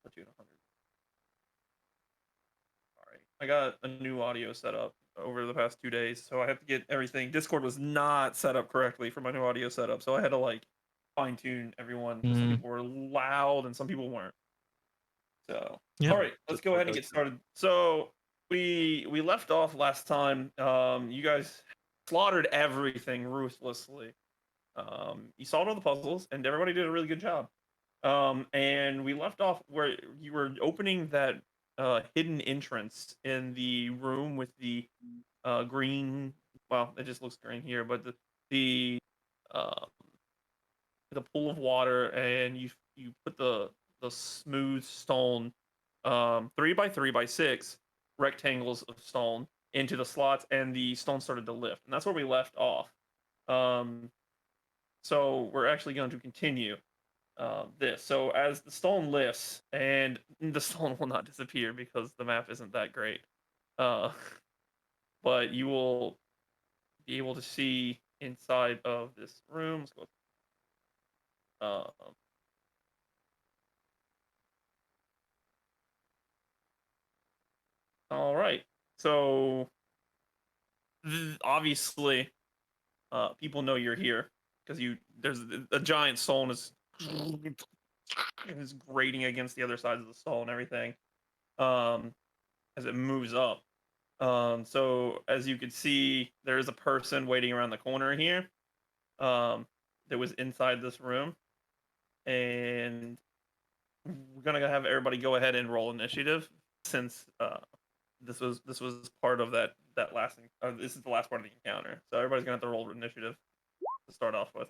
put you in 100. All right. I got a new audio set up over the past 2 days, so I have to get everything. Discord was not set up correctly for my new audio setup, so I had to like fine tune everyone because some Mm, people were loud and some people weren't. So, yep. all right, let's go Discord ahead and does get started. So we left off last time. You guys slaughtered everything ruthlessly. You solved all the puzzles, and everybody did a really good job. And we left off where you were opening that hidden entrance in the room with the green. Well, it just looks green here, but uh, the pool of water, and you put the smooth stone 3 by 3 by 6 rectangles of stone into the slots, and the stone started to lift, and that's where we left off. Um, so we're actually going to continue this. So as the stone lifts, and the stone will not disappear because the map isn't that great, uh, but you will be able to see inside of this room. Let's go. Um, all right. So obviously, people know you're here because there's a giant stone is grating against the other side of the stone and everything. Um, as it moves up. So as you can see, there is a person waiting around the corner here. Um, that was inside this room, and we're gonna have everybody go ahead and roll initiative since this was part of that last this is the last part of the encounter. So everybody's gonna have to roll initiative to start off with.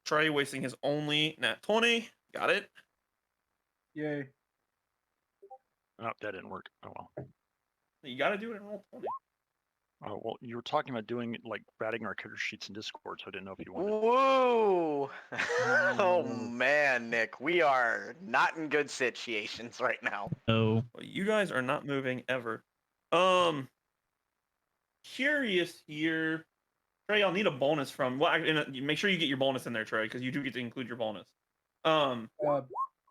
Trey wasting his only nat 20. Got it. Yay. Oh, that didn't work. Oh well. You got to do it in roll 20. Oh well, you were talking about doing like adding our character sheets in Discord, so I didn't know if you wanted. Woo! Oh man, Nick, we are not in good situations right now. Oh, Well, you guys are not moving ever. Um, Curious here. Trey, I'll need a bonus from. Well, make sure you get your bonus in there, Trey, because you do get to include your bonus. Uh,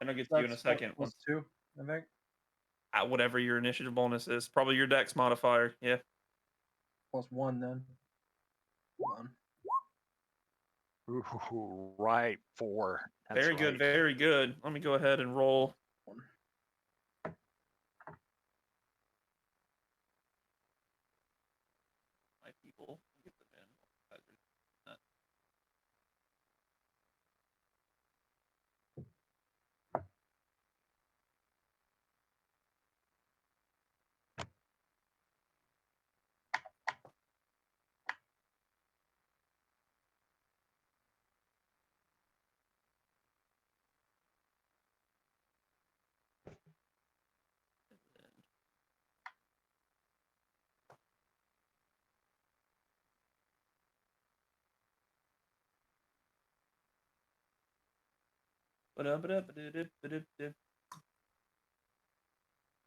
And I'll get to you in a that's second. plus 2, I think. Whatever your initiative bonus is, probably your dex modifier. Yeah. Plus 1 then. Hold on. Ooh, right, 4. That's Very good. right. Very good. Let me go ahead and roll. 1. My people. Get them in.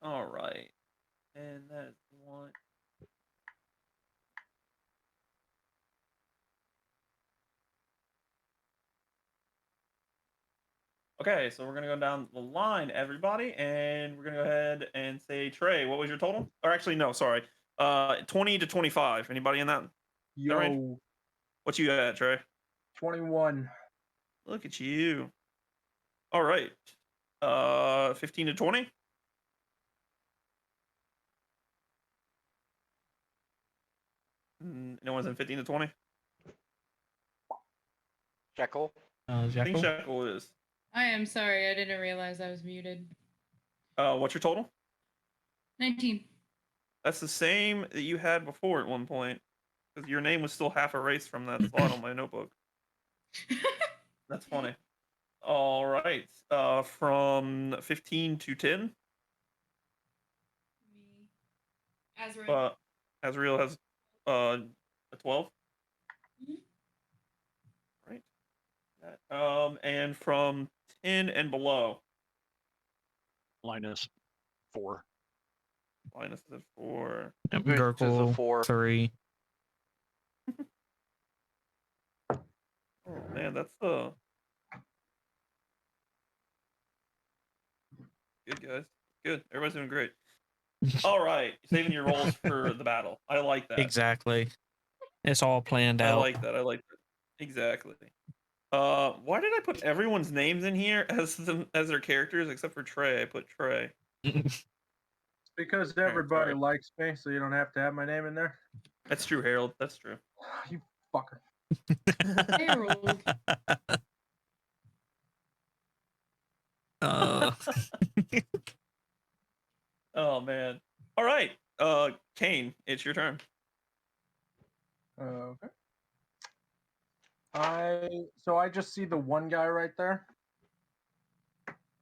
All right. And that is one. Okay, so we're gonna go down the line, everybody, and we're gonna go ahead and say, Trey, what was your total? Or actually, no, sorry, 20 to 25. Anybody in that range? Yo, What you at, Trey? 21. Look at you. All right, 15 to 20. No one's in 15 to 20. Jekyll. I think Jackal. Shackle is. I am sorry, I didn't realize I was muted. What's your total? 19. That's the same that you had before at one point, because your name was still half erased from that slot on my notebook. That's funny. All right. From 15 to 10. Me. Azrael. Azrael has a 12. Mhm. Right. And from 10 and below. Linus 4. Linus is at 4. Yep, Which is a Gurgle 4. 3. Oh man, that's the Good guys. Good. Everybody's doing great. All right, saving your rolls for the battle. I like that. Exactly. It's all planned I out. like that. I like that. Exactly. Why did I put everyone's names in here as their characters except for Trey? I put Trey. Because right, everybody sorry. likes me, so you don't have to have my name in there. That's true, Harold. That's true. You fucker. Harold. Oh man. All right. Kane, it's your turn. Okay. I just see the one guy right there.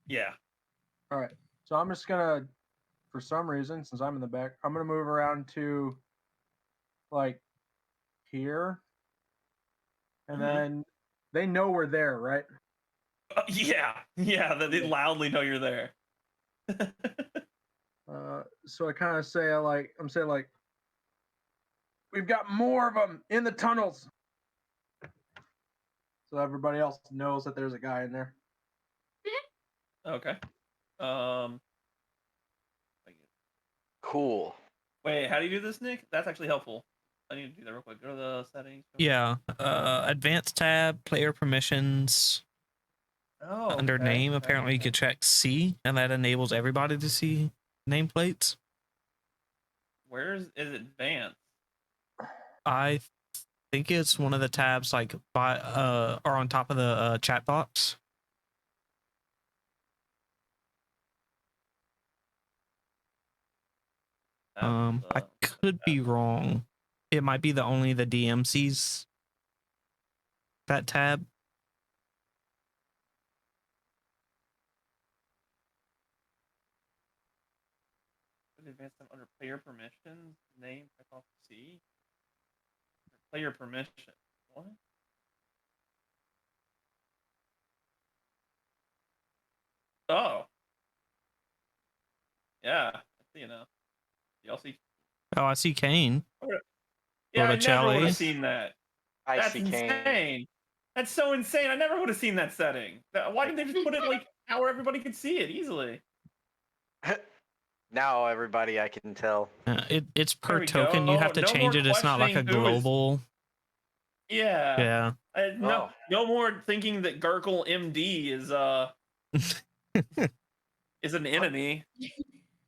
Yeah. All right. So I'm just gonna, for some reason, since I'm in the back, I'm gonna move around to like here, and then they know we're there, right? Yeah. Yeah. They loudly know you're there. So I kind of say I'm saying like, we've got more of them in the tunnels, so everybody else knows that there's a guy in there. Okay. Cool. Wait, how do you do this, Nick? That's actually helpful. I need to do that real quick. Go to the settings. Yeah. Advanced tab, player permissions. Oh. Under okay, name, okay, apparently you okay. could check C, and that enables everybody to see nameplates. Where is advanced? I think it's one of the tabs like by or on top of the chat box. I could be wrong. It might be only the DM sees that tab. Advanced tab under player permissions. Name. Check off C. Player permission. What? Oh. Yeah. I see now. Y'all see? Oh, I see Kane. Yeah, I never would Botticelli. have seen that. That's insane. That's so insane. I never would have seen that setting. Why didn't they just put it like how everybody could see it easily? Now everybody I can tell. It's There per we token. go. You have to No change more it. It's not like a questioning who is- global. Yeah. Yeah. No more thinking that Gurkle MD is an enemy.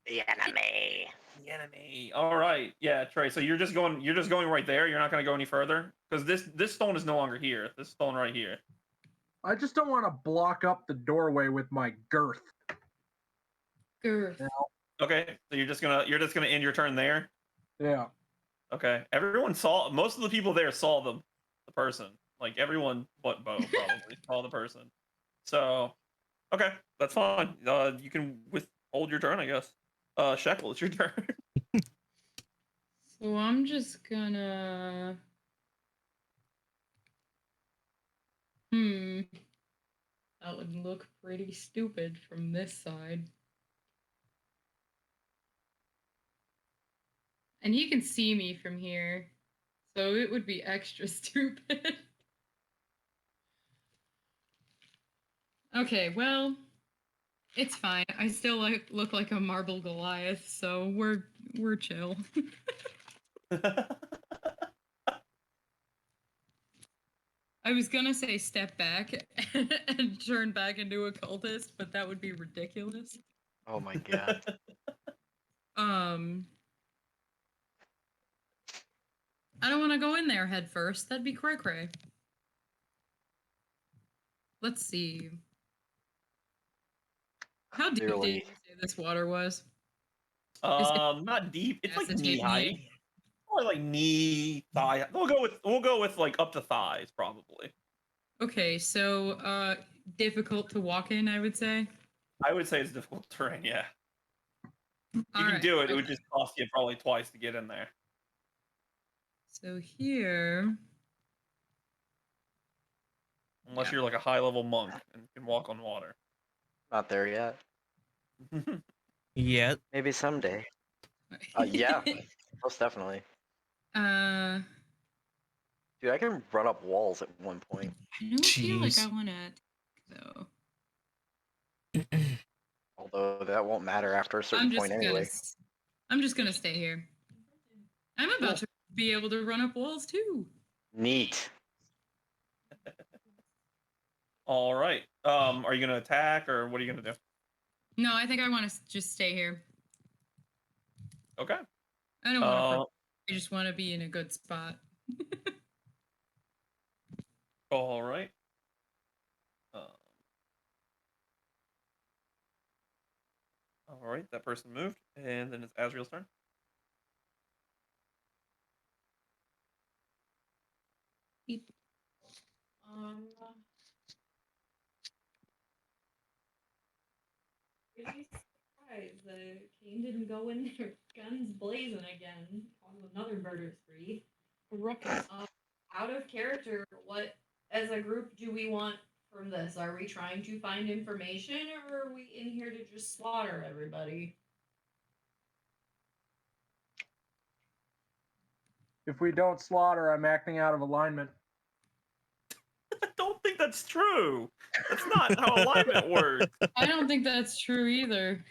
The enemy. The enemy. All right. Yeah, Trey. So you're just going right there. You're not going to go any further because this stone is no longer here. This stone right here. I just don't want to block up the doorway with my girth. Girth. Okay. So you're just gonna end your turn there. Yeah. Okay. Most of the people there saw the person. Like everyone but Bo probably saw the person. So, okay, that's fine. You can withhold your turn, I guess. Shekel, it's your turn. So I'm just gonna. That would look pretty stupid from this side. And he can see me from here, so it would be extra stupid. Okay, well, it's fine. I still look like a marble Goliath, so we're chill. I was gonna say step back and turn back into a cultist, but that would be ridiculous. Oh my god. I don't want to go in there head first. That'd be cray cray. Let's see. How deep did you say this water was? Not deep. It's like knee height. Or like knee, thigh. We'll go with like up to thighs probably. Okay, so difficult to walk in, I would say. I would say it's difficult terrain, yeah. You All can right, do it. It would just cost you probably twice to get in there. So here. Unless you're like a high level monk and can walk on water. Not there yet. Yet. Maybe someday. Yeah, most definitely. Dude, I can run up walls at one point. I don't feel like I want to, though. I'll Although that won't matter after a certain point anyway. I'm just gonna stay here. I'm about to be able to run up walls too. Neat. All right. Are you gonna attack or what are you gonna do? No, I think I want to just stay here. Okay. I don't want to. I just want to be in a good spot. All right. All right, that person moved, and then it's Azriel's turn. Really surprised that Kane didn't go in there guns blazing again on another murder spree. Ruckus. Out of character, what as a group do we want from this? Are we trying to find information or are we in here to just slaughter everybody? If we don't slaughter, I'm acting out of alignment. I don't think that's true. That's not how alignment works. I don't think that's true either.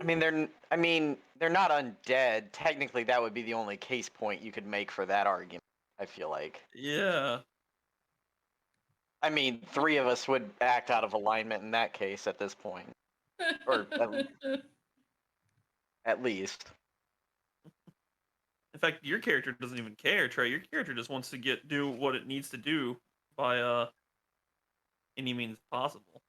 I mean, they're not undead. Technically, that would be the only case point you could make for that argument. I feel like. Yeah. I mean, 3 of us would act out of alignment in that case at this point, or at least. In fact, your character doesn't even care, Trey. Your character just wants to do what it needs to do by any means possible.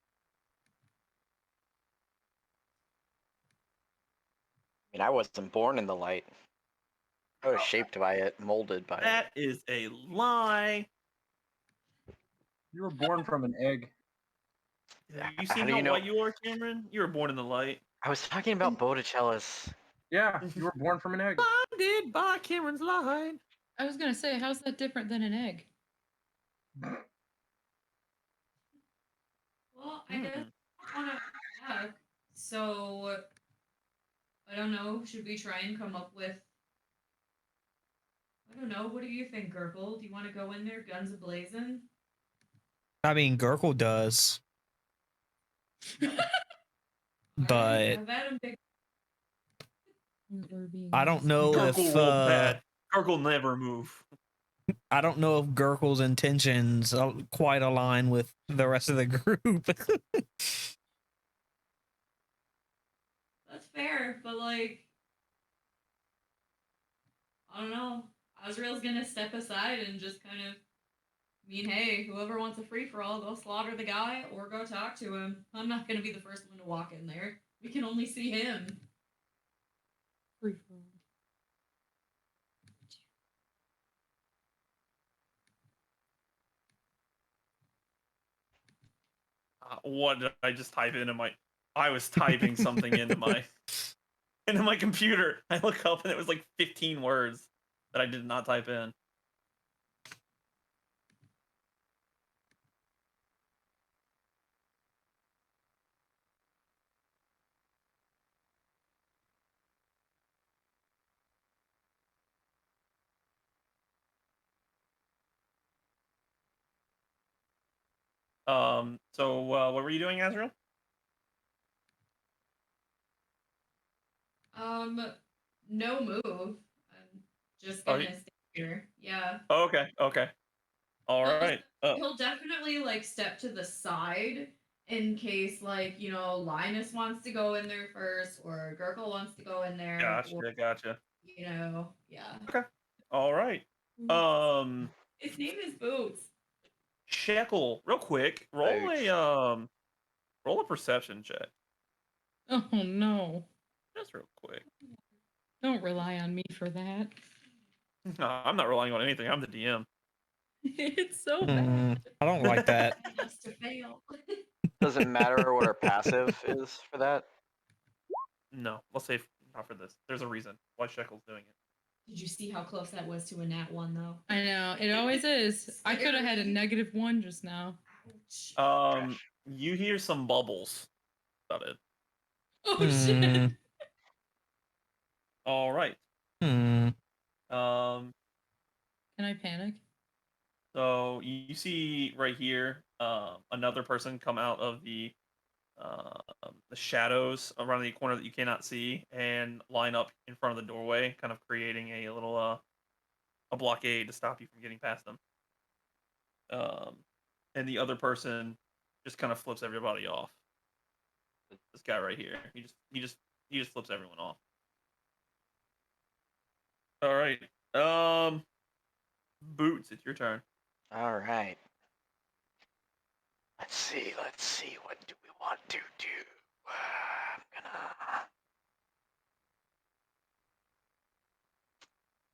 I mean, I wasn't born in the light. I was shaped by it, molded by it. That is a lie. You were born from an egg. Have you seen How do how you know? white you are, Cameron? You were born in the light. I was talking about Botticelli's. Yeah, you were born from an egg. Blinded by Cameron's light. I was gonna say, how's that different than an egg? Well, I guess I want to attack. So I don't know. Should we try and come up with? I don't know. What do you think, Gurgle? Do you want to go in there, guns ablazing? I mean, Gurgle does. But I don't know if Gurgle never move. I don't know if Gurgle's intentions quite align with the rest of the group. That's fair, but like, I don't know. Azrael's gonna step aside and just kind of mean, hey, whoever wants a free for all, go slaughter the guy or go talk to him. I'm not gonna be the first one to walk in there. We can only see him. Free for all. What did I just type into my? I was typing something into my computer. I look up and it was like 15 words that I did not type in. So what were you doing, Azrael? No move. I'm just gonna stay here. Yeah. Okay. All right. He'll definitely like step to the side in case like, Linus wants to go in there first or Gurgle wants to go in there. Gotcha. Yeah. Okay. All right. His name is Boots. Shekel, real quick, roll a perception check. Oh no. Just real quick. Don't rely on me for that. No, I'm not relying on anything. I'm the DM. It's so bad. I don't like that. It has to fail. Does it matter what our passive is for that? No, let's say not for this. There's a reason why Shekel's doing it. Did you see how close that was to a nat 1 though? I know, it always is. I could have had a -1 just now. Ouch. You hear some bubbles. About it. Oh shit. All right. Hmm. Can I panic? So you see right here, another person come out of the the shadows around the corner that you cannot see and line up in front of the doorway, kind of creating a little a blockade to stop you from getting past them. And the other person just kind of flips everybody off. This guy right here, he just flips everyone off. All right, Boots, it's your turn. All right. Let's see. What do we want to do? I'm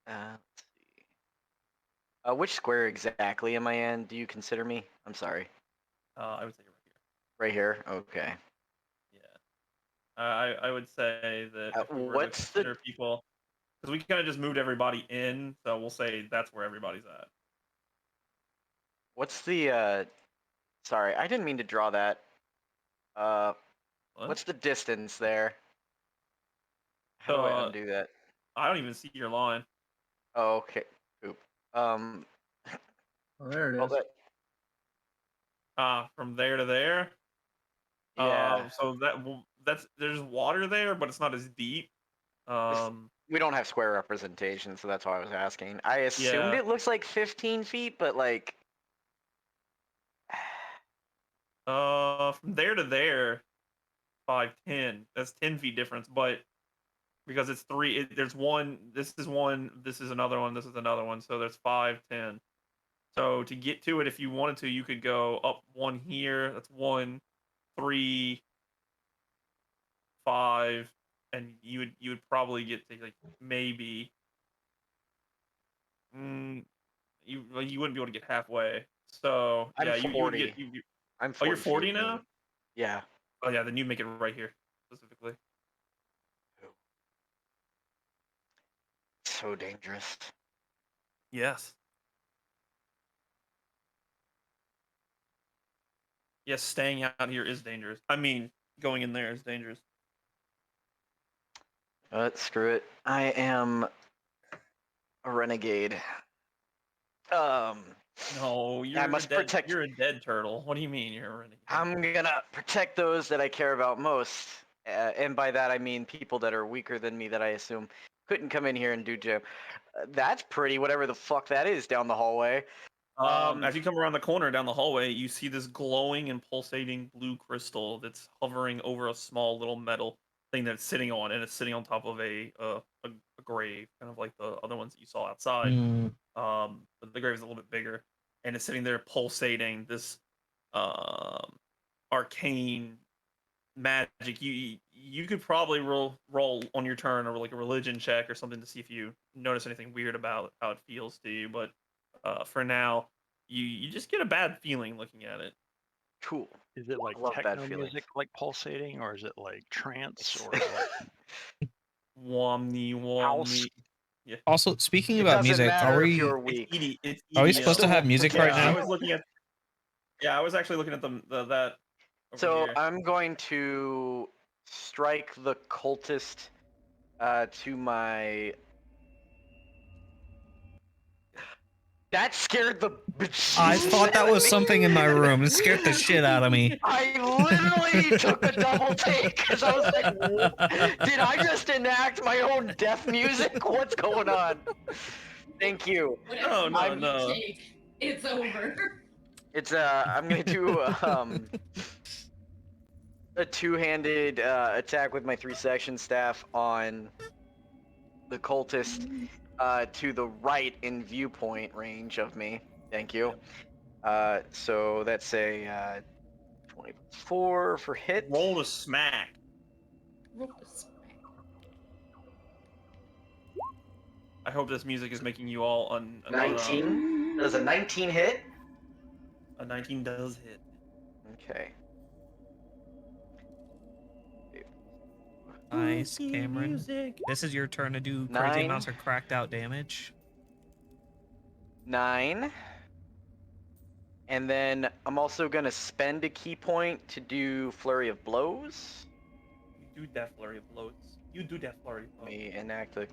gonna. Let's see. Which square exactly am I in? Do you consider me? I'm sorry. I would say right here. Right here. Okay. Yeah. I would say that if we were to What's the? consider people, because we kind of just moved everybody in, so we'll say that's where everybody's at. What's the? Sorry, I didn't mean to draw that. What? What's the distance there? How do I undo that? I don't even see your line. Oh, okay. Oop. Oh, there it is. From there to there. Yeah. So that's there's water there, but it's not as deep. We don't have square representation, so that's why I was asking. I assumed Yeah. it looks like 15 feet, but like. From there to there, 5'10". That's 10 feet difference, but because it's three, there's one. This is one. This is another one. This is another one. So there's 5'10". So to get to it, if you wanted to, you could go up one here. That's 1, 3, 5, and you would probably get to like maybe. You wouldn't be able to get halfway. So I'm yeah, you would 40. get I'm Oh, you're 40 40 now? Yeah. Oh yeah, then you make it right here specifically. So dangerous. Yes. Yes, staying out here is dangerous. I mean, going in there is dangerous. Screw it. I am a renegade. No, I must protect. You're a dead turtle. What do you mean you're a renegade? I'm gonna protect those that I care about most, and by that I mean people that are weaker than me that I assume couldn't come in here and do jam. That's pretty. Whatever the fuck that is down the hallway. As you come around the corner down the hallway, you see this glowing and pulsating blue crystal that's hovering over a small little metal thing that it's sitting on, and it's sitting on top of a grave, kind of like the other ones that you saw outside. But the grave is a little bit bigger, and it's sitting there pulsating this arcane magic. You could probably roll on your turn or like a religion check or something to see if you notice anything weird about how it feels to you. But for now, you just get a bad feeling looking at it. Cool. Is it like I love bad techno feelings. music, like pulsating, or is it like trance, or is it Womney. House? Yeah. Also, speaking It about doesn't music, matter are if we you're weak. It's are we EDM. supposed to have music right Yeah, I now? was looking at. Yeah, I was actually looking at that. Over So here. I'm going to strike the cultist to my. That scared the. I thought that was something in my room. It scared the shit out of me. I literally took a double take because I was like, did I just enact my own death music? What's going on? Thank you. Whatever No, you no. take, it's over. It's I'm gonna do a two-handed attack with my 3-section staff on the cultist to the right in viewpoint range of me. Thank you. So that's a 24 for hit. Roll to smack. I hope this music is making you all 19. Does a 19 hit? A 19 does hit. Okay. Nice, Cameron. Music. This is your turn to do crazy 9. amounts of cracked out damage. 9. And then I'm also gonna spend a key point to do Flurry of Blows. You do that flurry of blows. You do that flurry of Let blows. me enact the.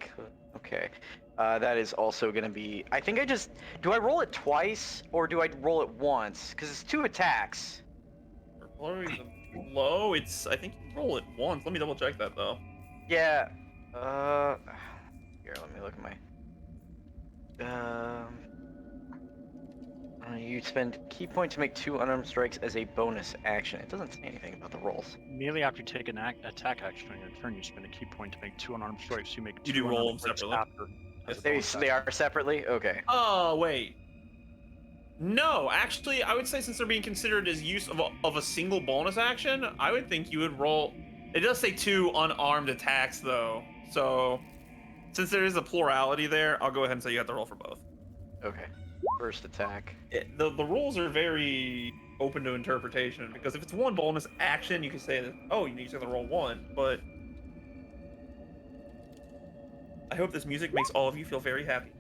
Okay. That is also gonna be. I think I just. Do I roll it twice or do I roll it once? Because it's 2 attacks. For Glory the low. It's I think you roll it once. Let me double check that though. Yeah. Here, let me look at my. You spend key point to make 2 unarmed strikes as a bonus action. It doesn't say anything about the rolls. Immediately after you take an attack action on your turn, you spend a key point to make 2 unarmed strikes. You make 2 You do roll unarmed them strikes separately? after. as a They, bonus they action. are separately? Okay. Oh wait. No, actually, I would say since they're being considered as use of a single bonus action, I would think you would roll. It does say 2 unarmed attacks though, so since there is a plurality there, I'll go ahead and say you have to roll for both. Okay. First attack. The rules are very open to interpretation because if it's one bonus action, you can say that oh you need to roll 1, but I hope this music makes all of you feel very happy.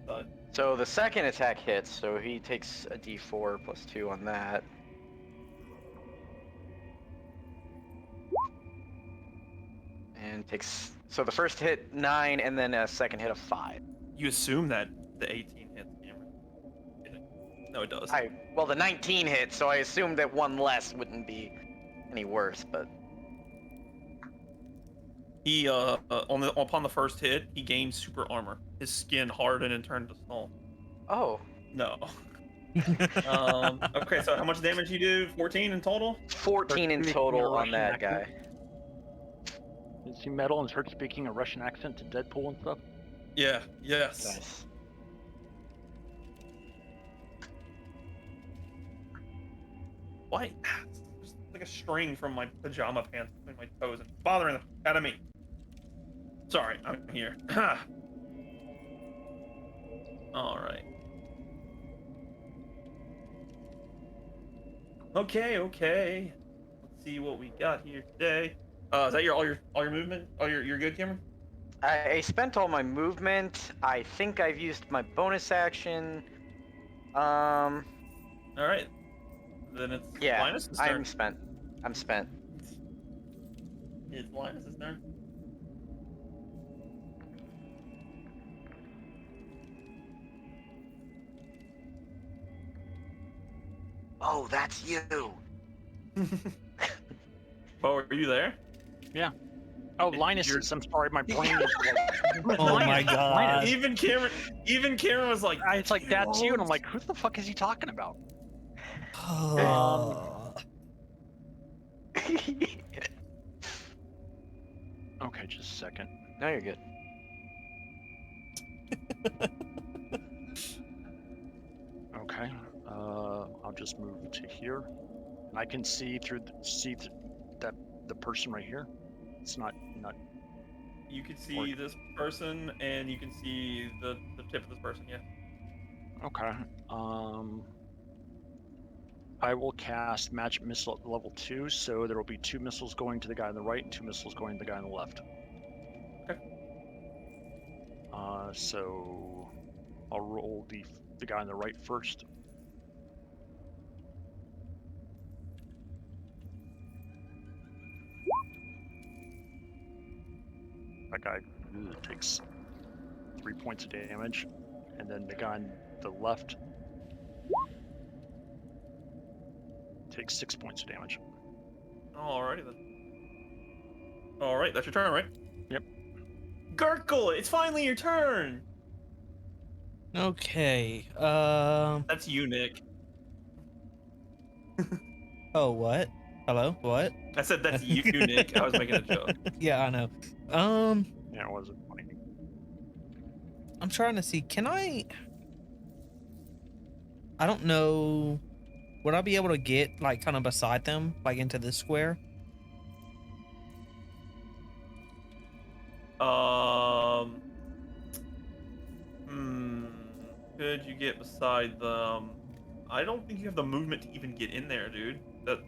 So the second attack hits, so he takes a d4 plus 2 on that. And takes. So the first hit 9, and then a second hit of 5. You assume that the 18 hits, Cameron. No, it does. Well, the 19 hit, so I assumed that 1 less wouldn't be any worse, but. He upon the first hit, he gained super armor. His skin hardened and turned to stone. Oh. No. Okay, so how much damage you do? 14 in total? 14 in total on that guy. Is he metal and starts speaking a Russian accent to Deadpool and stuff? Yeah. Yes. Nice. Why? There's like a string from my pajama pants between my toes and bothering the out of me. Sorry, I'm here. All right. Okay. Let's see what we got here today. Is that all your movement? You're good, Cameron? I spent all my movement. I think I've used my bonus action. All right. Then it's Yeah, Linus's turn. I'm spent. It's Linus's turn. Oh, that's you. Oh, are you there? Yeah. Oh, It- Linus you're- is. I'm sorry, my brain is like. Oh my God. Even Cameron was like, It's like that's you, and I'm like, who the fuck is he talking about? Okay, just a second. No, you're good. Okay. I'll just move to here, and I can see that the person right here. It's not. you can see this person and you can see the tip of this person. Yeah. Okay. I will cast Magic Missile at level 2, so there will be 2 missiles going to the guy on the right and 2 missiles going to the guy on the left. Okay. So I'll roll the guy on the right first. That guy takes 3 points of damage, and then the guy on the left takes 6 points of damage. Alrighty then. All right, that's your turn, right? Yep. Gurkle, it's finally your turn. Okay. That's you, Nick. Oh, what? Hello? What? I said that's you, Nick. I was making a joke. Yeah, I know. Yeah, it wasn't funny. I'm trying to see. Can I don't know. Would I be able to get like kind of beside them, like into this square? Could you get beside them? I don't think you have the movement to even get in there, dude.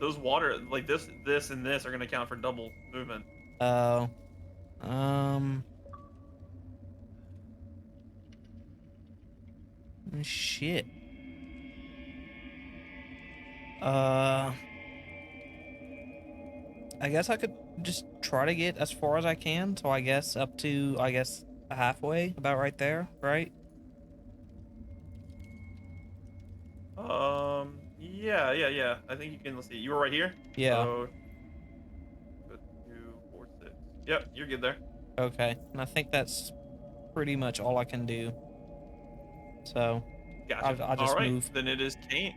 Those water, like this, and this are gonna count for double movement. Oh. Shit. I guess I could just try to get as far as I can. So I guess up to, halfway, about right there, right? Yeah, yeah. I think you can. Let's see. You were right here. Yeah. So, 2, 4, 6. Yep, you're good there. Okay. And I think that's pretty much all I can do. So Gotcha. I'll just All right, move. then it is Kane.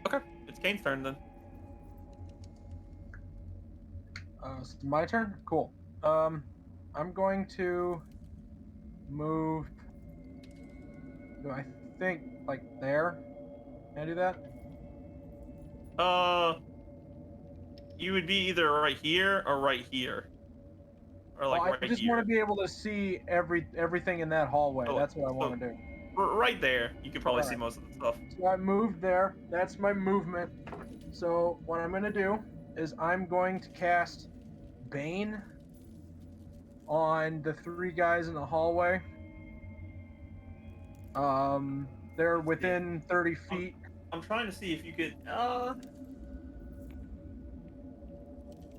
Okay, it's Kane's turn then. It's my turn. Cool. I'm going to move. Do I think like there? Can I do that? You would be either right here or right here, or like Well, I right just here. want to be able to see everything in that hallway. Oh, That's what I so- want to do. Right there. You could probably see Alright. most of the stuff. So I moved there. That's my movement. So what I'm going to do is I'm going to cast Bane on the 3 guys in the hallway. They're Let's see. within 30 feet. I'm trying to see if you could.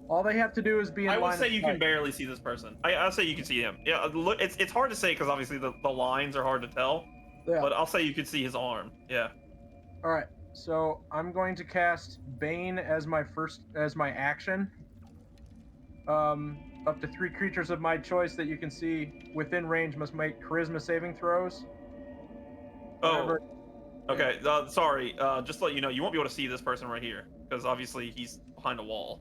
All they have to do is be in I line would say of you sight. can barely see this person. I'll say you can see him. Yeah, look, it's hard to say because obviously the lines are hard to tell. Yeah. But I'll say you can see his arm. Yeah. All right. So I'm going to cast Bane as my action. Up to 3 creatures of my choice that you can see within range must make Charisma saving throws. Whenever- Okay. Sorry. Just to let you know, you won't be able to see this person right here because obviously he's behind a wall.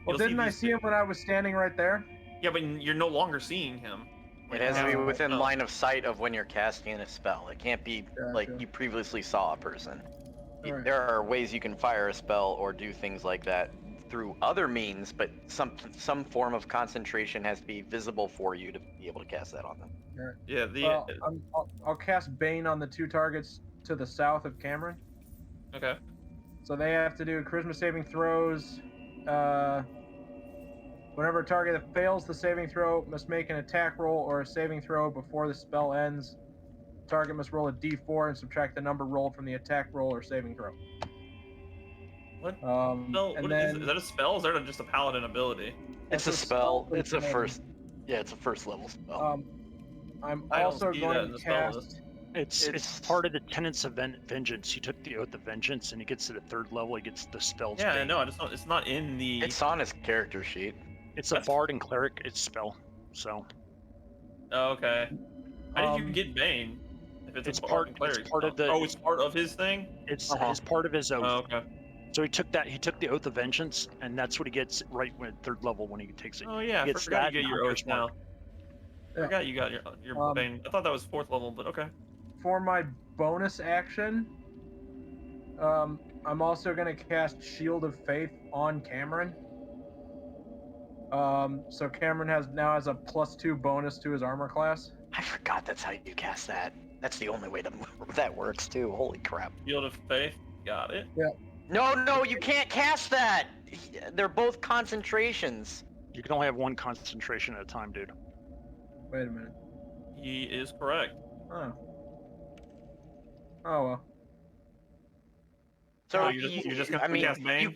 Well, You'll didn't I these see him when I was standing right there? Yeah, but you're no longer seeing him. It has to be within Oh. line of sight of when you're casting a spell. It can't be like Gotcha. you previously saw a person. Alright. There are ways you can fire a spell or do things like that through other means, but some form of concentration has to be visible for you to be able to cast that on them. Yeah. Well, I'll cast Bane on the 2 targets to the south of Cameron. Okay. So they have to do Charisma saving throws. Whenever a target that fails the saving throw must make an attack roll or a saving throw before the spell ends. Target must roll a d4 and subtract the number rolled from the attack roll or saving throw. What? And What then is that a spell? Or is that just a paladin ability? It's that's a spell. for It's a Bane. first. Yeah, it's a first level spell. I'm I don't also see that going in to the spell cast. It's It's- part of the tenets of vengeance. He took the oath of vengeance, and he gets to the 3rd level. He gets the spells. Yeah, Bane. no, I just don't. It's not in the. It's on his character sheet. It's a That's- bard and cleric. It's spell. So Oh, okay. How did you Um, get Bane? If it's it's a bard part- and cleric it's part of spell? the- Oh, it's part of his thing. it's Uh-huh. it's part of his oath. Oh, okay. So he took that. He took the oath of vengeance, and that's what he gets right when 3rd level when he takes it. Oh yeah, I He gets forgot that you get and your Hunter's oath now. Mark. Yeah. Forgot you got your Bane. I thought that was 4th level, but okay. For my bonus action, I'm also going to cast Shield of Faith on Cameron. So Cameron now has a +2 bonus to his armor class. I forgot that's how you cast that. That's the only way that works too. Holy crap! Field of Faith. Got it. No, you can't cast that. They're both concentrations. You can only have one concentration at a time, dude. Wait a minute. He is correct. Oh. Oh well. So Oh, you're just gonna I mean, cast Bane?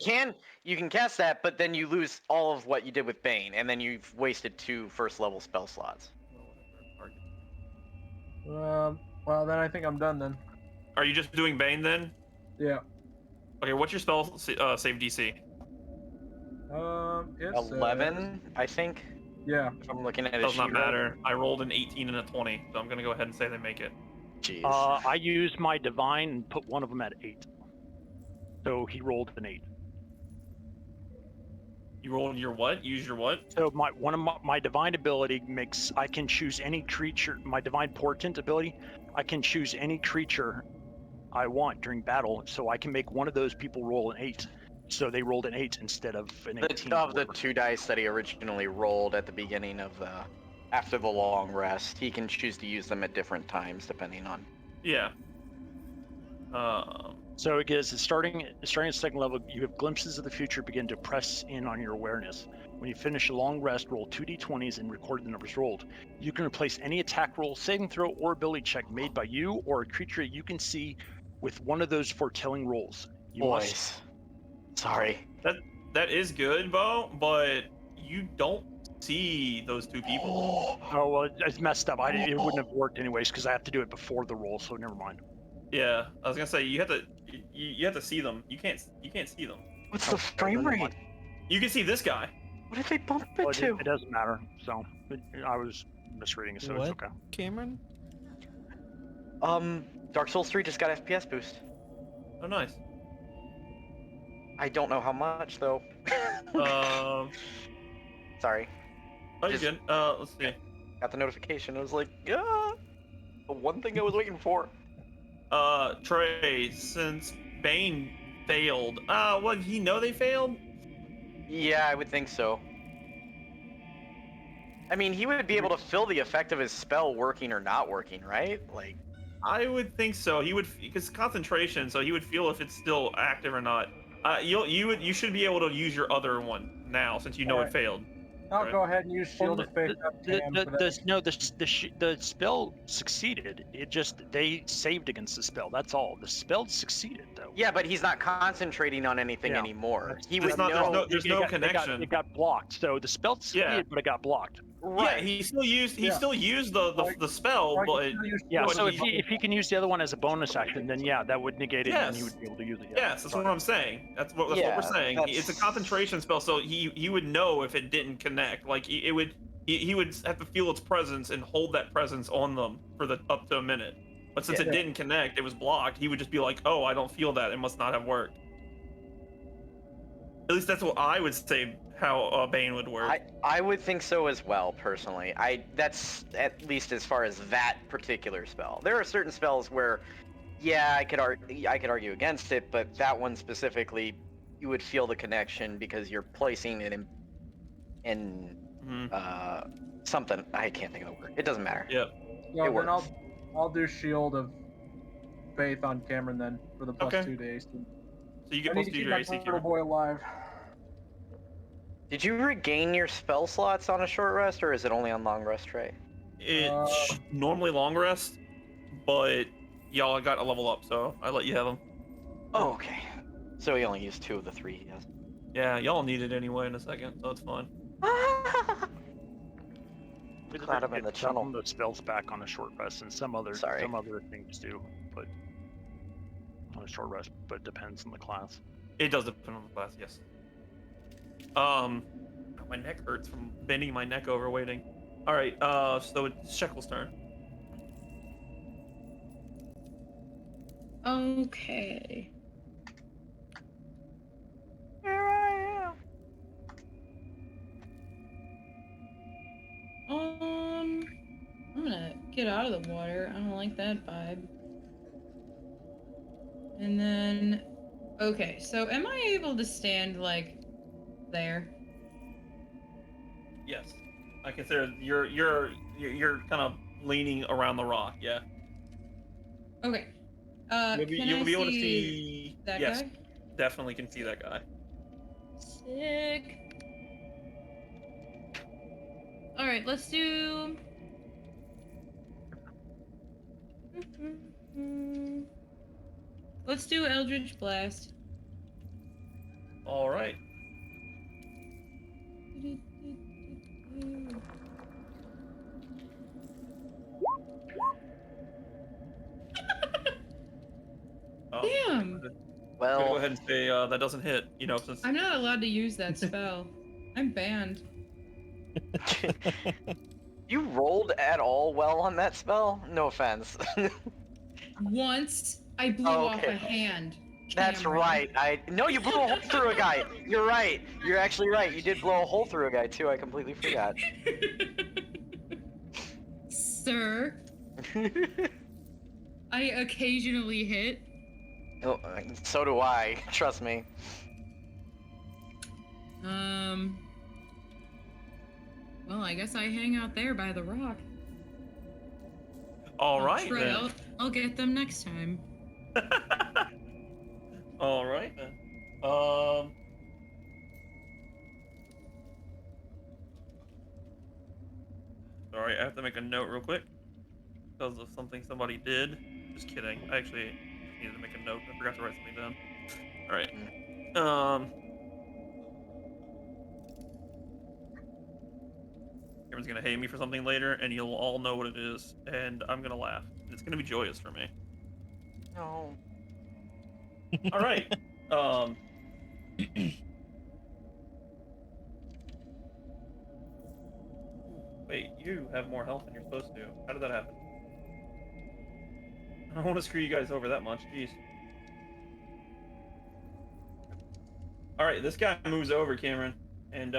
you can cast that, but then you lose all of what you did with Bane, and then you've wasted 2 1st level spell slots. Well then I think I'm done then. Are you just doing Bane then? Yeah. Okay, what's your spell save DC? It's 11, I think. Yeah. If I'm looking at it. Does not matter. I rolled an 18 and a 20, so I'm gonna go ahead and say they make it. Jeez. I used my divine and put one of them at 8. So he rolled an 8. You rolled your what? Use your what? So one of my divine ability makes I can choose any creature. My divine portent ability, I can choose any creature I want during battle. So I can make one of those people roll an 8. So they rolled an 8 instead of an 18. Of the 2 dice that he originally rolled at the beginning of after the long rest, he can choose to use them at different times depending on. Yeah. So it gets starting at 2nd level. You have glimpses of the future begin to press in on your awareness. When you finish a long rest, roll 2d20s and record the numbers rolled. You can replace any attack roll, saving throw, or ability check made by you or a creature you can see with one of those foretelling rolls. You Boys. must. Sorry. That is good, Bo, but you don't see those 2 people. Oh well, it's messed up. It wouldn't have worked anyways because I have to do it before the roll. So never mind. Yeah, I was gonna say you have to you have to see them. You can't see them. What's Oh, the frame never rate? mind. You can see this guy. What did they bump Oh, it to? it doesn't matter. So I was misreading it, so What? it's okay. Cameron? Dark Souls 3 just got FPS boost. Oh, nice. I don't know how much though. Sorry. Oh, you're Just- good. Let's see. Got the notification. It was like, the one thing I was waiting for. Trey, since Bane failed, what, did he know they failed? Yeah, I would think so. I mean, he would be able to feel the effect of his spell working or not working, right? Like, I would think so. He would, because concentration, so he would feel if it's still active or not. You should be able to use your other one now since you know it Alright. failed. I'll Right. go ahead and use Shield Well, of Faith up Cam for that. the spell succeeded. It just they saved against the spell. That's all. The spell succeeded though. yeah, but he's not concentrating on anything Yeah. anymore. He There's would not- know. there's no It got- connection. It got blocked. So the spell succeeded, but it got blocked. Right. Yeah, he still used Yeah. the spell, I can but still use Yeah. Shield So of Faith. if he can use the other one as a bonus action, then yeah, that would negate it, and he Yes. would be able to use it. yes, that's what I'm saying. That's what Yeah, we're saying. It's a that's- concentration spell, so he would know if it didn't connect. Like he would have to feel its presence and hold that presence on them for up to a minute. But since Yeah. it didn't connect, it was blocked. He would just be like, "Oh, I don't feel that. It must not have worked." At least that's what I would say. How Bane would work. I would think so as well, personally. That's at least as far as that particular spell. There are certain spells where, yeah, I could argue against it, but that one specifically, you would feel the connection because you're placing it in Mhm. something. I can't think of the word. It doesn't matter. Yep. Well, It then works. I'll do Shield of Faith on Cameron then for the Okay. +2 to AC. So you get I plus need to 2 keep your my AC. little Cameron. boy alive. Did you regain your spell slots on a short rest, or is it only on long rest, Trey? It's normally long rest, but y'all got a level up, so I let you have them. Oh, okay. So he only used 2 of the 3 he has. Yeah, y'all need it anyway in a second, so it's fine. Glad I'm in the Some tunnel. of the spells back on a short rest, and some other things do, but on a short rest. But it depends on the class. It does depend on the class, yes. My neck hurts from bending my neck over waiting. All right, so it's Shekel's turn. Okay. Here I am. I'm gonna get out of the water. I don't like that vibe. And then, okay, so am I able to stand like there? Yes, I consider you're kind of leaning around the rock. Yeah. Okay. You'll be able to see that yes, guy? definitely can see that guy. Sick. All right, let's do. Let's do Eldritch Blast. All right. Oh, Damn! I'm gonna Well, go ahead and say that doesn't hit. You know, since I'm not allowed to use that spell. I'm banned. you rolled at all well on that spell? No offense. Once I blew Oh, off okay. a hand. That's Cameron. right. No, you blew a hole through a guy. You're right. You're actually right. You did blow a hole through a guy too. I completely forgot. Sir, I occasionally hit. Oh, so do I. Trust me. Well, I guess I hang out there by the rock. all right Trey, then. I'll get them next time. All right then. Sorry, I have to make a note real quick because of something somebody did. Just kidding. I actually needed to make a note. I forgot to write something down. All right. Everyone's gonna hate me for something later, and you'll all know what it is, and I'm gonna laugh. And it's gonna be joyous for me. No. All right. Wait, you have more health than you're supposed to. How did that happen? I don't want to screw you guys over that much. Jeez. All right, this guy moves over, Cameron, and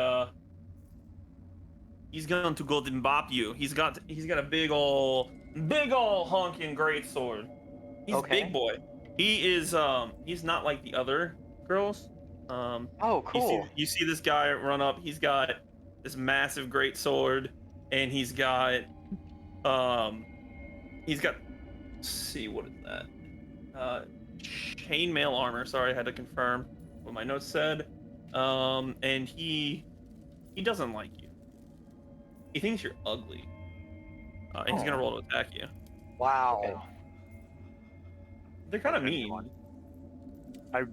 he's going to go and bop you. He's got a big ol' honking great sword. He's a big boy. He is he's not like the other girls. Oh, cool. You see this guy run up. He's got this massive great sword, and he's got let's see, what is that? Chainmail armor. Sorry, I had to confirm what my notes said. And he doesn't like you. He thinks you're ugly. And he's gonna roll to attack you. Wow. Okay. They're kind of mean. I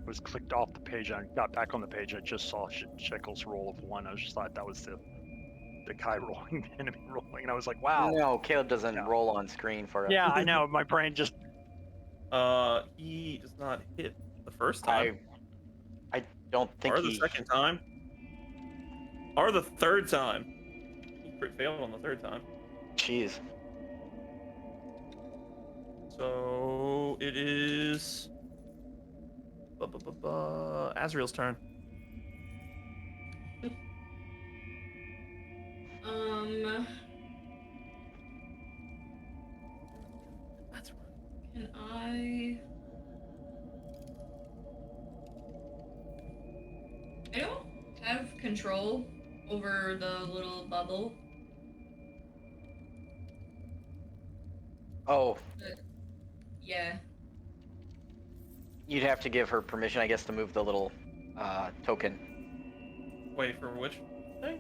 was clicked off the page. I got back on the page. I just saw Shekel's roll of 1. I just thought that was the guy rolling, the enemy rolling, and I was like, wow. No, Caleb doesn't roll on screen for us. Yeah, I know. My brain just. He does not hit the first time. I don't think or the second time. Or the third time. He crit failed on the third time. Jeez. So it is Azrael's turn. That's right. Can I don't have control over the little bubble. Oh. Yeah. You'd have to give her permission, I guess, to move the little token. Wait, for which thing?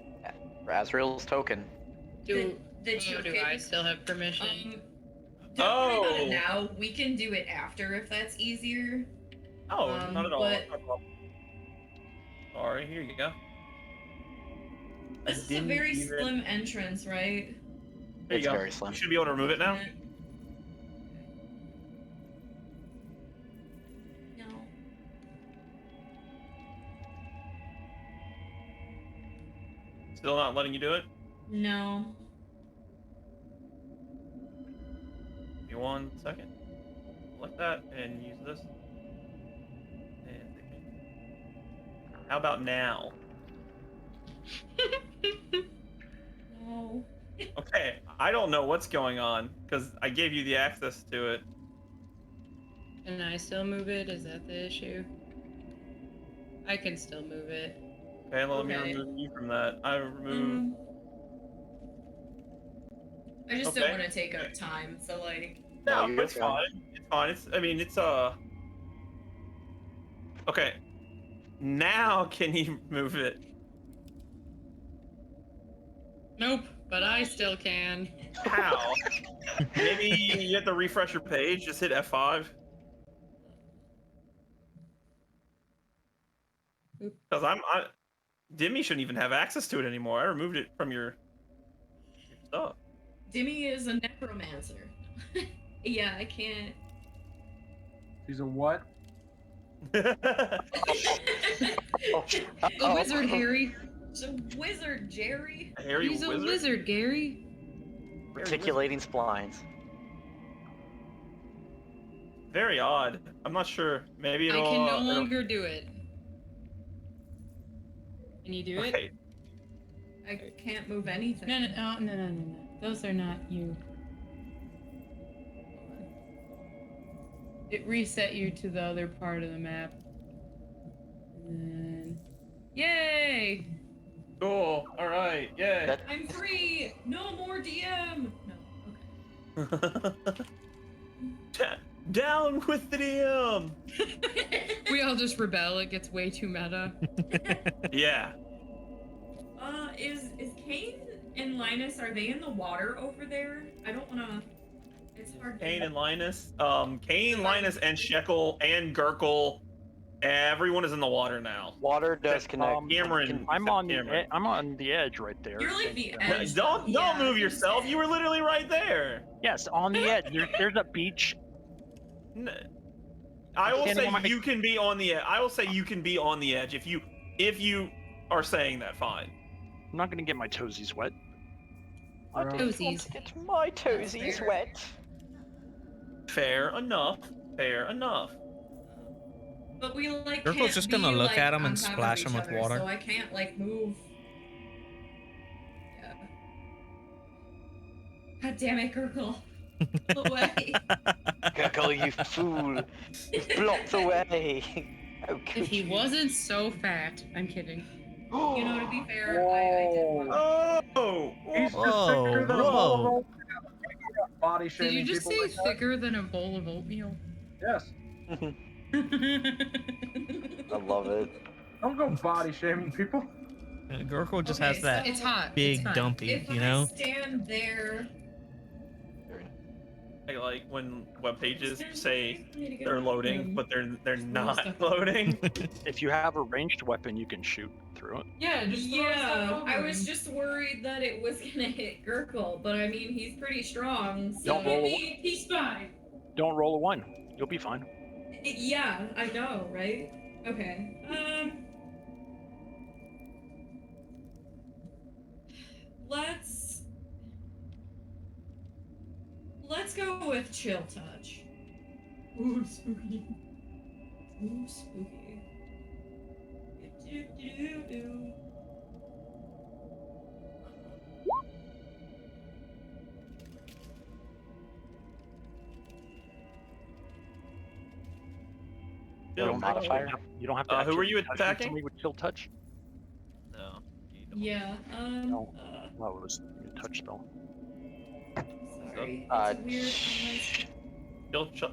For Azrael's token. Do I still have permission? Don't worry about it now. We can do it after if that's easier. Oh, not at all. but- Sorry, here you go. This is a very slim entrance, right? There you It's go. very slim. You should be able to remove it now. No. Still not letting you do it? No. Give me 1 second. Select that and use this. And how about now? No. Okay, I don't know what's going on because I gave you the access to it. Can I still move it? Is that the issue? I can still move it. Okay, let me Okay. remove you from that. I remove. I just Okay. don't want to take up time, so like. No, you're it's fine. fine. It's fine. I mean, it's Okay. Now can you move it? Nope, but I still can. How? Maybe you have to refresh your page. Just hit F5. Because Dimmy shouldn't even have access to it anymore. I removed it from your stuff. Dimmy is a necromancer. Yeah, I can't. He's a what? A wizard, Harry. It's a wizard, Jerry. Harry He's a Wizard? wizard, Gary. Articulating splines. Very odd. I'm not sure. Maybe I it'll. can no it'll- longer do it. Can you do it? Okay. I can't move anything. No. Those are not you. It reset you to the other part of the map. And then... Yay! Cool. All right. Yay. That- I'm free. No more DM. No. Okay. Down with the DM. We all just rebel. It gets way too meta. Yeah. Is Kane and Linus, are they in the water over there? I don't wanna. It's hard. Kane and Linus. Kane, Linus, and Shekel and Gurkle. Everyone is in the water now. Water does connect. Cameron. I'm on the Cameron. I'm on the edge right there. You're like the And, edge. Don't Yeah, move you yourself. said. You were literally right there. yes, on the edge. There's a beach. I will standing say on my- you can be on the edge. I will say you can be on the edge if you are saying that. Fine. I'm not gonna get my toesies wet. I Bro. don't want Toesies. to get my That's toesies fair. wet. Fair enough. Fair enough. But we like Urkel's can't just be gonna look like at him on and top of splash each him with other, water. so I can't like move. Yeah. God damn it, Gurgle. Away. Gurgle, you fool! You've blocked the way. How If could he you? wasn't so fat. I'm kidding. You know, to be fair, I did want Oh. He's just Whoa, thicker than a ball of whoa. oatmeal. Body Did shaming you just people say like that. thicker than a bowl of oatmeal? Yes. I love it. Don't go body shaming people. Gurkle just Okay, has that It's hot. big it's fine. dumpy, If you I know? stand there, Like when web pages stand say there, I need to go they're to the loading, bathroom. but they're Throw not stuff at loading. If you have a ranged weapon, you can shoot through it. Yeah, Yeah, I was just worried that it was gonna hit Gurgle, but I mean he's pretty strong. So Don't roll. he's fine. Don't roll a 1. You'll be fine. Yeah, I know, right? Okay. Let's go with chill touch. Ooh, spooky. Ooh, spooky. Do-do-do-do. You don't have to- modifier? You don't have to. Who are you actually touch attacking? Somebody with chill touch. No. you don't. Yeah, No. Well, it was a touch spell. sorry. Uh, It's weird. Chill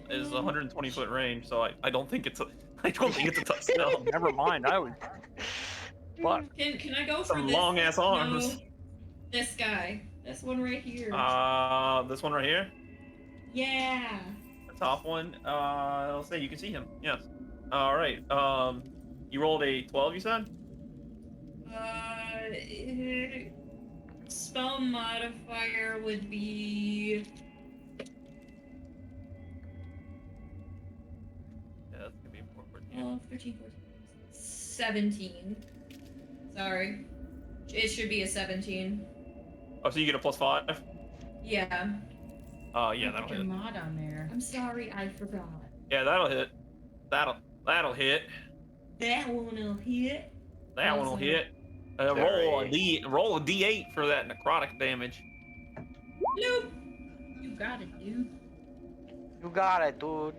is 120-foot range, so I don't think it's a I don't think it's a touch spell. Never mind. I would. Fuck. Can I go for Some this? long ass arms. No, this guy. This one right here. This one right here, Yeah. the top one. I'll say you can see him. Yes. All right. You rolled a 12. You said. Spell modifier would be Yeah, that's gonna be 14. 12, 13, 14, 17. Sorry. It should be a 17. Oh, so you get a +5. Yeah. Yeah, that'll Put your hit. mod on there. I'm sorry, I forgot. Yeah, that'll hit. That'll hit. That one'll hit. That one will Awesome. hit. Roll a D8 for that necrotic damage. Nope. You got it, dude. You got it, dude.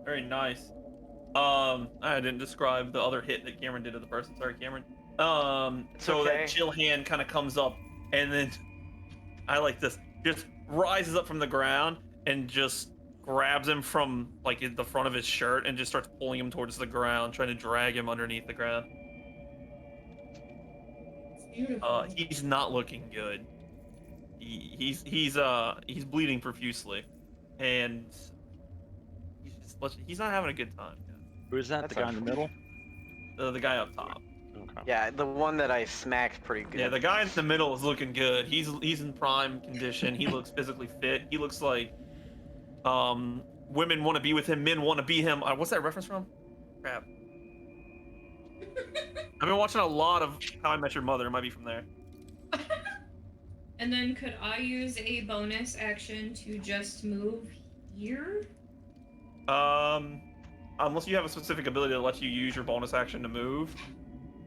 Very nice. I didn't describe the other hit that Cameron did to the person. Sorry, Cameron. So okay. that chill hand kind of comes up, and then I like this. Just rises up from the ground and just grabs him from like the front of his shirt and just starts pulling him towards the ground, trying to drag him underneath the ground. It's beautiful. He's not looking good. He's bleeding profusely, and he's not having a good time. Who is that? That's The guy in the middle. The guy up top. Okay. Yeah, the one that I smacked pretty good. Yeah, the guy in the middle is looking good. He's in prime condition. He looks physically fit. He looks like women want to be with him, men want to be him. What's that reference from? Crap. I've been watching a lot of How I Met Your Mother. It might be from there. And then could I use a bonus action to just move here? Unless you have a specific ability that lets you use your bonus action to move,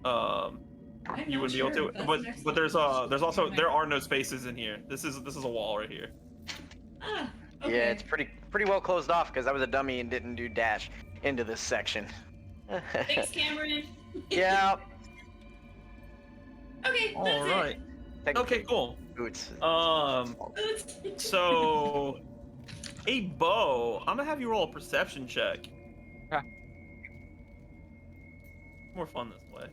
I'm you not wouldn't be able sure. to. That's But an excellent there's question. also there are no spaces in here. This is a wall right here. Ah, okay. Yeah, it's pretty well closed off because I was a dummy and didn't do dash into this section. Thanks, Cameron. Yeah. Okay, that's All right. Okay, cool. Boots. it. So, hey, Bo, I'm gonna have you roll a perception check. Okay. More fun this way.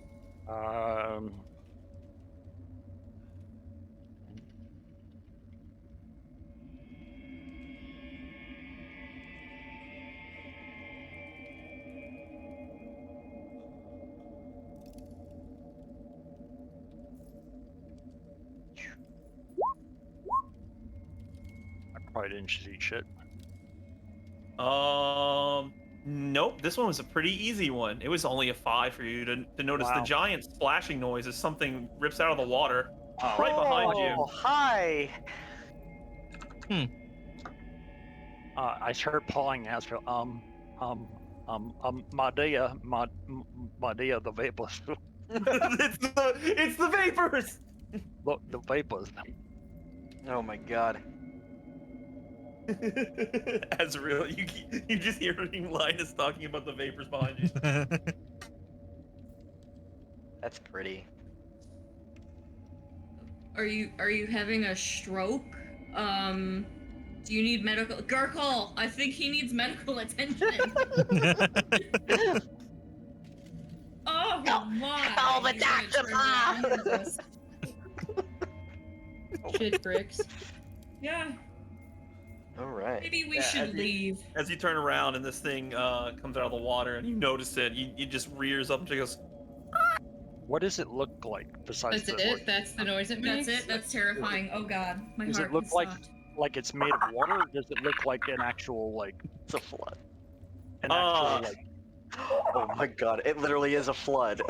I probably didn't see shit. Nope. This one was a pretty easy one. It was only a 5 for you to notice the Wow. giant splashing noise as something rips out of the water right behind you. Oh, hi. I started pawing Astro. My dear, the vapors. it's the vapors. Look, the vapors. Oh my god. Azrael, you just hearing Linus talking about the vapors behind you. That's pretty. Are you having a stroke? Do you need medical? Gurkle, I think he needs medical attention. Oh my! Call the He's gonna doctor, turn around and Mom. just- Shit bricks. Yeah, All right. maybe we Yeah, should leave. As you turn around and this thing comes out of the water and you notice it, you just rears up and she goes, What does it look like besides That's it? That's the noise it makes? That's it. That's terrifying. Oh god, my Does heart it look has like stopped. like it's made of water? Or does it look like an actual like It's a flood. an actual like? Oh my god, it literally is a flood.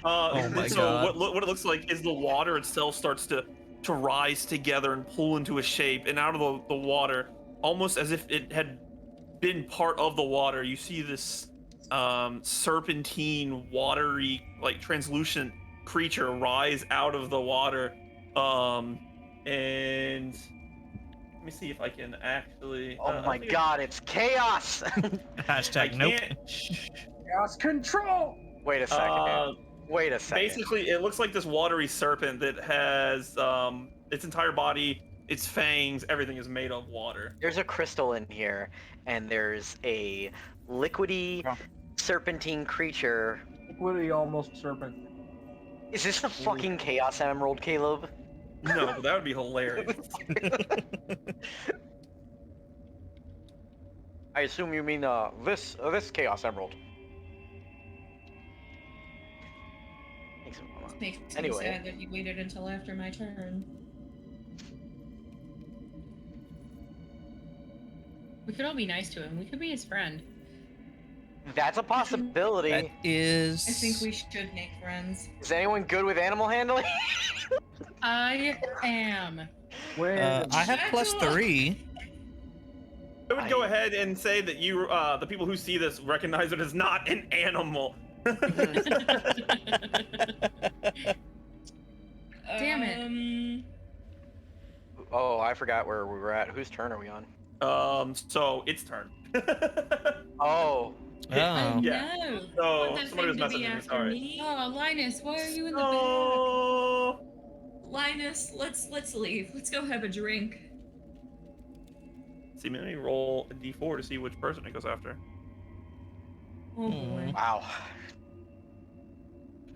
Oh my so God. what it looks like is the water itself starts to rise together and pull into a shape, and out of the water, almost as if it had been part of the water, you see this serpentine, watery, like translucent creature rise out of the water. And let me see if I can actually. Oh my god, it's chaos! Hashtag nope. Chaos control. Wait a second. Wait a second. Basically, it looks like this watery serpent that has its entire body, its fangs, everything is made of water. There's a crystal in here, and there's a liquidy serpentine creature. Liquidy almost serpent. Is this the fucking Chaos Emerald, Caleb? No, but that would be hilarious. I assume you mean this Chaos Emerald. Thanks, Mama. Makes me Anyway. sad that you waited until after my turn. We could all be nice to him. We could be his friend. That's a possibility. That is. I think we should make friends. Is anyone good with animal handling? I am. Wait. I have +3. I would go ahead and say that you, the people who see this, recognize it as not an animal. Damn it. Oh, I forgot where we were at. Whose turn are we on? So it's turn. Oh. Oh. Yeah. No. So Want that somebody was thing to be messaging me. after Sorry. me? Oh, Linus, why are you in the Oh. Linus, let's leave. Let's go have a drink. See, maybe roll a d4 to see which person it goes after. Oh boy. Wow.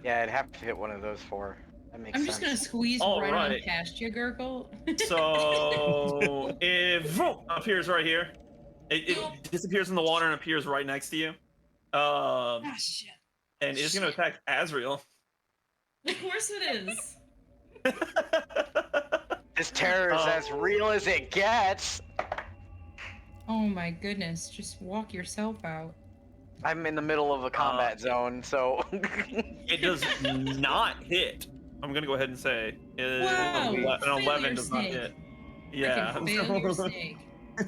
Yeah, I'd have to hit one of those four. That makes I'm sense. just gonna squeeze All right on right. past you, Gurgle. So it appears right here. It disappears in the water and appears right next to you. Ah, shit. And it's going to attack Azrael. Of course it is. This terror is as real as it gets. Oh my goodness, just walk yourself out. I'm in the middle of a combat zone, so. It does not hit. I'm going to go ahead and say Wow, an 11 failure does not snake. hit. Yeah. Freaking failure snake.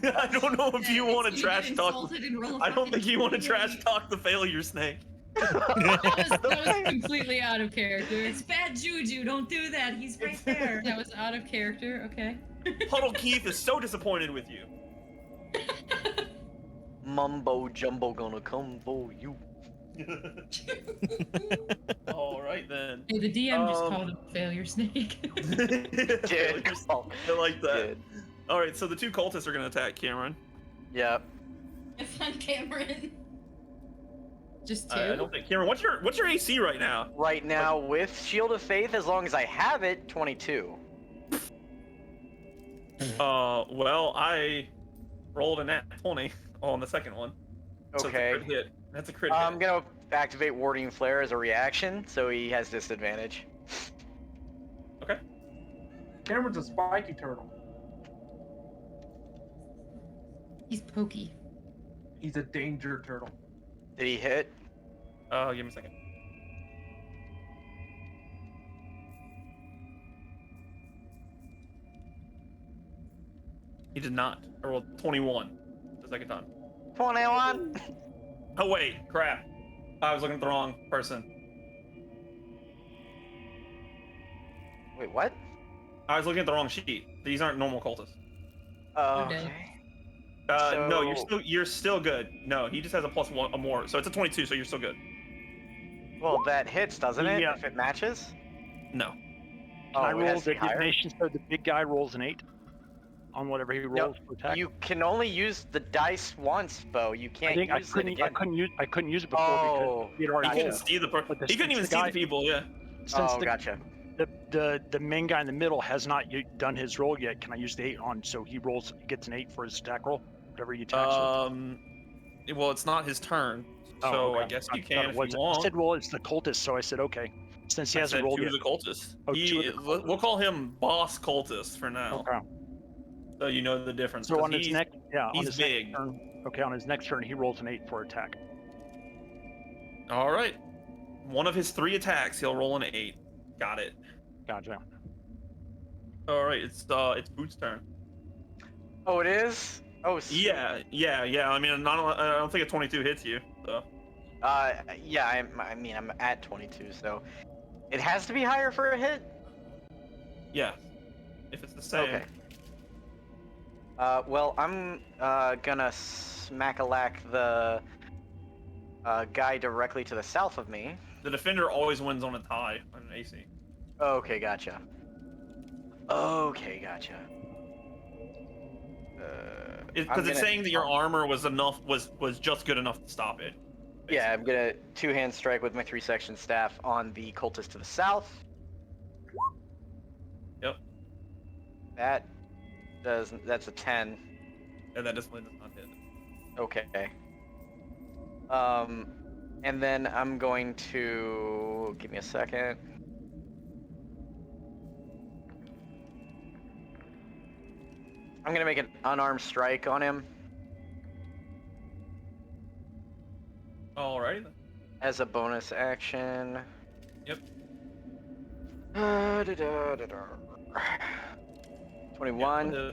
I don't know if you want to It's trash gonna get talk. insulted and roll a I don't fucking think you want to trash 20. talk the failure snake. That was completely out of character. It's bad juju. Don't do that. He's right there. That was out of character. Okay. Puddle Keith is so disappointed with you. Mumbo jumbo gonna come for you. All right then. Hey, the DM just called him a failure snake. Did. Oh, I like that. did. All right, so the two cultists are going to attack Cameron. Yep. It's on Cameron. Just two? I don't think Cameron. What's your AC right now? Right now, with Shield of Faith, as long as I have it, 22. Well, I rolled a nat 20 on the second one. So Okay. it's a crit hit. That's a crit I'm hit. gonna activate Warding Flare as a reaction, so he has disadvantage. Cameron's a spiky turtle. He's pokey. He's a danger turtle. Did he hit? Give me a second. He did not. I rolled 21 the second time. 21. Oh wait, crap. I was looking at the wrong person. Wait, what? I was looking at the wrong sheet. These aren't normal cultists. Oh, dead. okay. No, So- you're still good. No, he just has a plus one or more, so it's a 22, so you're still good. Well, that hits, doesn't it? Yeah. If it matches. No. Oh, Can I it roll has to the be higher? divination so the big guy rolls an 8 on whatever he rolls for attack? You can only use the dice once, Bo. You I can't think I use it couldn't. I again. couldn't use it before Oh, because he had He already couldn't rolled. see the But he couldn't even since see the the people, yeah. Since Oh, gotcha. the main guy in the middle has not done his roll yet, can I use the 8 on so he gets an 8 for his attack roll, whatever he attacks with? Well, it's not his turn, Oh, so I okay. guess you thought can it if was. you want. I said, well, it's the cultist, so I said, okay. Since he I hasn't said rolled to yet. the cultist. Oh, two of the We'll call him boss cultist for now, Okay. so you know the difference. So 'cause on his next, on he's his big. next turn, okay, on his next turn, he rolls an 8 for attack. All right, one of his 3 attacks, he'll roll an 8. Got it. Gotcha. All right, it's Boot's turn. Oh, it is. Oh, sweet. Yeah. I mean, I don't think a 22 hits you. So Yeah. I'm at 22, so it has to be higher for a hit. yeah, if it's the same. Okay. Well, I'm gonna smack-a-lack the guy directly to the south of me. The defender always wins on a tie on an AC. Okay, gotcha. Okay, gotcha. Because it's saying that your armor was just good enough to stop it. Yeah, I'm gonna two-hand strike with my 3-section staff on the cultist to the south. Yep. That's a 10. And that definitely does not hit. Okay. And then I'm going to give me a second. I'm gonna make an unarmed strike on him Alrighty then. as a bonus action. Yep. 21. Yeah,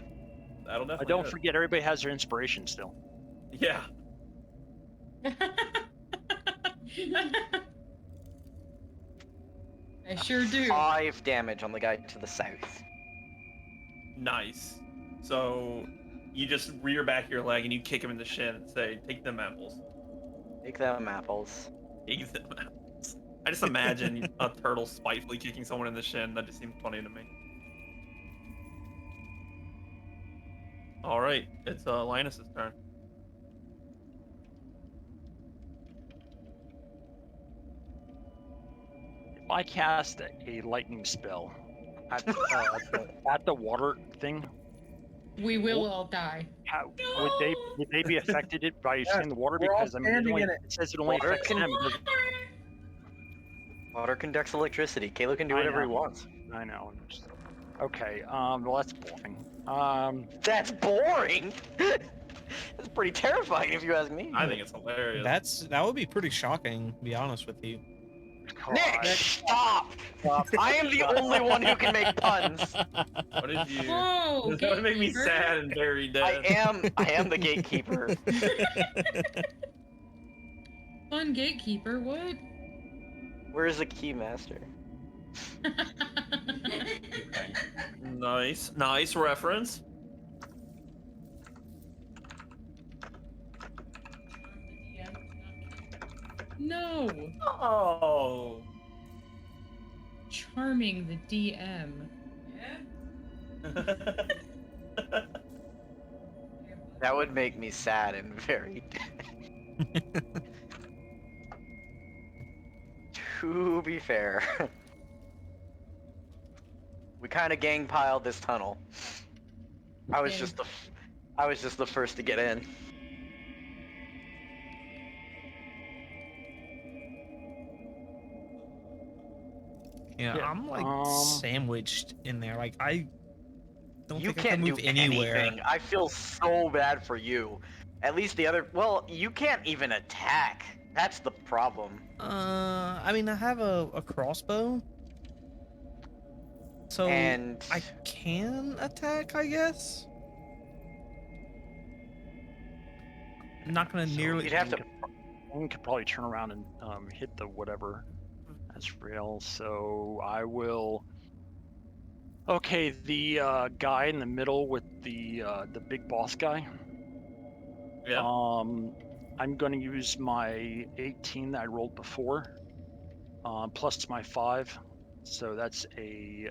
that'll definitely. Don't hit. forget, everybody has their inspiration still. Yeah. I sure do. 5 damage on the guy to the south. Nice. So you just rear back your leg and you kick him in the shin and say, "Take them apples." Take them apples. Take them apples. I just imagine a turtle spitefully kicking someone in the shin. That just seems funny to me. All right, it's Linus's turn. If I cast a lightning spell at the water thing, We will all die. how, would they be affected by seeing the water? we're all Because I mean, standing in it it. says it only Water affects can- them. It doesn't- Water conducts electricity. Caleb can do I whatever he know. wants. I know. Okay. Well, that's boring. That's boring. That's pretty terrifying, if you ask me. I think it's hilarious. That would be pretty shocking, to be honest with you. Nick, stop! I am the only one who can make puns. What did you? Whoa! That would make me gatekeeper. sad and very dead. I am the gatekeeper. Fun gatekeeper. What? Where's the keymaster? Nice reference. No. Oh. Charming the DM. That would make me sad and very To be fair, we kind of gang piled this tunnel. I was just the first to get in. Yeah, Yeah, I'm like um, sandwiched in there. Like don't You think I can can't do move anywhere. anything. I feel so bad for you. At least the other. Well, you can't even attack. That's the problem. I mean, I have a crossbow, so And I can attack, I guess. I'm not gonna So nearly. you'd have to. One could probably turn around and hit the whatever as real. So I will. Okay, the guy in the middle with the big boss guy. Yeah. I'm going to use my 18 that I rolled before, plus my 5, so that's a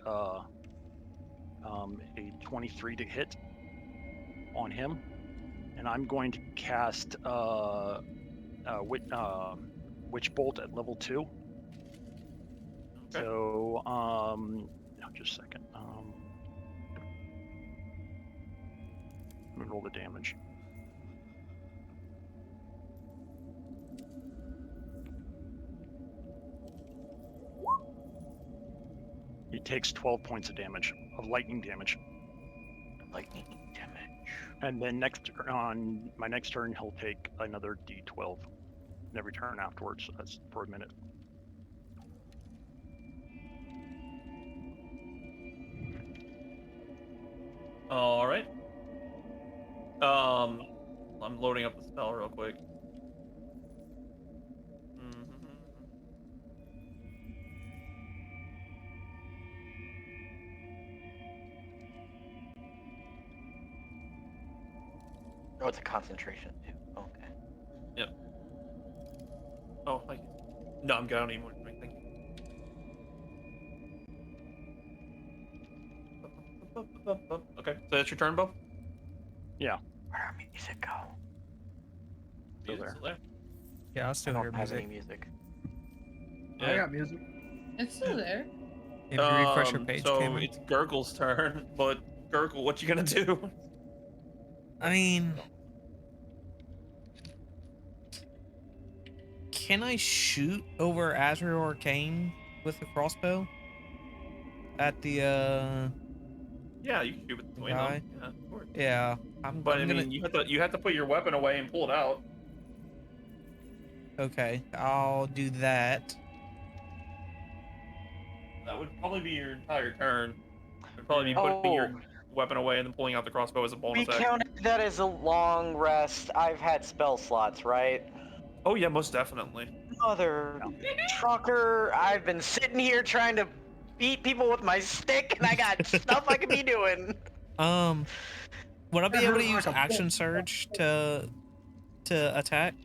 23 to hit on him, and I'm going to cast Witch Bolt at level 2. Okay. So just a second. Let me roll the damage. He takes 12 points of damage, of lightning damage. Lightning damage. And then on my next turn, he'll take another D12. And every turn afterwards, that's for a minute. All right. I'm loading up the spell real quick. Oh, it's a concentration too. Okay. Yep. Oh, thank you. No, I'm good. I don't need more drink. Thank you. Okay, so that's your turn, Bo? Where'd our music go? Still there. Still there. Yeah, I I still hear don't have music. any music. I got music. It's still there. If you refresh your page, so Cameron. it's Gurgle's turn, but Gurgle, what you gonna do? I mean, can I shoot over Azrael or Kane with the crossbow? At the Yeah, you can shoot with the twin guy? though. Yeah, of course. Yeah, But I'm I gonna. mean, you have to put your weapon away and pull it out. Okay, I'll do that. That would probably be your entire turn. It'd probably be putting your weapon away and then pulling out the crossbow as a We bonus action. counted that as a long rest. I've had spell slots, right? Oh yeah, most definitely. Mother trucker, I've been sitting here trying to beat people with my stick, and I got stuff I could be doing. Would I be able to use action surge to attack?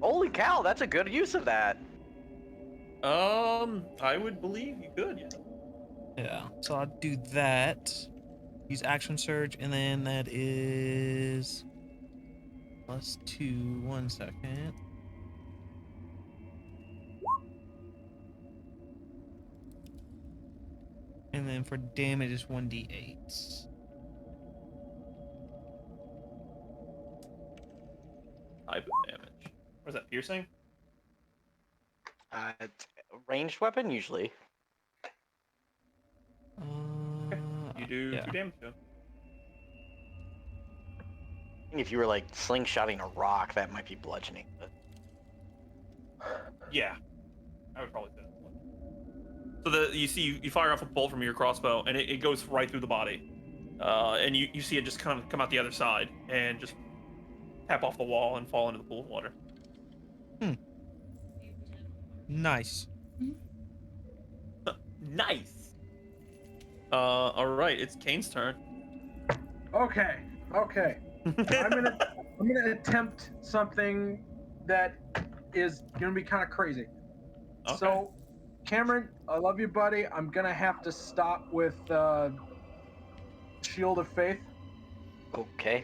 Holy cow, that's a good use of that. I would believe you could. Yeah. Yeah. So I'll do that. Use action surge, and then that is +2. 1 second. And then for damage is 1d8. Type of damage. Was that piercing? It's a ranged weapon, usually. You do yeah. 2 damage to him. If you were like slingshotting a rock, that might be bludgeoning. But... Yeah, I would probably say that. So you fire off a bolt from your crossbow, and it goes right through the body, and you see it just kind of come out the other side and just tap off the wall and fall into the pool of water. Nice. Nice. All right, it's Kane's turn. Okay. I'm gonna attempt something that is gonna be kind of crazy. Okay. So, Cameron, I love you, buddy. I'm gonna have to stop with Shield of Faith. Okay.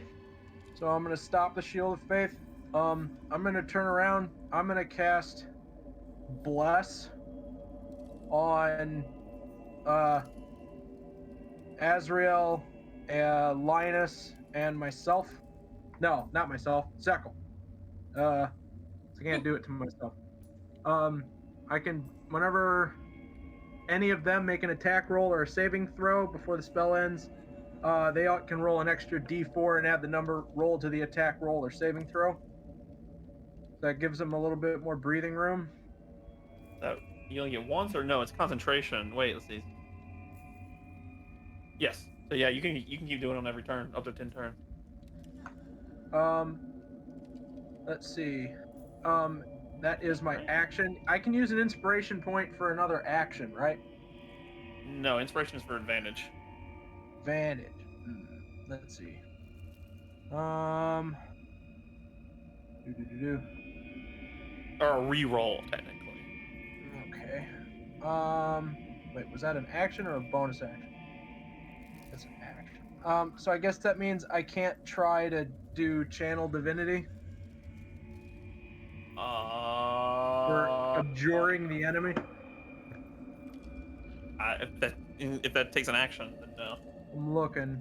So I'm gonna stop the Shield of Faith. I'm gonna turn around. I'm gonna cast Bless on Azrael, Linus, and myself. No, not myself. Zekel. I can't do it to myself. I can, whenever any of them make an attack roll or a saving throw before the spell ends, they can roll an extra D4 and add the number rolled to the attack roll or saving throw. That gives them a little bit more breathing room. You only get once, or no? It's concentration. Wait, let's see. Yes. So yeah, you can keep doing it on every turn, up to 10 turns. Let's see. That is my action. I can use an inspiration point for another action, right? No, inspiration is for advantage. Advantage. Let's see. Do. Or a reroll, technically. Okay. Wait, was that an action or a bonus action? That's an action. So I guess that means I can't try to do channel divinity for abjuring the enemy. If that takes an action, then no. I'm looking.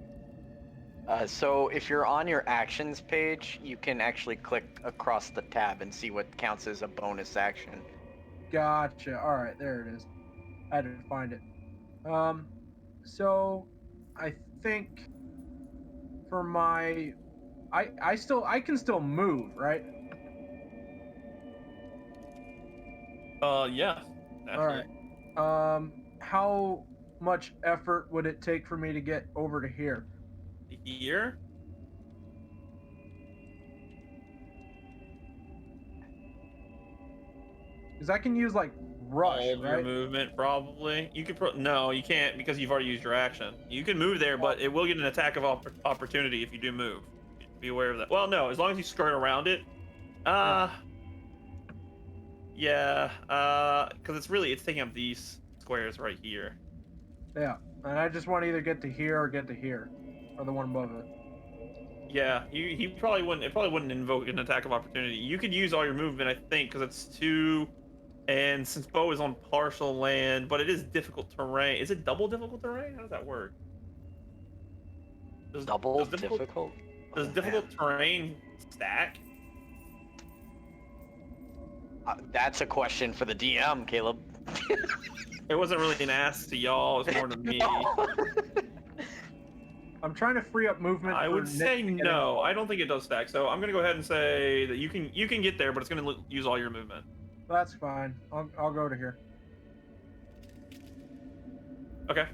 So if you're on your actions page, you can actually click across the tab and see what counts as a bonus action. Gotcha. All right, there it is. I had to find it. So I think for my, I can still move, right? Yeah. All right. How much effort would it take for me to get over to here? Here? Because I can use like rush, All of your right? movement, probably. You could no, you can't because you've already used your action. You can move there, but it will get an attack of opportunity if you do move. Be aware of that. Well, no, as long as you skirt around it. Yeah. Because it's taking up these squares right here. Yeah, and I just want to either get to here or get to here, or the one above it. Yeah, he probably wouldn't. It probably wouldn't invoke an attack of opportunity. You could use all your movement, I think, because it's 2. And since Bo is on partial land, but it is difficult terrain. Is it double difficult terrain? How does that work? Does difficult terrain stack? That's a question for the DM, Caleb. It wasn't really an ask to y'all. It's more to me. I'm trying to free up movement. I would say no. I don't think it does stack. So I'm gonna go ahead and say that you can get there, but it's gonna use all your movement. That's fine. I'll go to here. Okay.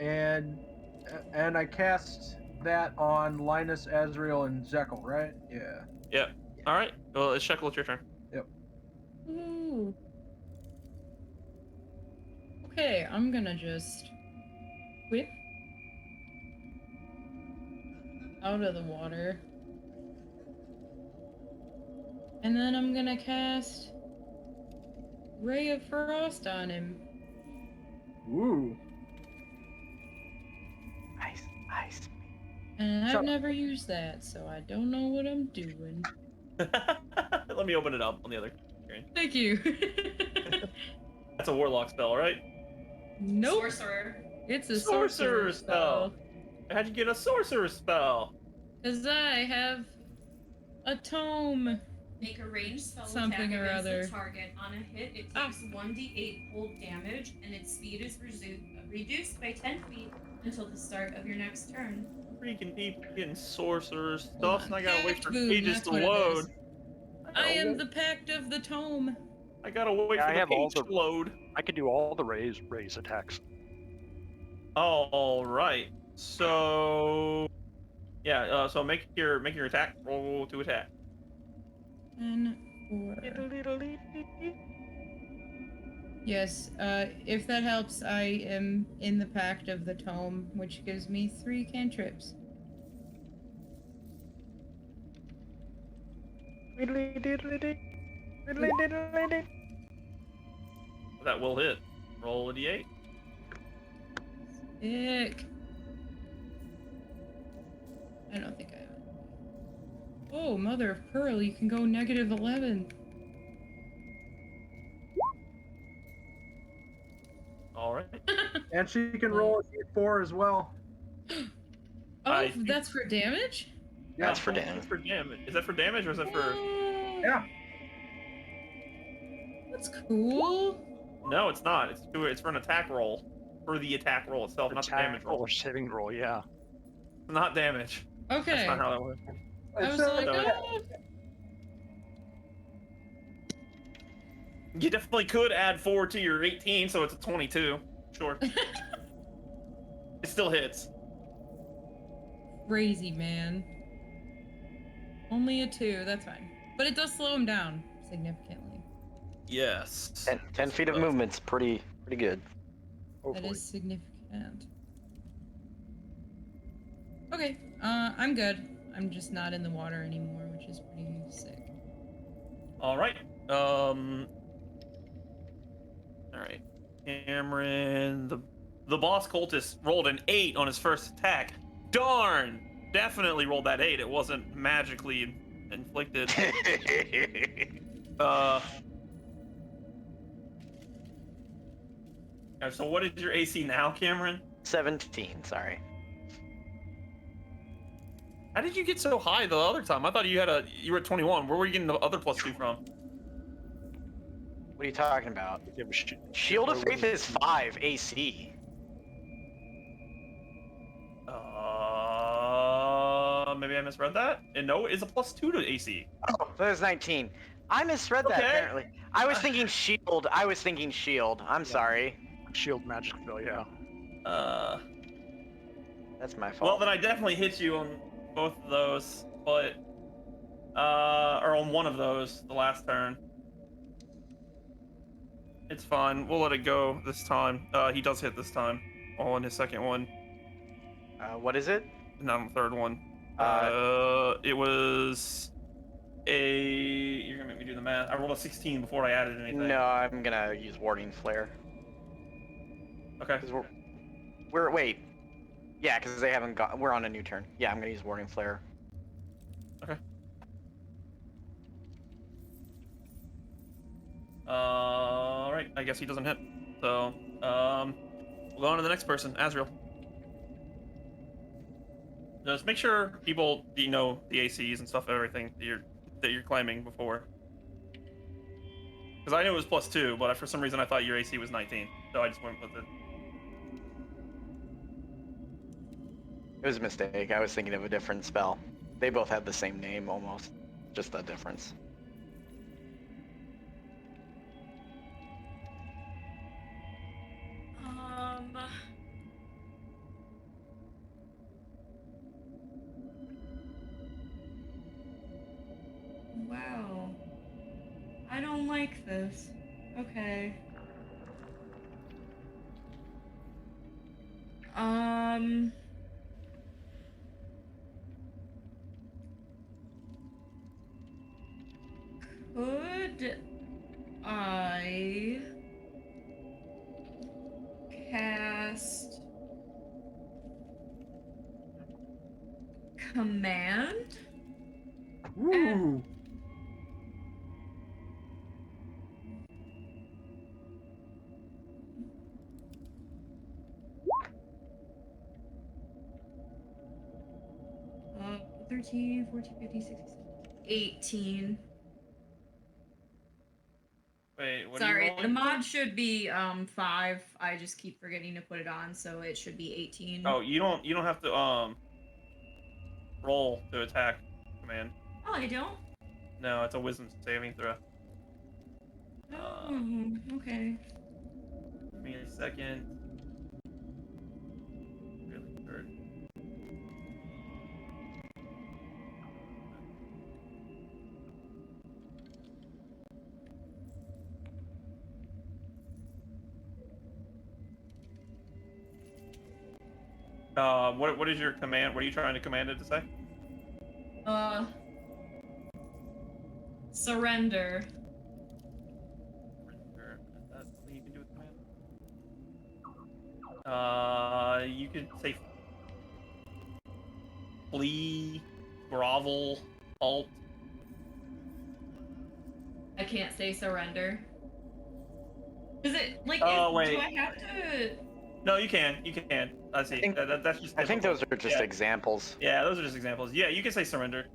And I cast that on Linus, Azrael, and Zekel, right? Yeah. Yeah. All right. Well, it's Shekel. It's your turn. Yep. Ooh. Okay, I'm gonna just whip out of the water. And then I'm gonna cast Ray of Frost on him. Ooh. Nice. And I've never used that, so I don't know what I'm doing. Let me open it up on the other screen. Thank you. That's a warlock spell, right? Nope. Sorcerer. It's a Sorcerer sorcerer spell. How'd you get a sorcerer spell? Because I have a tome. Make a ranged spell Something attack or against other. the target. On a hit, it takes 1d8 cold damage, and its speed is reduced by 10 feet until the start of your next turn. Freaking people getting sorcerer stuff, and I gotta wait for Boom, pages that's to what it load. is. I am the Pact of the Tome. I gotta wait for the page to load. I could do all the raise attacks. Oh, all right. So, yeah. So make your attack roll to attack. 10, 4. Yes, if that helps, I am in the Pact of the Tome, which gives me 3 cantrips. That will hit. Roll a d8. Sick. I don't think I have it. Oh, mother of pearl, you can go -11. All right. And she can roll a d4 as well. Oh, that's for damage? Yeah. That's for damage. That's for damage. Is that for damage or is that for? Yeah. That's cool. No, it's not. It's for an attack roll. for the attack roll itself, not the damage roll. Or saving roll, yeah. Not damage. That's Okay. not how that works. I was So, like, So- oh. You definitely could add 4 to your 18, so it's a 22. Sure. It still hits. Crazy, man. Only a 2, that's fine. But it does slow him down significantly. Yes. 10 feet of movement's pretty good. That Hopefully. is significant. Okay, I'm good. I'm just not in the water anymore, which is pretty sick. All right. All right. Cameron, the boss cultist rolled an 8 on his first attack. Darn! Definitely rolled that 8. It wasn't magically inflicted. So what is your AC now, Cameron? 17, sorry. How did you get so high the other time? I thought you were at 21. Where were you getting the other +2 from? What are you talking about? Yeah, but Shield of Faith is 5 AC. Maybe I misread that. And no, it's a +2 to AC. Oh, that was 19. I misread that Okay. apparently. I was thinking shield. I'm sorry. shield magic spell, yeah. That's my fault. Well, then I definitely hit you on both of those, but or on one of those the last turn. It's fine. We'll let it go this time. He does hit this time. On his second one, What is it? not on the third one. It was a. You're gonna make me do the math. I rolled a 16 before I added anything. No, I'm gonna use Warding Flare. Okay. Because wait. Yeah, because they haven't got. We're on a new turn. Yeah, I'm gonna use Warding Flare. Okay. All right. I guess he doesn't hit. So, we'll go on to the next person, Azrael. Just make sure people know the ACs and stuff, everything that you're claiming before. Because I knew it was +2, but for some reason I thought your AC was 19, so I just went with it. It was a mistake. I was thinking of a different spell. They both had the same name almost. Just the difference. Wow. I don't like this. Okay. Could I cast command? Ooh. Uh, 13, 14, 15, 16, 18. Wait, what are Sorry, you the rolling? mod should be 5. I just keep forgetting to put it on, so it should be 18. Oh, you don't have to roll to attack command. Oh, I don't? No, it's a wisdom saving throw. Oh, okay. Give me a second. Really hurt. What is your command? What are you trying to command it to say? Surrender. Or is that something you can do with command? You could say flee, grovel, halt. I can't say surrender. Is it like? Oh, wait. Do I have to? No, you can. You can. I see. think- That's just. I think those are just Yeah. examples. Yeah, those are just examples. Yeah, you can say surrender.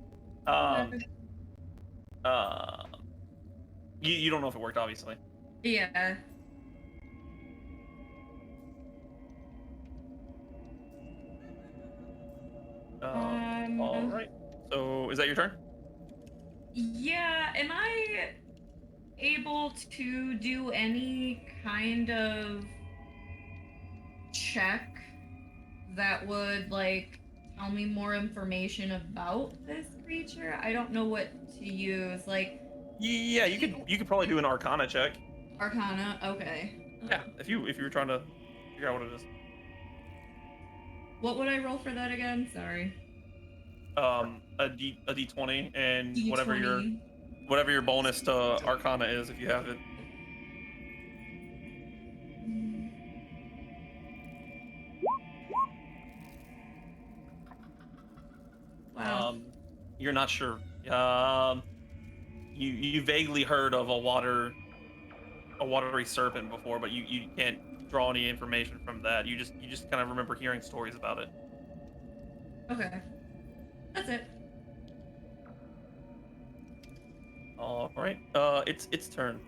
You don't know if it worked, obviously. Yeah. All right. So is that your turn? Yeah, am I able to do any kind of check that would like tell me more information about this creature? I don't know what to use. Like Yeah, you could probably do an Arcana check. Arcana. Okay. Yeah, if you were trying to figure out what it is. What would I roll for that again? Sorry. A D20 and D20. whatever your bonus to Arcana is if you have it. Wow. You're not sure. You vaguely heard of a watery serpent before, but you can't draw any information from that. You just kind of remember hearing stories about it. Okay. That's it. All right. Its turn.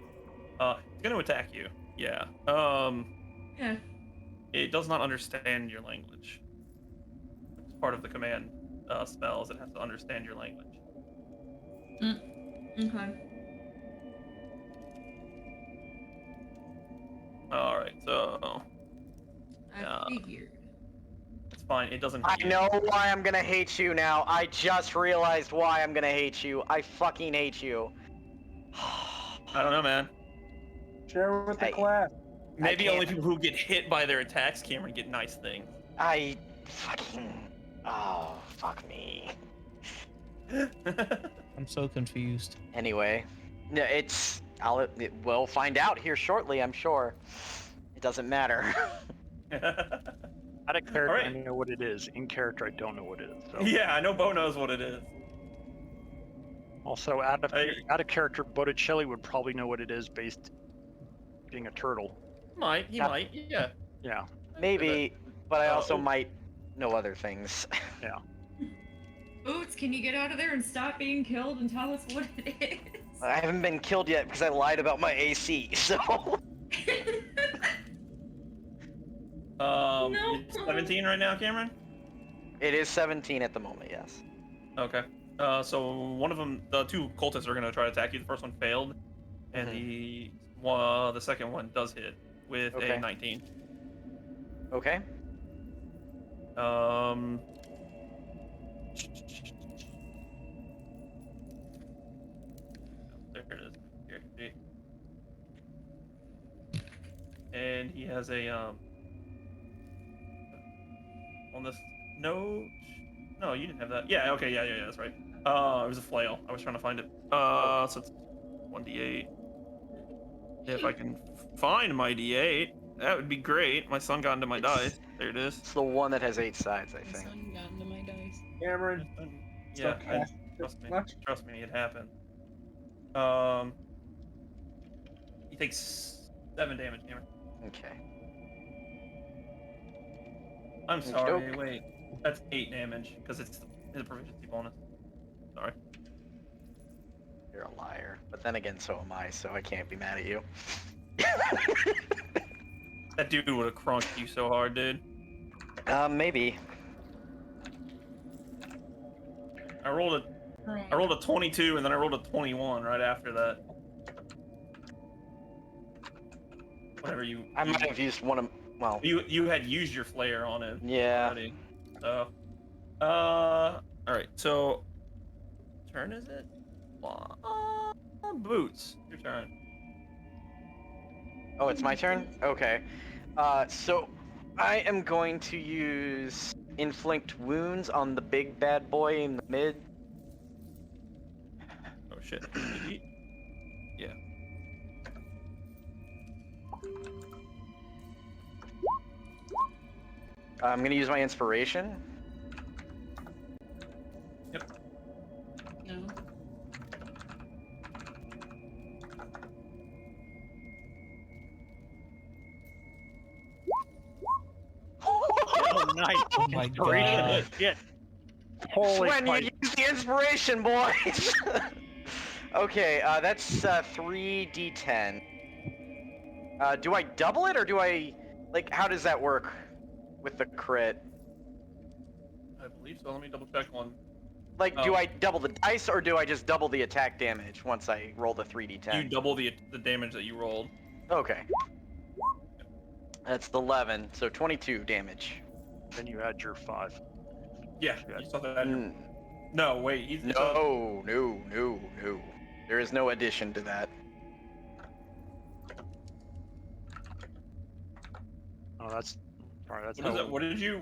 It's gonna attack you. Yeah. Yeah. It does not understand your language. It's part of the command spells. It has to understand your language. Okay. All right. So I figured. it's fine. It doesn't. I hit you. know why I'm gonna hate you now. I just realized why I'm gonna hate you. I fucking hate you. I don't know, man. Share with the Hey. class. Maybe can't- only people who get hit by their attacks, Cameron, get nice things. I fucking. Oh, fuck me. I'm so confused. Anyway, no, we'll find out here shortly, I'm sure. It doesn't matter. Out of character, Alright. I know what it is. In character, I don't know what it is. So. Yeah, I know Bo knows what it is. Also, out of character, Botticelli would probably know what it is based being a turtle. He might, yeah. Yeah. Maybe, but I also oh. might know other things. Yeah. Boots, can you get out of there and stop being killed and tell us what it is? I haven't been killed yet because I lied about my AC, so. No. It's 17 right now, Cameron? It is 17 at the moment, yes. Okay. So one of them, the two cultists are gonna try to attack you. The first one failed, and the second one does hit with Okay. a 19. Okay. There it is. Here it should be. And he has a on this note. No, you didn't have that. Yeah. Okay. Yeah. That's right. It was a flail. I was trying to find it. So it's 1d8. If I can find my d8, that would be great. My son got into my dice. There it is. It's the one that has 8 sides, I My think. son got into my dice. Cameron. Yeah. still cast Trust me. much? Trust me. It happened. He takes 7 damage, Cameron. Okay. I'm sorry. Okey-doke. Wait, that's 8 damage because it's a proficiency bonus. Sorry. You're a liar. But then again, so am I, so I can't be mad at you. That dude would have crunked you so hard, dude. Maybe. I rolled a 22 and then I rolled a 21 right after that. Whatever you. I might have used one of. Well. You had used your flare on it. Yeah. Already. So. All right. So. Turn is it? Boots. Your turn. Oh, it's my turn? Okay. So I am going to use Inflict Wounds on the big bad boy in the mid. Oh shit. Yeah. I'm going to use my inspiration. Yep. No. Oh, nice. Oh my Inspiration god. is shit. Holy When Christ. you use the inspiration, boys! Okay, that's 3d10. Do I double it or do I. Like, how does that work with the crit? I believe so. Let me double check on Like, do Oh. I double the dice or do I just double the attack damage once I roll the 3d10? You double the damage that you rolled. Okay. That's 11, so 22 damage. Then you add your 5. Yeah, Yeah. you saw that. Mm, No, wait. He's no. There is no addition to that. Oh, that's alright. That's What is how. it?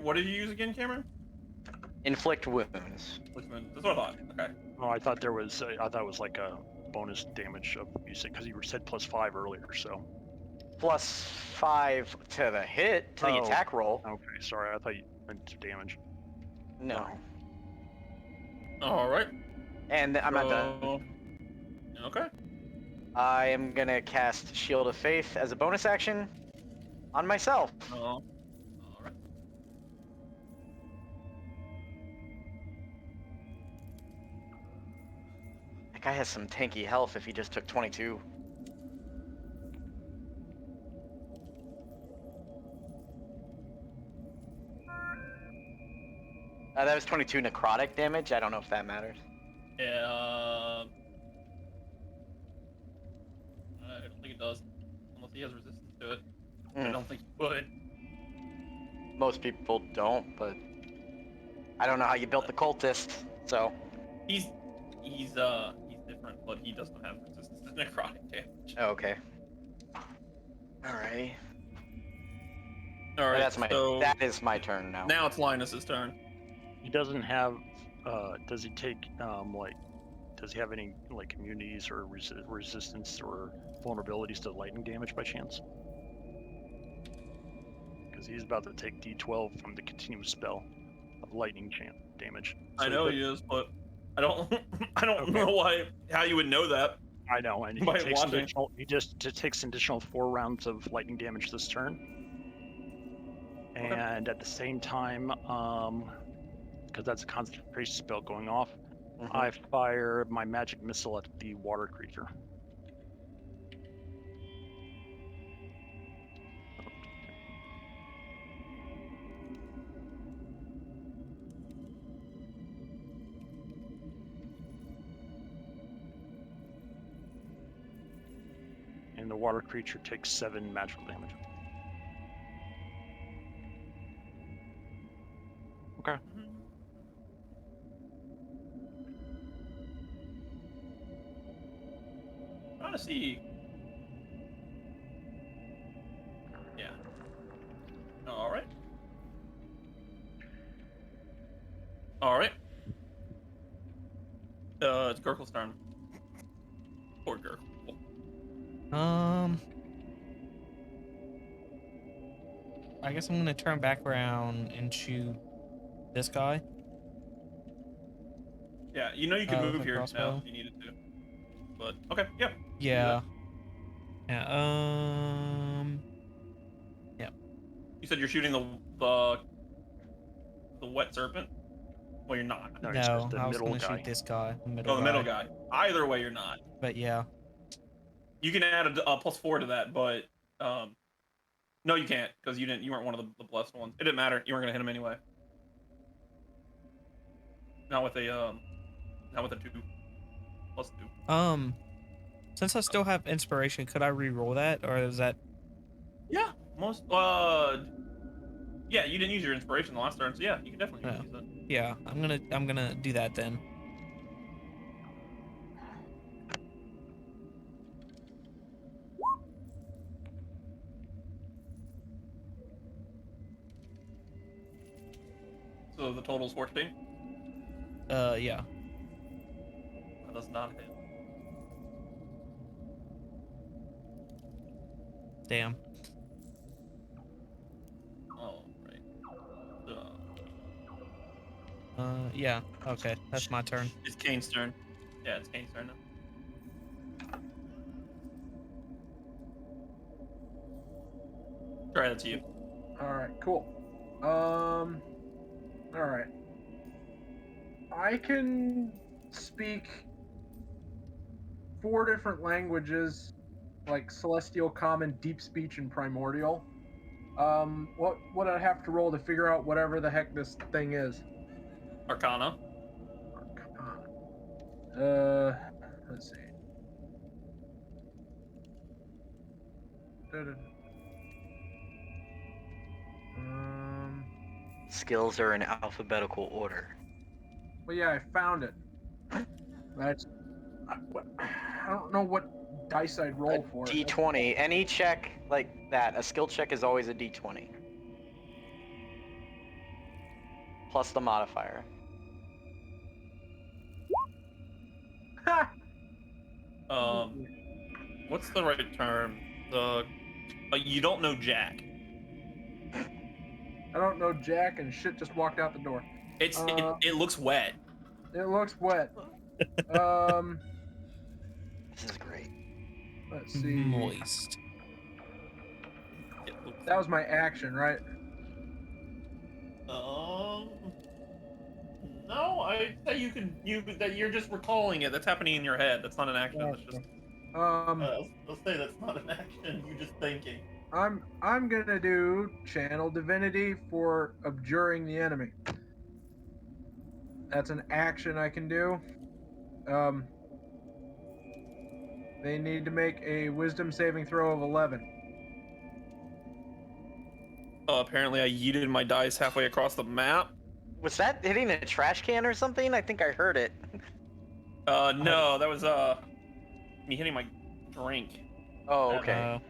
What did you use again, Cameron? Inflict wounds. That's what I thought. Okay. Oh, I thought there was. I thought it was like a bonus damage of you said because you said +5 earlier. So. Plus 5 to the hit, to the Oh. attack roll. Okay, sorry. I thought you meant damage. No. All right. And I'm not done. Okay. I am gonna cast Shield of Faith as a bonus action on myself. All right. That guy has some tanky health if he just took 22. That was 22 necrotic damage. I don't know if that matters. Yeah. I don't think it does, unless he has resistance to it. I Mm. don't think he would. Most people don't, but I don't know how you built the cultist, so. He's different, but he doesn't have resistance to necrotic damage. Oh, okay. Alrighty. All right. That is my turn now. Now it's Linus's turn. He doesn't have. Does he take like? Does he have any like immunities or resistance or vulnerabilities to lightning damage by chance? Because he's about to take D12 from the continuous spell of lightning damage. I know he is, but I don't. I don't Okay. know how you would know that. I know, and he By takes watching. additional. He just takes an additional 4 rounds of lightning damage this turn. Okay. And at the same time, because that's a concentration spell going off, Mhm. I fire my magic missile at the water creature. And the water creature takes 7 magical damage. Okay. Trying to see. Yeah. All right. All right. It's Gurkle's turn. Poor Gurkle. I guess I'm gonna turn back around and shoot this guy. Yeah, you know you can with move a here now crossbow. if you needed to. But okay, yeah. Yeah. Yeah. You said you're shooting the wet serpent. Well, you're not. No, No, it's just the I was middle gonna guy. shoot this guy. The Oh, the middle guy. Either way, you're not. But yeah. You can add a +4 to that, but no, you can't because you weren't one of the blessed ones. It didn't matter. You weren't gonna hit him anyway. Not with a 2 +2. Since I still have inspiration, could I re-roll that, or is that? Yeah, yeah, you didn't use your inspiration the last turn, so yeah, you can definitely Yeah. use that. Yeah, I'm gonna do that then. So the total's 14. Yeah. That does not hit. Damn. All right. Yeah. Okay, that's my turn. It's Kane's turn. Yeah, it's Kane's turn now. Try that's you. All right, cool. All right. I can speak 4 different languages, like Celestial, Common, Deep Speech, and Primordial. What would I have to roll to figure out whatever the heck this thing is? Arcana. Let's see. Da-da-da. Skills are in alphabetical order. Well, yeah, I found it. That's. I don't know what dice I'd roll for it. D20. Any check like that, a skill check is always a D20. Plus the modifier. What's the right term? You don't know Jack. I don't know Jack, and shit just walked out the door. It looks wet. It looks wet. This is great. Let's see. Moist. It looks. That was my action, right? No, I say that you're just recalling it. That's happening in your head. That's not an action. That's just. I'll say that's not an action. You're just thinking. I'm gonna do channel divinity for abjuring the enemy. That's an action I can do. They need to make a wisdom saving throw of 11. Oh, apparently I yeeted my dice halfway across the map. Was that hitting a trash can or something? I think I heard it. No, that was me hitting my drink. Oh, okay.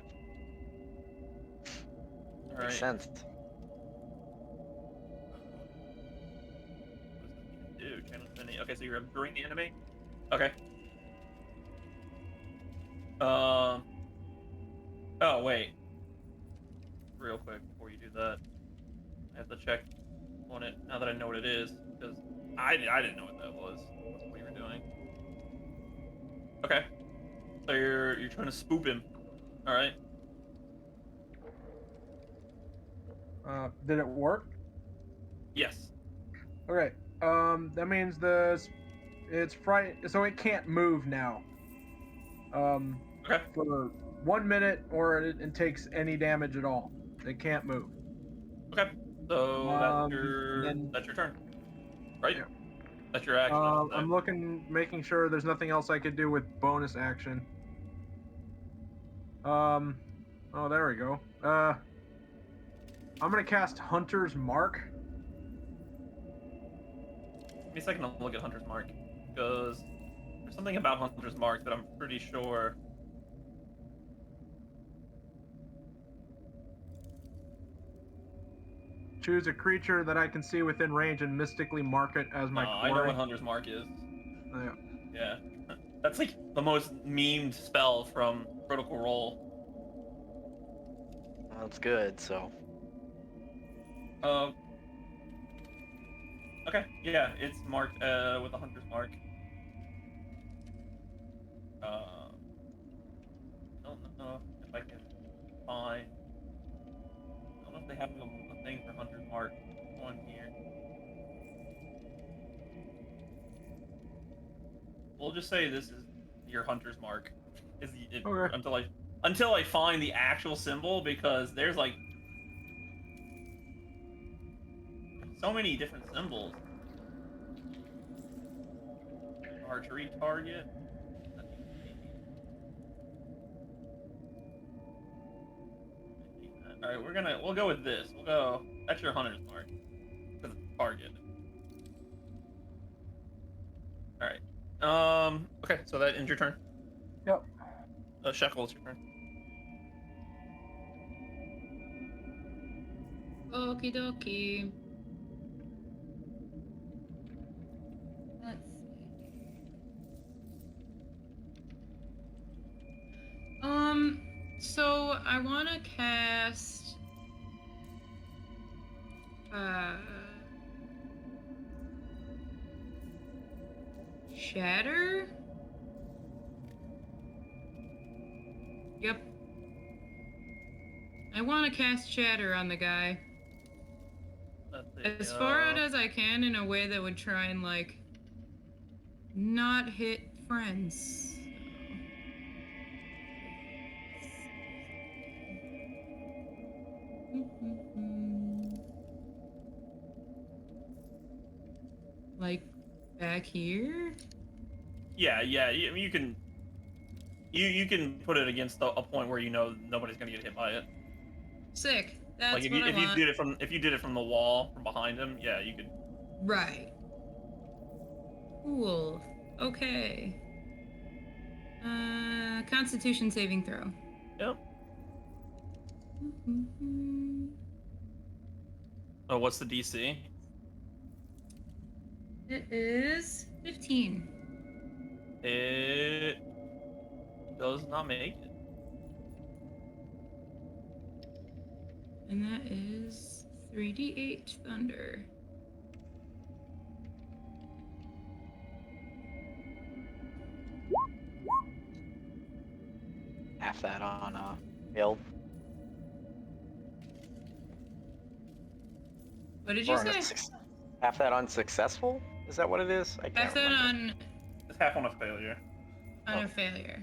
All Makes right. sense. What does this even do? Channel divinity. Okay, so you're abjuring the enemy. Okay. Oh wait. Real quick before you do that, I have to check on it now that I know what it is, because I didn't know what that was. What you were doing. Okay. So you're trying to spook him. All right. Did it work? Yes. Okay. That means it's fright, so it can't move now. Okay. For 1 minute, or it takes any damage at all. It can't move. Okay. So that's your turn, right? Yeah. That's your action. I should say. I'm making sure there's nothing else I could do with bonus action. Oh, there we go. I'm gonna cast Hunter's Mark. Give me a second to look at Hunter's Mark, because there's something about Hunter's Mark that I'm pretty sure. Choose a creature that I can see within range and mystically mark it as my I know quarry. what Hunter's Mark is. Yeah. Yeah. That's like the most memed spell from Critical Role. Well, that's good, so. Okay, yeah, it's marked with a Hunter's Mark. I don't know if I can find. I don't know if they have a thing for Hunter's Mark on here. We'll just say this is your Hunter's Mark. Okay. Until I find the actual symbol, because there's like so many different symbols. Archery target. All right, we'll go with this. That's your Hunter's Mark, because it's target. All right. Okay, so that ends your turn. Yep. Shekel, it's your turn. Okie dokie. Let's see. So I want to cast Shatter? Yep. I want to cast Shatter on the guy. As far out as I can, in a way that would try and, like, not hit friends. Like, back here? Yeah. I mean, you can put it against a point where you know nobody's gonna get hit by it. Sick. That's Like if what you I if you want. did it from the wall from behind him, yeah, you could. Right. Cool. Okay. Constitution saving throw. Yep. Oh, what's the DC? It is 15. It does not make it. And that is 3d8 thunder. Half that on failed. What did you Or on a say? half that on successful? Is that what it is? I can't Half that remember. It's half on a failure. on a failure.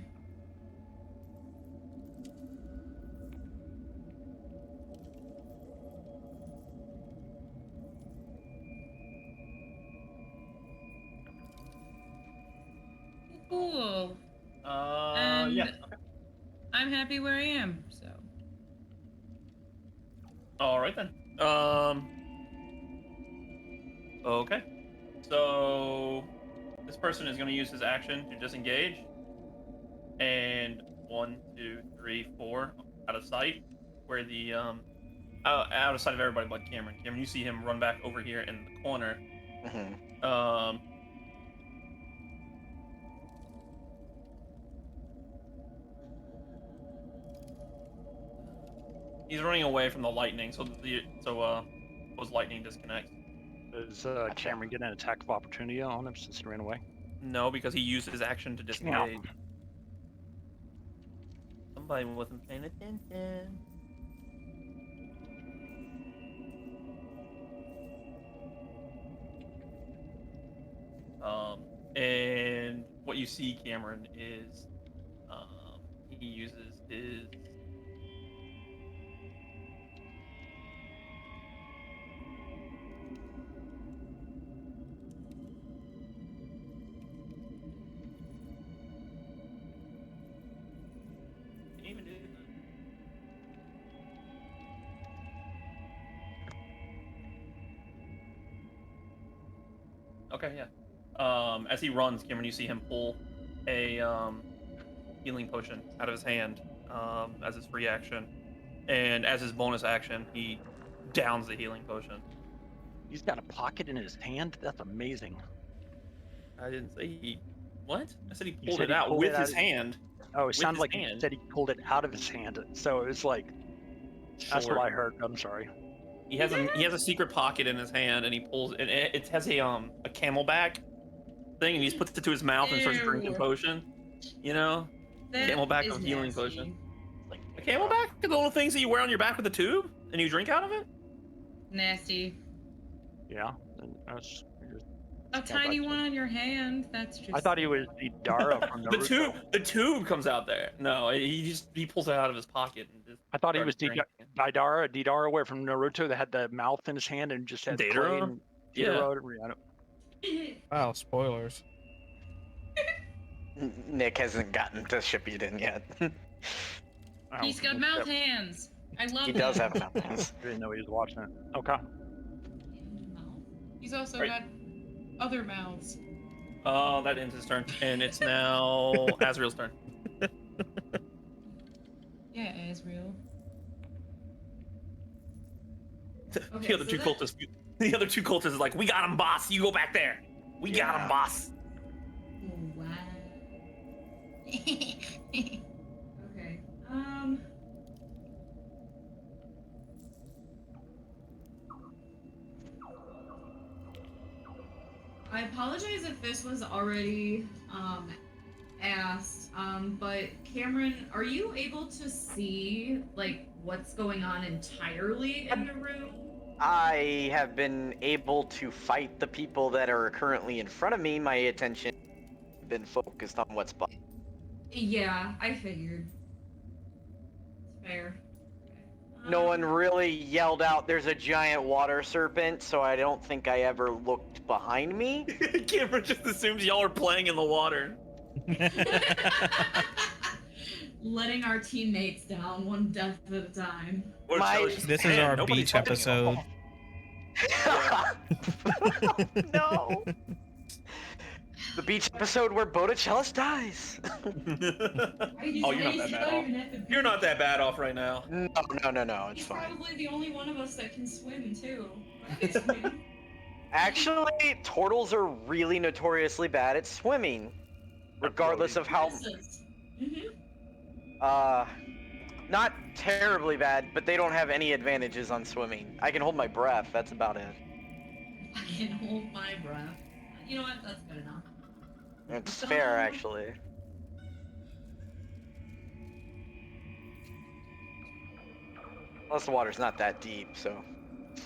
Cool. And Yeah. I'm happy where I am, so. All right then. Okay. So this person is going to use his action to disengage, and 1, 2, 3, 4 out of sight, where the out of sight of everybody but Cameron. Cameron, you see him run back over here in the corner. Mm-hmm. He's running away from the lightning, so was lightning disconnect. Does Cameron get an attack of opportunity on him since he ran away? No, because he used his action to disengage. Somebody wasn't paying attention. And what you see, Cameron, is he uses his Did he even do that? Okay, yeah. As he runs, Cameron, you see him pull a healing potion out of his hand as his free action, and as his bonus action, he downs the healing potion. He's got a pocket in his hand? That's amazing. I didn't say he. What? I said he You pulled said it he out pulled with it out his of- hand. Oh, it With sounded his like he hand. said he pulled it out of his hand. So it's like, that's what Sure. I heard. I'm sorry. He has a secret pocket in his hand, and he pulls and it has a camelback thing, and he just puts it to his mouth and starts drinking Ew. potion. You know, That camelback is of healing nasty. potion. Like a camelback, the little things that you wear on your back with a tube, and you drink out of it. Nasty. Yeah. And that's, A tiny one on your hand. That's just. I thought he was Idara from Naruto. the tube comes out there. No, he pulls it out of his pocket and just. I thought he was starts drinking. Deidara away from Naruto that had the mouth in his hand and just had clay Deidara? and Yeah. Deidara. Wow, spoilers. Nick hasn't gotten to Shippuden yet. He's got mouth hands. I love He that. does have mouth hands. I didn't know he was watching it. Okay. He's also Right. got other mouths. Oh, that ends his turn, and it's now Azrael's turn. Yeah, Azrael. The other two cultists. The other two cultists is like, we got him, boss. You go back there. We got him, boss. Oh, wow. Okay. I apologize if this was already asked, but Cameron, are you able to see like what's going on entirely in the room? I have been able to fight the people that are currently in front of me. My attention has been focused on what's behind. Yeah, I figured. It's fair. Okay. No one really yelled out, "There's a giant water serpent," so I don't think I ever looked behind me. Cameron just assumes y'all are playing in the water. Letting our teammates down one death at a time. Or My- Shelley's just, This is "Man, our nobody's beach fucking episode. No. The beach episode where Botticellis dies. Oh, you're not that bad off. You're not that bad off right now. No, it's He's fine. probably the only one of us that can swim too. I can swim. Actually, turtles are really notoriously bad at swimming, regardless of how. Not terribly bad, but they don't have any advantages on swimming. I can hold my breath. That's about it. I can hold my breath. You know what? That's good enough. It's fair, actually. Plus, the water's not that deep, so.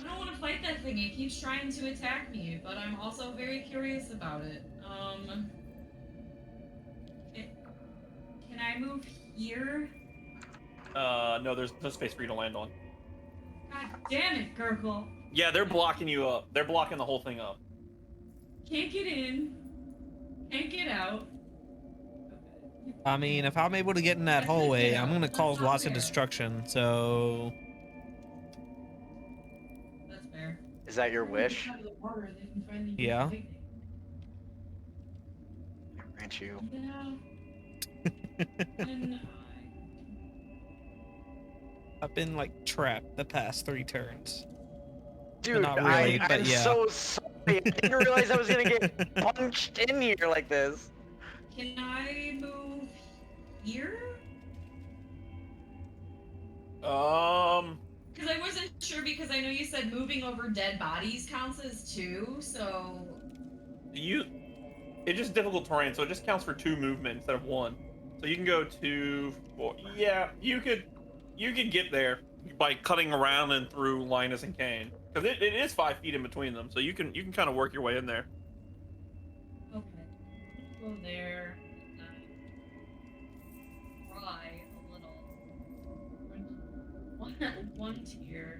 I don't want to fight that thing. It keeps trying to attack me, but I'm also very curious about it. Can I move here? No, there's no space for you to land on. God damn it, Gurgle. Yeah, they're blocking you up. They're blocking the whole thing up. Can't get in. Can't get out. I mean, if I'm able to get in that hallway, I'm gonna cause lots of destruction. So That's fair. Is that your wish? Yeah. Grant you. Yeah. And I've been like trapped the past 3 turns. Dude, Not really, but I'm yeah. so sorry. I didn't realize I was gonna get punched in here like this. can I move here? Because I wasn't sure because I know you said moving over dead bodies counts as 2, so... It's just difficult terrain, so it just counts for 2 movement instead of 1. So you can go 2, 4. Yeah, you could get there by cutting around and through Linus and Kane. Because it is 5 feet in between them, so you can kind of work your way in there. Okay. Go there. Try a little. One tier.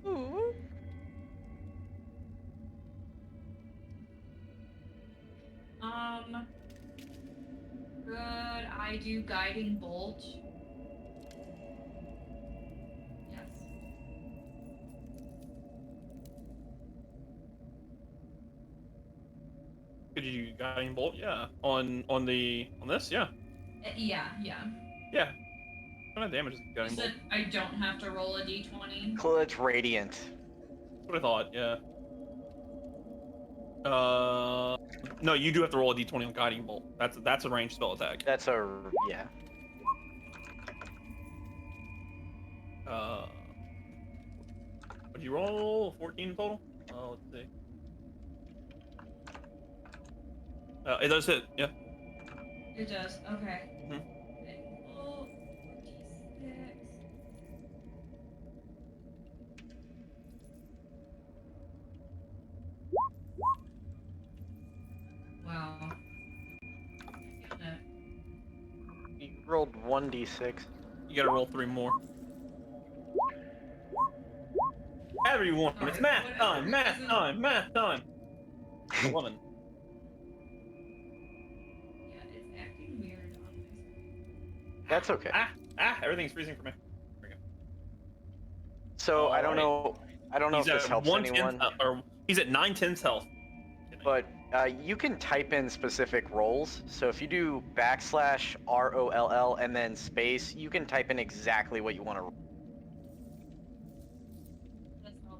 Ooh. Could I do guiding bolt? Yes. Could you do guiding bolt? Yeah. On this? Yeah. Yeah. Yeah. What kind of damage is guiding bolt? I don't have to roll a d20. Clutch radiant. That's what I thought. Yeah. No, you do have to roll a d20 on guiding bolt. That's a ranged spell attack. That's a yeah. Would you roll 14 total? Let's see. It does hit. Yeah. It does. Okay. Mhm. Roll d6. Wow. You rolled 1d6. You gotta roll 3 more. Everyone, it's math time. Math time. Math time. 11. Yeah, it's acting weird on my screen. That's okay. Everything's freezing for me. There we go. So I don't know. I don't know He's if this at helps 1/10 anyone. or he's at 9/10 health. But you can type in specific roles. So if you do /ROLL and then space, you can type in exactly what you want to roll. That's all.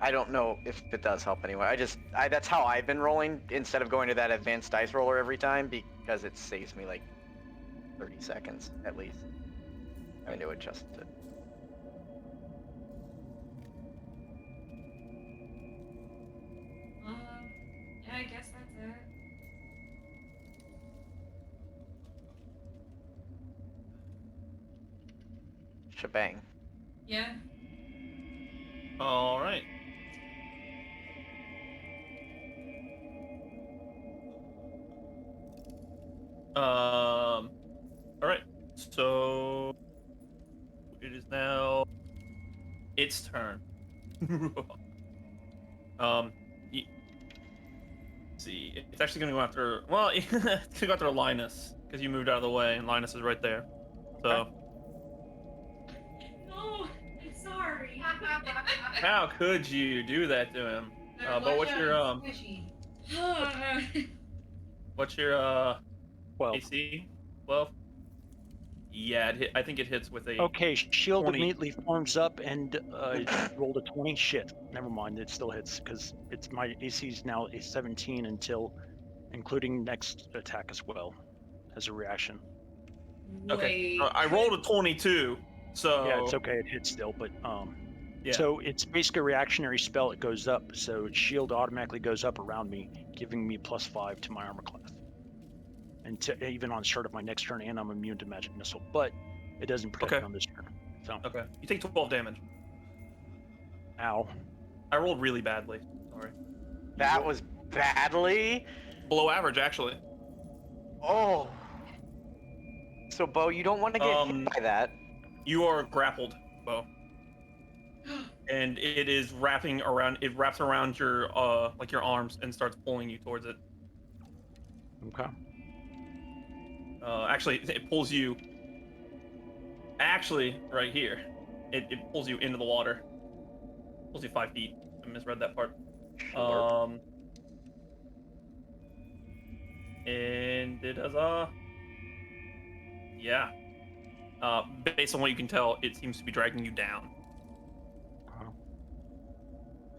I don't know if it does help anyway. That's how I've been rolling instead of going to that advanced dice roller every time because it saves me like 30 seconds at least. I knew it just to. Yeah, I guess that's it. Shebang. Yeah. All right. All right. So it is now its turn. um, y- see, it's actually gonna go after. Well, it's gonna go after Linus because you moved out of the way, and Linus is right there. So No, I'm sorry. how could you do that to him? Better But watch what's out, your it's squishy. what's your Well, AC? 12. Yeah, I think it hits with a okay, shield 20. immediately forms up and rolled a 20. Shit, never mind. It still hits because it's my AC is now a 17 until, including next attack as well, as a reaction. Okay. Wait. I rolled a 22, so Yeah, it's okay. It hits still, but yeah. So it's basically a reactionary spell. It goes up, so shield automatically goes up around me, giving me +5 to my armor class, and even on start of my next turn. And I'm immune to magic missile, but it doesn't protect Okay. me on this turn. So, Okay. You take 12 damage. ow. I rolled really badly. Sorry. That was badly. Below average, actually. Oh. So, Bo, you don't want to get hit by that. You are grappled, Bo. And it is wrapping around. It wraps around your like your arms and starts pulling you towards it. Okay. Actually, it pulls you. Actually, right here, it pulls you into the water. Pulls you 5 feet. I misread that part. Sure. And it does yeah. Based on what you can tell, it seems to be dragging you down.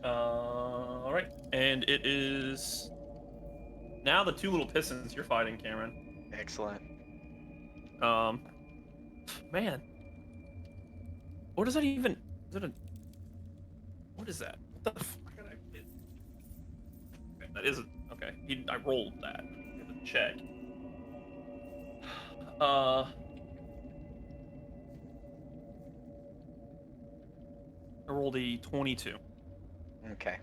All right, and it is now the 2 little pistons you're fighting, Cameron. Excellent. Man, what is that even? Is it a? What is that? What the fuck? Okay, that isn't okay. I rolled that. I have to check. I rolled a 22. Okay.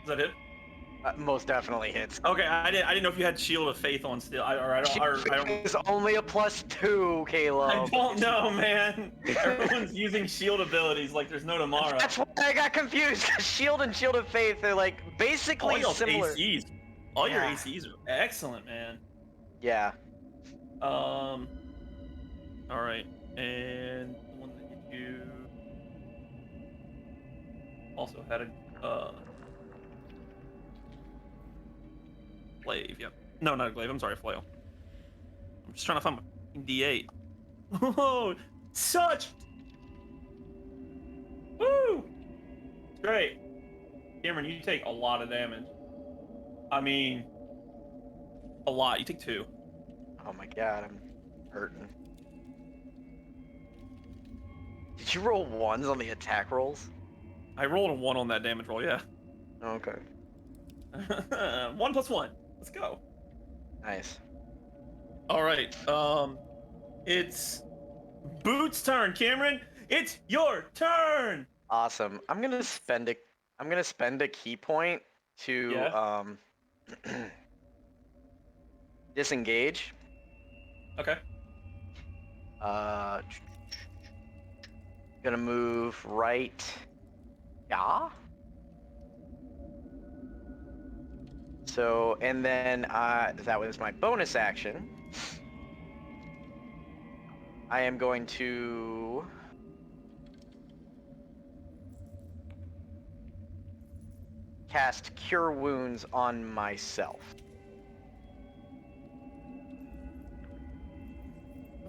Is that it? Most definitely hits. Okay, I didn't know if you had Shield of Faith on still. I don't. It's only a +2, Caleb. I don't know, man. Everyone's using shield abilities like there's no tomorrow. That's why I got confused. 'Cause Shield and Shield of Faith are like basically All similar. ACs. All your Yeah. ACs are excellent, man. Yeah. All right, and the one that hit you also had a glaive. Yep. No, not a glaive. I'm sorry, flail. I'm just trying to find my D8. Oh, such. Woo! It's great. Cameron, you take a lot of damage. I mean, a lot. You take 2. Oh my god, I'm hurting. Did you roll 1s on the attack rolls? I rolled a 1 on that damage roll, yeah. Okay. 1 + 1. Let's go. Nice. All right. It's Boot's turn, Cameron. It's your turn. Awesome. I'm gonna spend a key point to disengage. Okay. Gonna move right. Yeah. So, and then that was my bonus action. I am going to cast Cure Wounds on myself.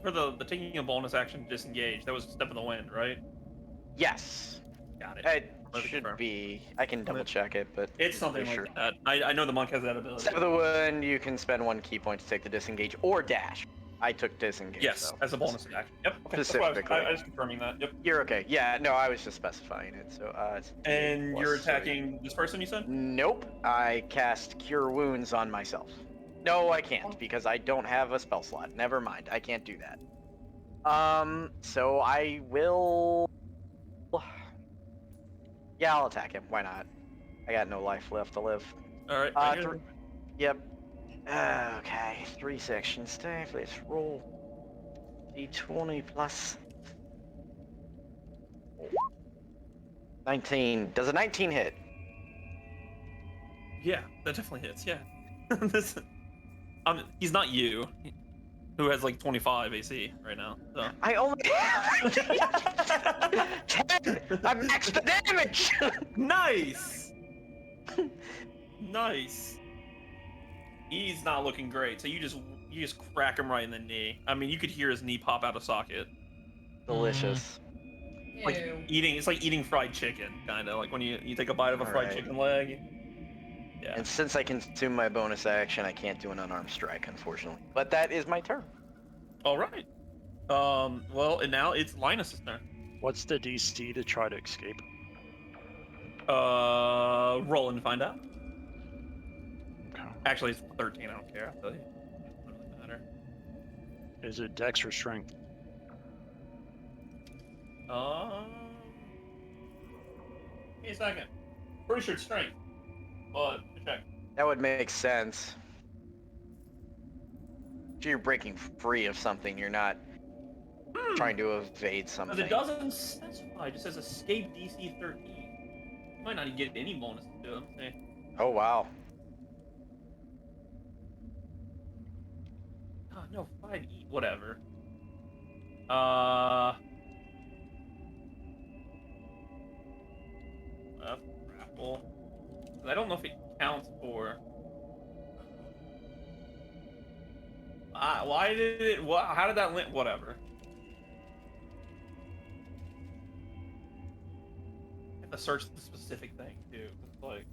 For the taking a bonus action to disengage, that was a step of the wind, right? Yes. Got it. It Let me should confirm. be. I can double check it, but It's something pretty like that. I know the monk has that ability. Step of the wind, you can spend 1 key point to take the disengage or dash. I took disengage. Yes, so. as a bonus action. Yep. Okay. Specifically. I was confirming that. Yep. You're okay. Yeah, no, I was just specifying it. So, it's And plus you're 3. attacking this person, you said? Nope. I cast Cure Wounds on myself. No, I can't because I don't have a spell slot. Never mind. I can't do that. So I will. Yeah, I'll attack him. Why not? I got no life left to live. All right. Yep. Okay, 3 sections. Staff. Let's roll. D20 plus 19. Does a 19 hit? Yeah, that definitely hits. Yeah. this, he's not you, who has like 25 AC right now. So. I only 10. I maxed the damage. Nice. Nice. He's not looking great. So you just crack him right in the knee. I mean, you could hear his knee pop out of socket. Delicious. Like Ew. it's like eating fried chicken, kind of like when you take a bite of a fried Alright. chicken leg. Yeah. And since I consume my bonus action, I can't do an unarmed strike, unfortunately. But that is my turn. All right. Well, and now it's Linus's turn. What's the DC to try to escape? Roll and find out. Okay. Actually, it's 13. I don't care. I'll tell you. Doesn't really matter. Is it Dex or Strength? Give me a second. Pretty sure it's strength, but check. That would make sense. If you're breaking free of something, you're not trying to evade something. Because it doesn't specify. It just says escape DC 13. You might not even get any bonuses to it. Let's see. Oh, wow. Oh, no, 5E. Whatever. Grapple. I don't know if it counts for. Why did it? How did that link? Whatever. I have to search the specific thing too. It's like.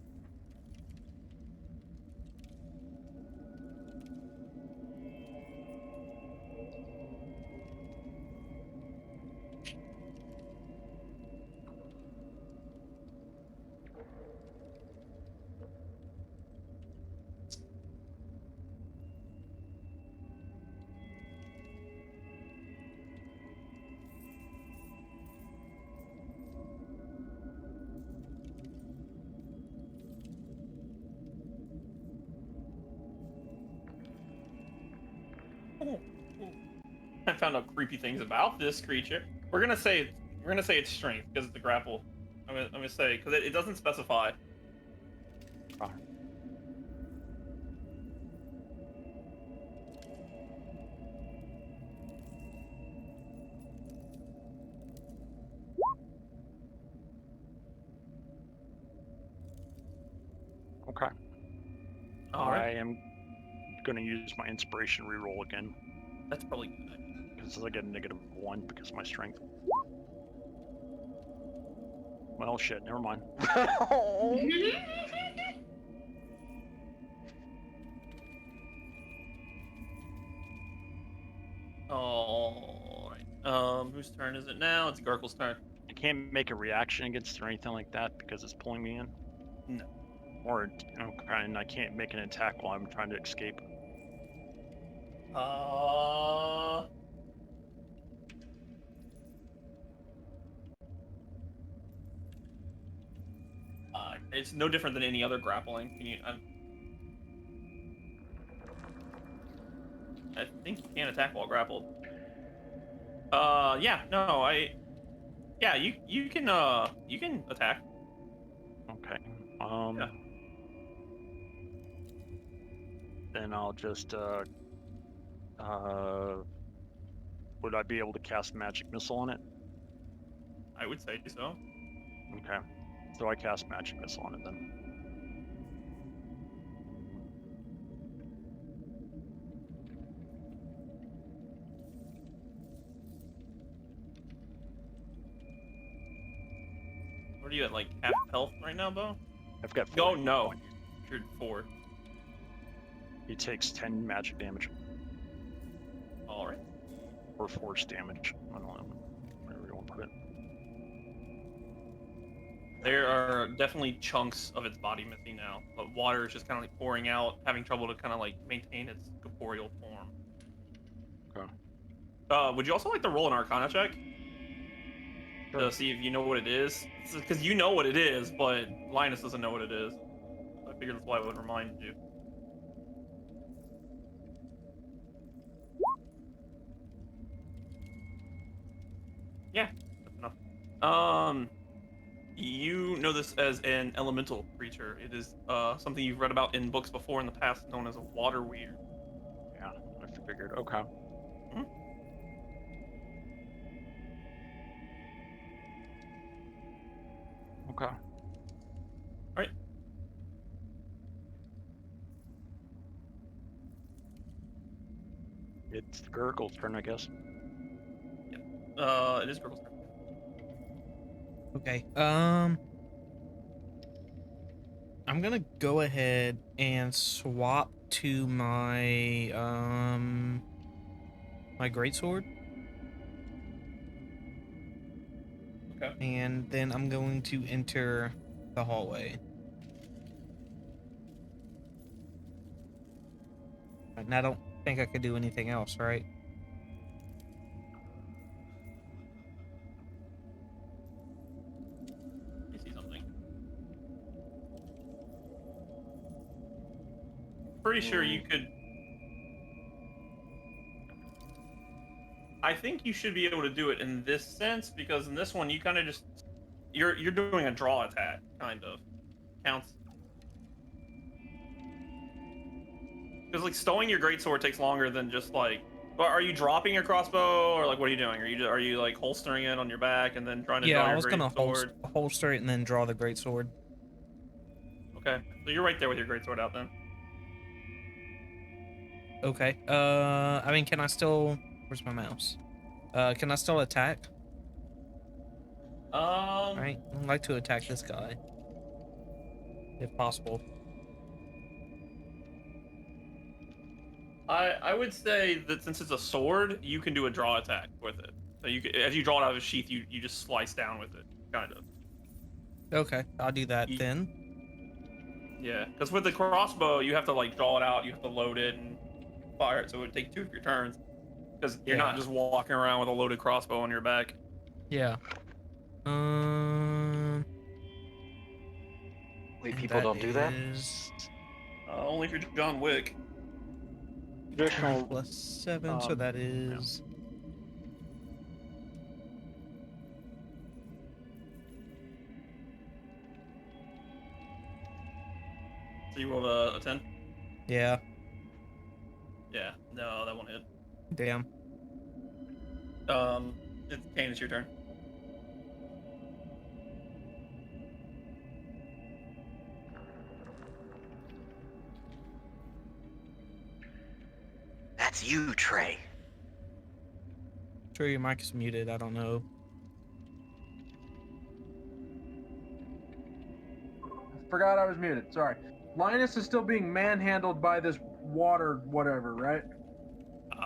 I found out creepy things about this creature. We're gonna say it's strength because it's the grapple. I'm gonna say because it doesn't specify. Oh. Okay. All right. I am going to use my inspiration reroll again That's probably good. because I get a -1 because of my strength. Well, shit. Never mind. All right. Whose turn is it now? It's Garkle's turn. I can't make a reaction against it or anything like that because it's pulling me in. No. Or and I can't make an attack while I'm trying to escape. It's no different than any other grappling. I think you can attack while grappled. Yeah, no, yeah, you can attack. Okay. Yeah. Then I'll just would I be able to cast magic missile on it? I would say so. Okay. So I cast magic missile on it then. What are you at, like half health right now, Bo? I've got Oh 40 no, points. you're 4. He takes 10 magic damage All right. or force damage. I don't know. Wherever you want to put it. There are definitely chunks of its body missing now, but water is just kind of like pouring out, having trouble to kind of like maintain its corporeal form. Okay. Would you also like to roll an Arcana check to see if you know what it is? Because you know what it is, but Linus doesn't know what it is. I figured that's why I would remind you. Yeah, that's enough. You know this as an elemental creature. It is something you've read about in books before in the past, known as a water weird. Yeah, I figured. Okay. Mhm. Okay. Right. It's the Gurgle's turn, I guess. It is Gurgle's turn. Okay. I'm gonna go ahead and swap to my my greatsword, Okay. and then I'm going to enter the hallway. And I don't think I could do anything else, right? You see something. Pretty sure you could. I think you should be able to do it in this sense because in this one you kind of just you're doing a draw attack kind of counts because like stowing your greatsword takes longer than just like. But are you dropping your crossbow or like what are you doing? Are you like holstering it on your back and then trying to Yeah, draw I your was gonna greatsword? holster it and then draw the greatsword. Okay, so you're right there with your greatsword out then. Okay. I mean, can I still? Where's my mouse? Can I still attack? Right. I'd like to attack this guy, if possible. I would say that since it's a sword, you can do a draw attack with it. So you can, as you draw it out of a sheath, you just slice down with it, kind of. Okay, I'll do that You- then. Yeah, because with the crossbow, you have to like draw it out, you have to load it and fire it, so it would take 2 of your turns. Because you're not Yeah. just walking around with a loaded crossbow on your back. Yeah. Wait, And people don't do that? is Only if you're John Wick. Additional. +7, so that is. So you rolled a 10? Yeah. Yeah, no, that won't hit. Damn. Kane, it's your turn. That's you, Trey. Sure, your mic is muted. I don't know. Forgot I was muted. Sorry. Linus is still being manhandled by this water whatever, right?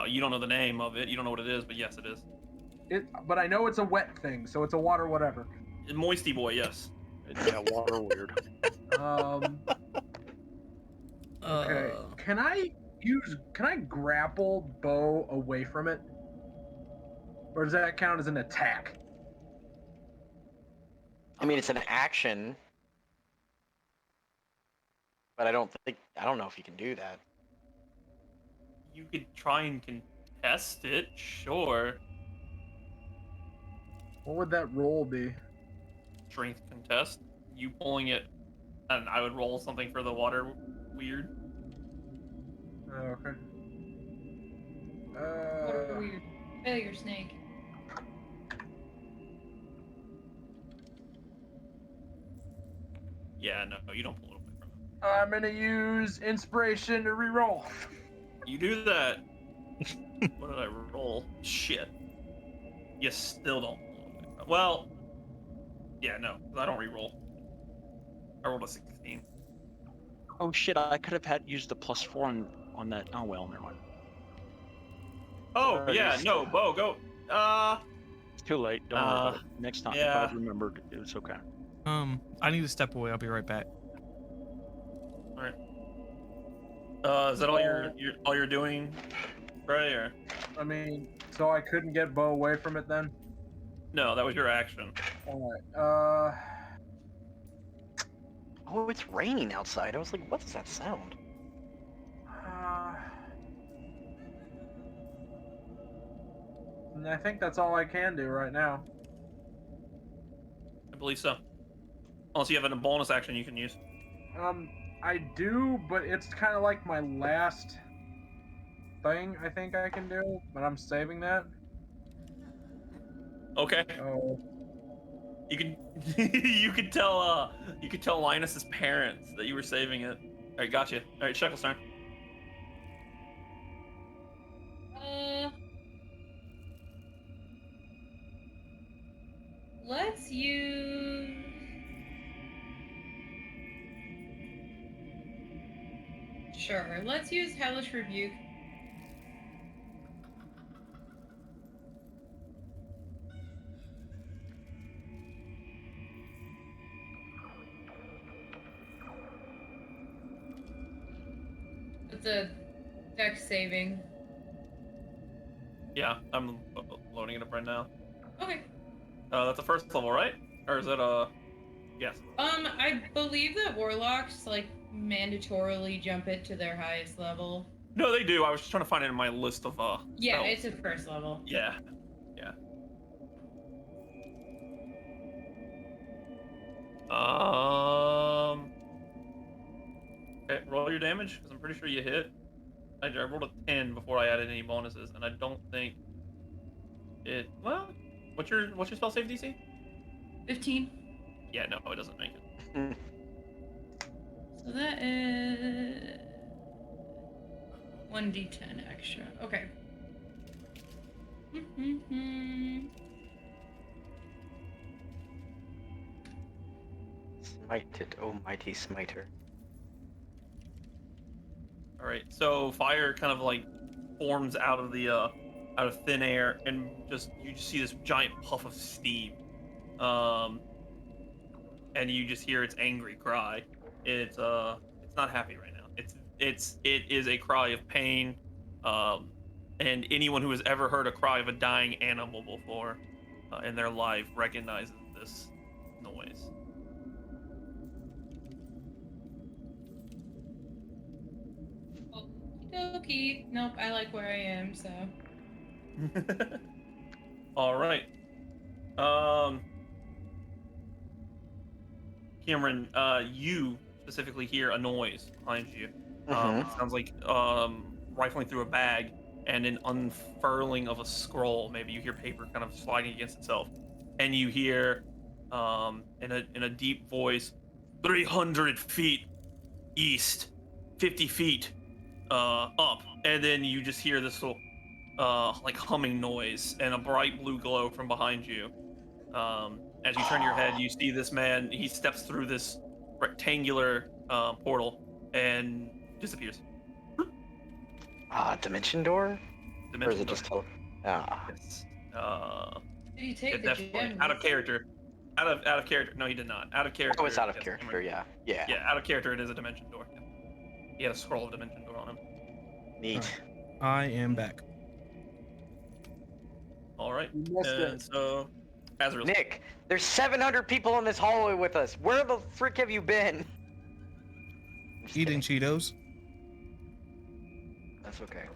You don't know the name of it. You don't know what it is, but yes, it is. But I know it's a wet thing, so it's a water whatever. Moisty boy, yes. Yeah, water weird. Okay. Can I grapple Bo away from it? Or does that count as an attack? I mean, it's an action, but I don't know if you can do that. You could try and contest it, sure. What would that roll be? Strength contest. You pulling it, and I would roll something for the water weird. Oh, okay. Water weird. Failure snake. Yeah, no, you don't pull it away from it. I'm gonna use inspiration to reroll. You do that. What did I roll? Shit. You still don't pull it away from it. Well, yeah, no, 'cause I don't reroll. I rolled a 16. Oh shit! I could have used the +4 on that. Oh well, never mind. Oh, yeah, no, Bo, go. It's too late. Don't worry about it. Next time, if yeah. I remembered, it's okay. I need to step away. I'll be right back. All right. Is that all you're doing, Ray, or? I mean, so I couldn't get Bo away from it then? No, that was your action. Alright. Oh, it's raining outside. I was like, what is that sound? And I think that's all I can do right now. I believe so. Unless you have a bonus action you can use. I do, but it's kind of like my last thing I think I can do, but I'm saving that. Okay. Oh, You can you could tell Linus's parents that you were saving it. Alright, gotcha. Alright, Shekel's turn. Let's use. Sure, let's use Hellish Rebuke. It's a dex saving. Yeah, I'm loading it up right now. Okay. That's a first level, right? Or is that a... Yes. I believe that warlocks like mandatorily jump it to their highest level. No, they do. I was just trying to find it in my list of Yeah, spells. it's a first level. Yeah. Okay, roll your damage, because I'm pretty sure you hit. I rolled a 10 before I added any bonuses, and I don't think it... Well, what's your spell save DC? 15. Yeah, no, it doesn't make it. So that is 1d10 extra. Okay. Smite it, oh mighty smiter. All right, so fire kind of like forms out of the out of thin air, and you just see this giant puff of steam, and you just hear its angry cry. It's not happy right now. It is a cry of pain, and anyone who has ever heard a cry of a dying animal before in their life recognizes this noise. Okie. Nope, I like where I am, so. All right. Cameron, you specifically hear a noise behind you. It sounds like rifling through a bag and an unfurling of a scroll. Maybe you hear paper kind of sliding against itself, and you hear in a deep voice, 300 feet east, 50 feet up, and then you just hear this little like humming noise and a bright blue glow from behind you. As you turn your head, you see this man. He steps through this rectangular portal and disappears. Dimension door? Or is Dimension it door. just Ah. Yes. Did he take It the definitely gem? out of character. Out of character. No, he did not. Out of character. Oh, it's out of yes, character, Cameron. yeah. Yeah, out of character. It is a dimension door. He had a scroll of dimension door on him. Neat. I am back. All right. you missed And it. so, Azrael. Nick, there's 700 people in this hallway with us. Where the frick have you been? I'm just Eating kidding. Cheetos. That's okay.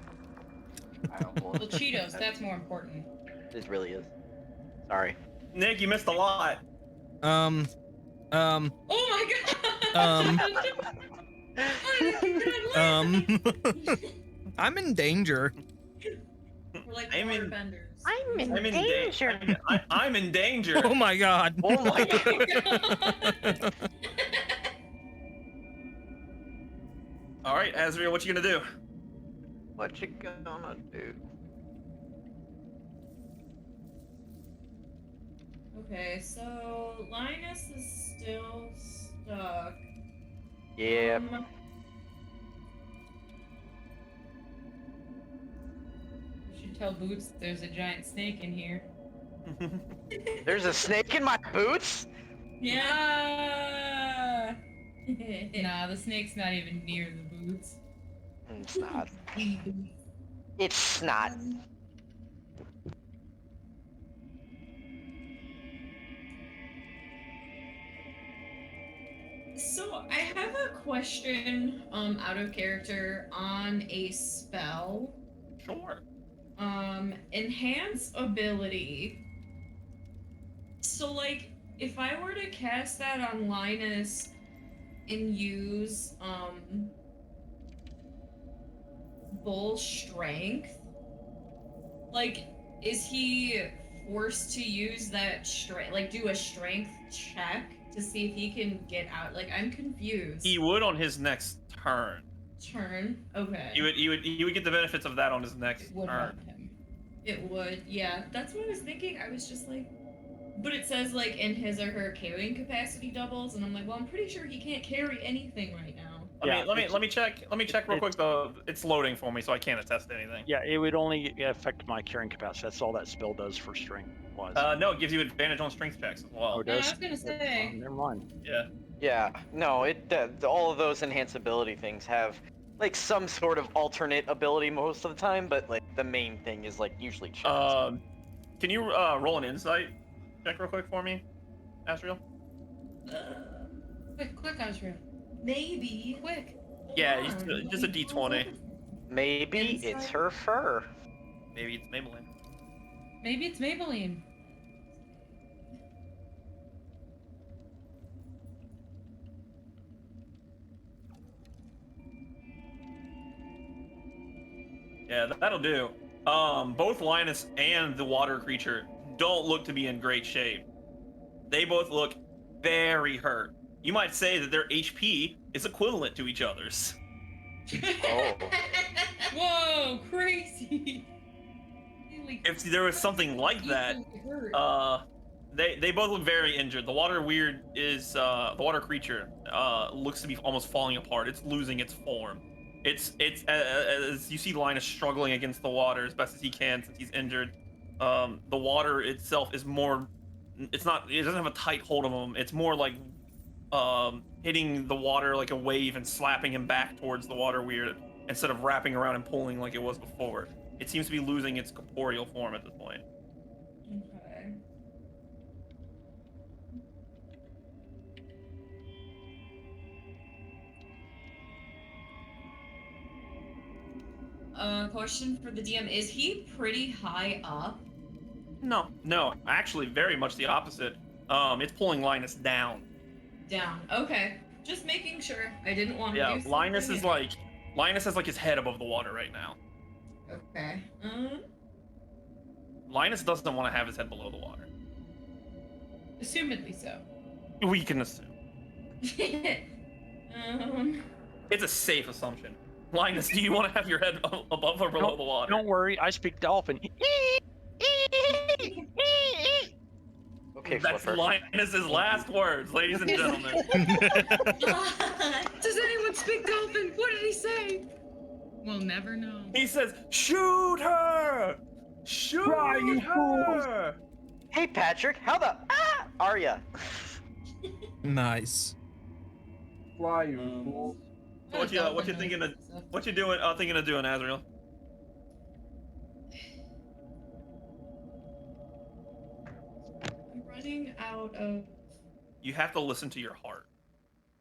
Well, Cheetos, that's more important. It really is. Sorry. Nick, you missed a lot. Oh my god! I'm in danger. We're like I'm in- benders. I'm in I'm in danger. I'm in danger. Oh my god. Oh my god. All right, Azrael, what you gonna do? What you gonna do? Okay, so Linus is still stuck. Yeah. You should tell Boots there's a giant snake in here. There's a snake in my boots? Yeah. Nah, the snake's not even near the boots. It's not. It's not. So I have a question, out of character on a spell. Sure. Enhance ability. So like, if I were to cast that on Linus and use bull strength, like, is he forced to use that strength, like do a strength check to see if he can get out? Like, I'm confused. He would on his next turn. Turn. Okay. He would get the benefits of that on his next It would turn. help him. It would. Yeah, that's what I was thinking. I was just like, but it says like in his or her carrying capacity doubles, and I'm like, well, I'm pretty sure he can't carry anything right now. Let me check real quick. It's loading for me, so I can't attest to anything. Yeah, it would only affect my carrying capacity. That's all that spell does for strength wise. No, it gives you advantage on strength checks as well. Oh, it Yeah, I does? was gonna say. Never mind. Yeah. Yeah, no, all of those enhance ability things have like some sort of alternate ability most of the time, but like the main thing is like usually checks. Can you roll an insight check real quick for me, Asriel? Quick, Azrael. Maybe. Quick. Yeah, just a d20. Maybe it's her fur. Maybe it's Maybelline. Maybe it's Maybelline. Yeah, that'll do. Both Linus and the water creature don't look to be in great shape. They both look very hurt. You might say that their HP is equivalent to each other's. Oh. Whoa, crazy. If there was something like that, they both look very injured. The water creature looks to be almost falling apart. It's losing its form. It's as you see Linus struggling against the water as best as he can since he's injured. The water itself is more. It doesn't have a tight hold of him. It's more like hitting the water like a wave and slapping him back towards the water weird instead of wrapping around and pulling like it was before. It seems to be losing its corporeal form at this point. Okay. Question for the DM: is he pretty high up? No, actually, very much the opposite. It's pulling Linus down. Down. Okay. Just making sure. I didn't want to. Yeah, do Linus something. has like his head above the water right now. Okay. Linus doesn't want to have his head below the water. Assumedly so. We can assume. um. It's a safe assumption. Linus, do you want to have your head above or below the water? Don't worry, I speak dolphin. Okay, That's Flipper. Linus's last words, ladies and gentlemen. Does anyone speak dolphin? What did he say? We'll never know. He says, "Shoot her! Shoot her!" Hey Patrick, how the are ya? Nice. Fly, you fool. So what you thinking of? What you doing? Thinking of doing, Azrael? I'm running out of. You have to listen to your heart.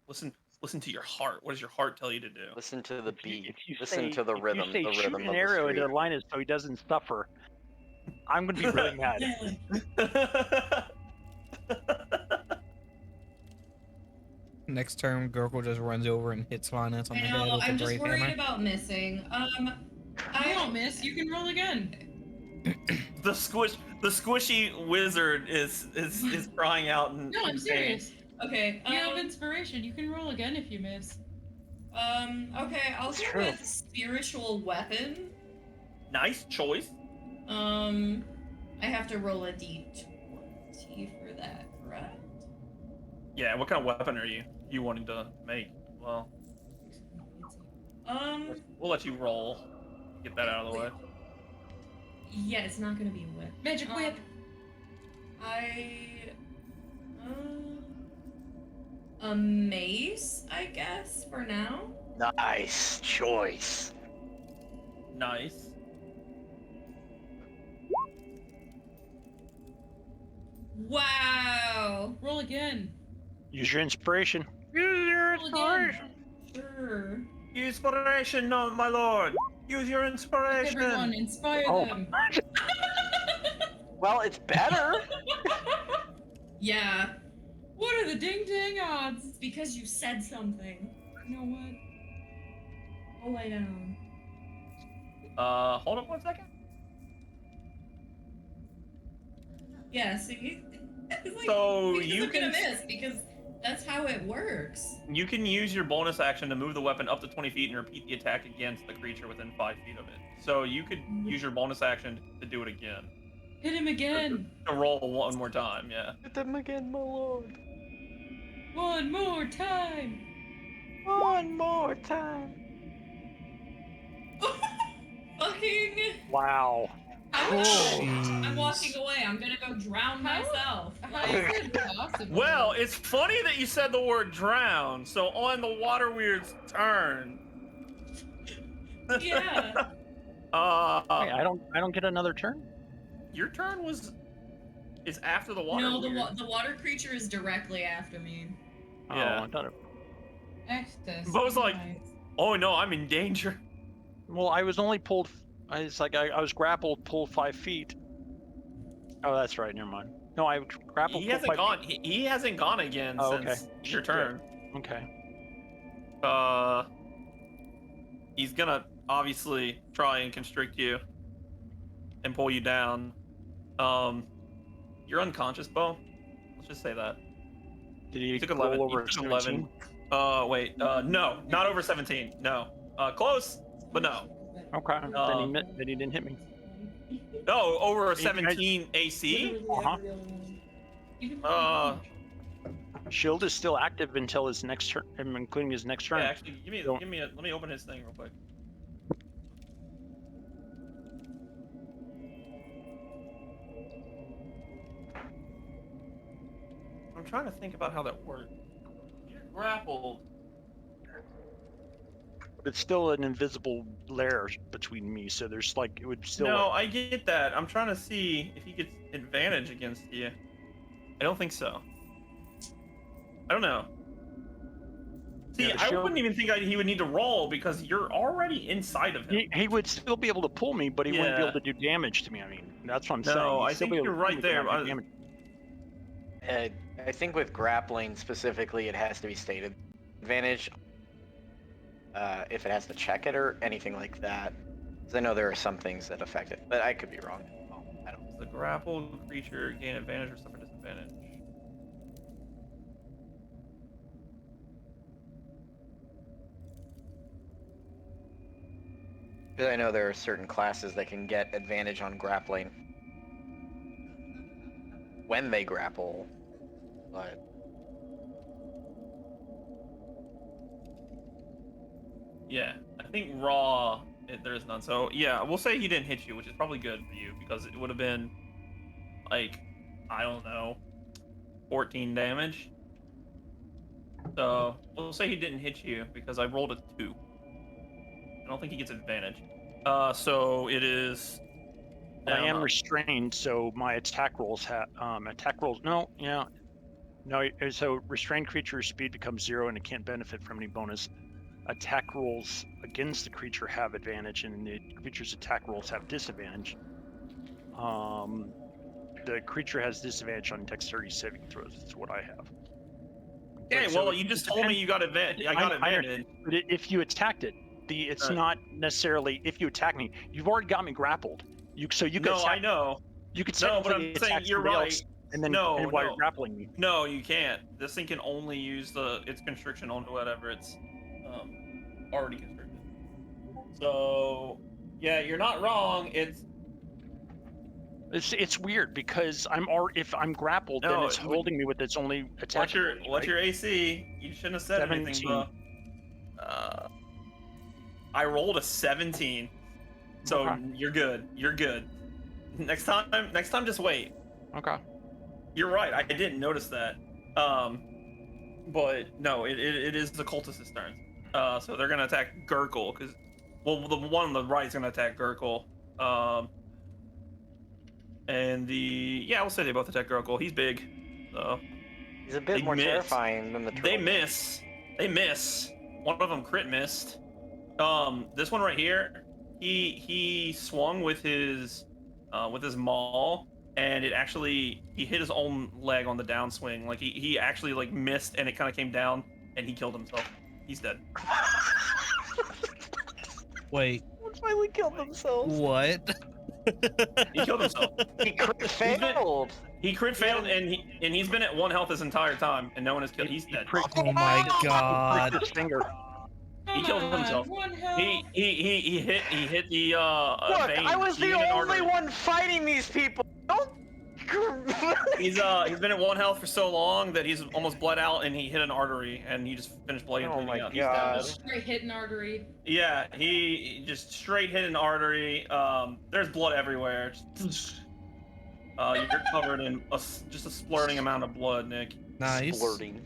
Listen to your heart. What does your heart tell you to do? Listen to the beat. If you Listen say- to the rhythm. If you say The shoot rhythm an of the arrow street. into Linus so he doesn't suffer, I'm gonna be really mad. Next turn, Gurgle just runs over and hits Linus on the I head know. with I'm a just brave worried hammer. about missing. I don't miss. You can roll again. The squishy wizard is crying out in No, I'm pain. serious. Okay. You have inspiration. You can roll again if you miss. Okay. I'll That's go true. with spiritual weapon. Nice choice. I have to roll a d20 for that, correct? Yeah. What kind of weapon are you wanting to make? Well, we'll let you roll. Get that out of the way. Yeah, it's not gonna be a whip. Magic whip. A mace, I guess, for now. Nice choice. Nice. Wow. Roll again. Use your inspiration. Use your your Roll again. inspiration. Sure. Inspiration, no, my lord. Use your inspiration. Everyone, inspire Oh. them. Well, it's better. Yeah. What are the ding dang odds? It's because you said something. You know what? I'll lay down. Hold on 1 second. Yeah, see? It's like, So because you I'm gonna can miss because that's how it works. you can use your bonus action to move the weapon up to 20 feet and repeat the attack against the creature within 5 feet of it. So you could use your bonus action to do it again. Hit him again. To roll one more time, yeah. Hit them again, my lord. One more time. One more time. Fucking. Wow. I'm walking Jeez. away. I'm gonna go drown myself. How is it possible? Well, it's funny that you said the word drown. So on the water weird's turn. Yeah. Wait, I don't get another turn? Your turn is after the water. No, weird. the water creature is directly after me. Yeah. Oh, I thought it... Access. Bo's like, denied. oh no, I'm in danger. Well, I was only pulled... It's like I was grappled, pulled 5 feet. Oh, that's right. Never mind. No, I grappled, He pulled hasn't 5 gone. feet. He hasn't gone again Oh, okay. since your Yeah. turn. Okay. He's gonna obviously try and constrict you and pull you down. You're unconscious, Bo. Let's just say that. Did he took roll 11. over You took 17? 11. Wait. No, not over 17. No. Close, but no. Okay. Then he didn't hit me. No, over a Hey, 17 AC. Uh-huh. Uh, Shield is still active until his next turn, including his next yeah, turn. actually, let me open his thing real quick. I'm trying to think about how that works. You're grappled. But it's still an invisible layer between me, so there's like it would still. No, I get that. I'm trying to see if he gets advantage against you. I don't think so. I don't know. See, Yeah, the I shield- wouldn't even think he would need to roll because you're already inside of him. He would still be able to pull me, but he wouldn't be Yeah. able to do damage to me. I mean, that's what I'm saying. No, He'd I still think be able you're to pull right me, there. but not do damage. I think with grappling specifically, it has to be stated advantage. If it has to check it or anything like that, because I know there are some things that affect it, but I could be wrong. Oh, I don't. Does the grappled creature gain advantage or suffer disadvantage? Because I know there are certain classes that can get advantage on grappling when they grapple, but Yeah, I think raw, there is none. So yeah, we'll say he didn't hit you, which is probably good for you because it would have been like, I don't know, 14 damage. So we'll say he didn't hit you because I rolled a 2. I don't think he gets advantage. So it is. But I down am up. restrained, so my attack rolls have No, yeah, no. So restrained creature's speed becomes 0, and it can't benefit from any bonus. Attack rolls against the creature have advantage, and the creature's attack rolls have disadvantage. The creature has disadvantage on dexterity saving throws. That's what I have. Okay, So well, you just told me you got advantage. I got advantage. But if you attacked it, it's not necessarily if you attack me. You've already got me grappled. You could No, attack, I know. you could No, but technically I'm saying attack you're somebody right. else, and then No, while you're no. grappling me. No, you can't. This thing can only use its constriction on whatever it's already constricted. So yeah, you're not wrong. It's weird because if I'm grappled, then No, it's holding me with its only attack. what's your AC? You shouldn't have said anything, 17. bro. I rolled a 17, so Okay. you're good. You're good. Next time, just wait. Okay. You're right. I didn't notice that. But no, it is the cultist's turn. So they're gonna attack Gurkle because, well, the one on the right is gonna attack Gurkle. And we'll say they both attack Gurkle. He's big, so he's a bit They more miss. terrifying than the they turtle. miss. They miss. One of them crit missed. This one right here, he swung with his maul, and it actually he hit his own leg on the downswing. Like he actually like missed, and it kind of came down, and he killed himself. He's dead. Wait, Finally killed themselves. what? He killed himself. He crit failed. He crit failed, and he's been at 1 health this entire time, and no one has killed. He's dead. Oh my Pricked god. his finger. He killed himself. One health. He hit the Look, vein. I was He the hit an only artery. one fighting these people. Don't. He's been at 1 health for so long that he's almost bled out, and he hit an artery, and he just finished bleeding. Oh my out. He's God. dead. Straight hit an artery. Yeah, he just straight hit an artery. There's blood everywhere. You're covered in just a splurting amount of blood, Nick. Nice. Splurting.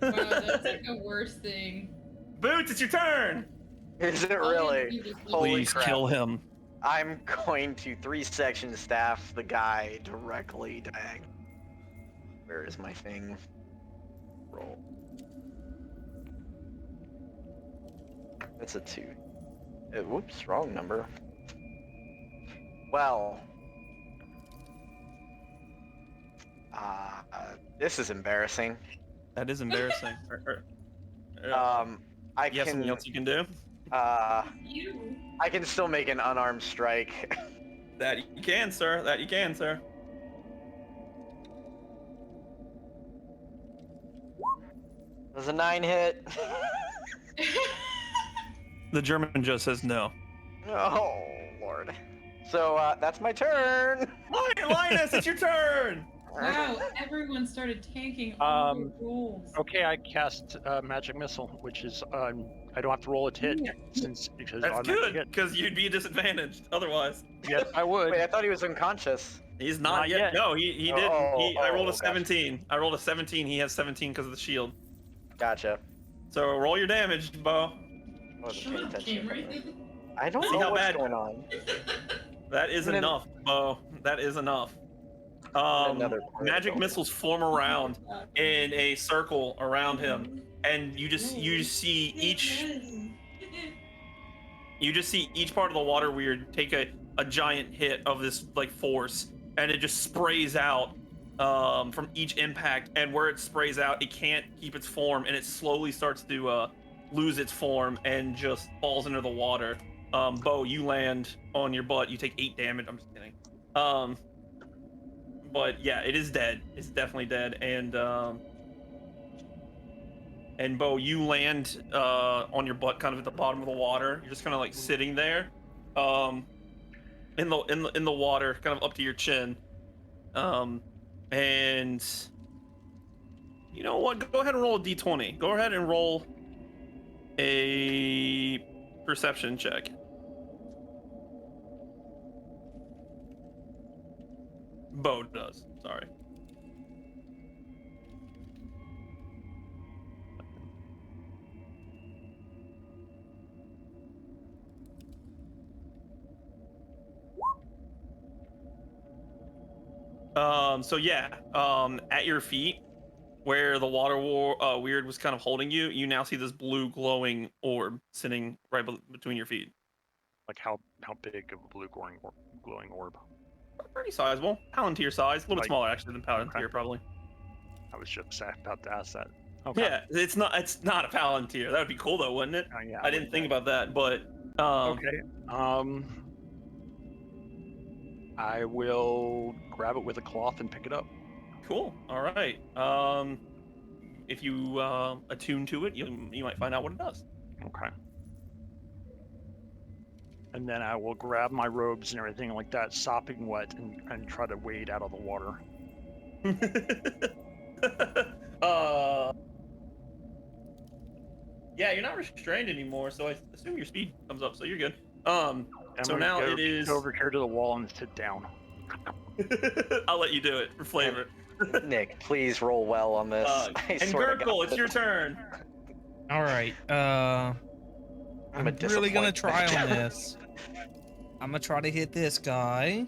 Wow, that's like the worst thing. Boots, it's your turn. Is it All you really? have to do is Holy Please crap. kill him. I'm going to 3-section staff the guy directly diagonal. Where is my thing? Roll. That's a 2. Whoops, wrong number. Well. This is embarrassing. That is embarrassing. I you have can. something else you can do? You. I can still make an unarmed strike. That you can, sir. That you can, sir. Does a 9 hit? The German just says no. Oh, Lord. So, that's my turn. Linus, it's your turn. Wow, everyone started tanking all the rolls. Okay, I cast magic missile, which is I don't have to roll a hit because That's automatic good, hit. because you'd be disadvantaged otherwise. Yes, I would. Wait, I thought he was unconscious. He's not, Not yet. yet. No, he didn't. I rolled a gotcha. 17. I rolled a 17. He has 17 because of the shield. Gotcha. So roll your damage, Bo. I wasn't Shut paying up, attention. Cameron. I don't See know how what's bad- going on. That is And then- enough, Bo. That is enough. Another part of the Magic building. missiles form around in a circle around him, and you see each part of the water weird take a giant hit of this like force, and it just sprays out from each impact, and where it sprays out, it can't keep its form, and it slowly starts to lose its form and just falls into the water. Bo, you land on your butt. You take 8 damage. I'm just kidding. But yeah, it is dead. It's definitely dead. And Bo, you land on your butt, kind of at the bottom of the water. You're just kind of like sitting there, in the water, kind of up to your chin. And you know what? Go ahead and roll a d20. Go ahead and roll a perception check. Bo does. Sorry. So yeah, at your feet, where the water weird was kind of holding you, you now see this blue glowing orb sitting right between your feet. Like how big of a blue glowing orb? Pretty sizable, Palantir size, a little bit Like- smaller actually than Palantir, okay. probably. I was just about to ask that. Okay. Yeah, it's not a Palantir. That would be cool though, wouldn't it? Yeah, I didn't think about that, but Okay. I will grab it with a cloth and pick it up. Cool. All right. If you attune to it, you might find out what it does. Okay. And then I will grab my robes and everything like that, sopping wet, and try to wade out of the water. Yeah, you're not restrained anymore, so I assume your speed comes up, so you're good. I'm So gonna now go, it is. go over here to the wall and sit down. I'll let you do it for flavor. Nick, please roll well on this. I And swear to Gurkle, God. it's your turn. All right. I'm really gonna disappointment. try on this. I'm gonna try to hit this guy.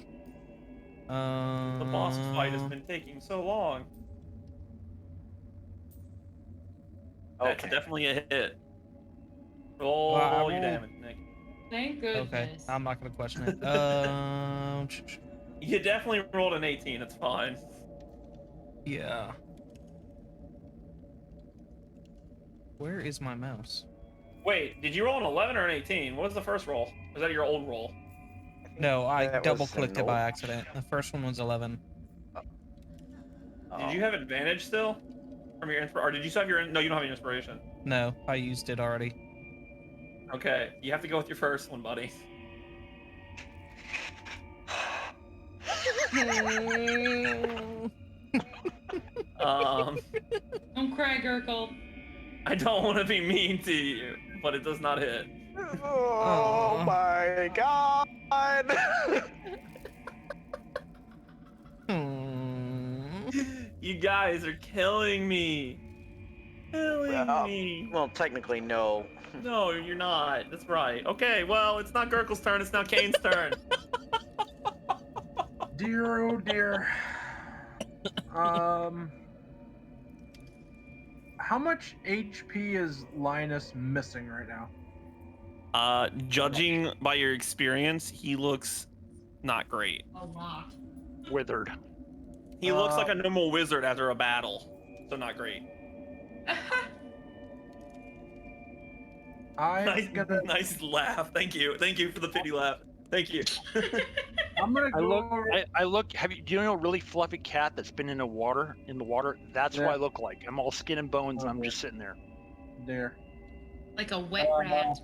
The boss fight has been taking so long. That's Okay. definitely a hit. Roll Well, I your rolled- damage, Nick. Thank Okay, goodness. I'm not gonna question it. You definitely rolled an 18. It's fine. Yeah. Where is my mouse? Wait, did you roll an 11 or an 18? What was the first roll? Was that your old roll? No, I That was double clicked it an by old- accident. The first one was 11. Did you have advantage still from your inspiration? Or did you still have your? No, you don't have any inspiration. No, I used it already. Okay, you have to go with your first one, buddy. Don't cry, Gurgle. I don't want to be mean to you, but it does not hit. Oh Aw. my god! You guys are killing me. Killing me. Well, technically, no. No, you're not. That's right. Okay, well, it's not Gurkle's turn. It's now Kane's turn. Dear, oh dear. How much HP is Linus missing right now? Judging by your experience, he looks not great. A lot. Withered. He looks like a normal wizard after a battle, so not great. I'm gonna. Nice laugh. Thank you for the pity laugh. Thank you. I'm gonna I go look. over. I look. Do you know a really fluffy cat that's been in the water? That's what Yeah. I look like. I'm all skin and bones, and I'm Okay. just sitting there. There. Like a wet rat.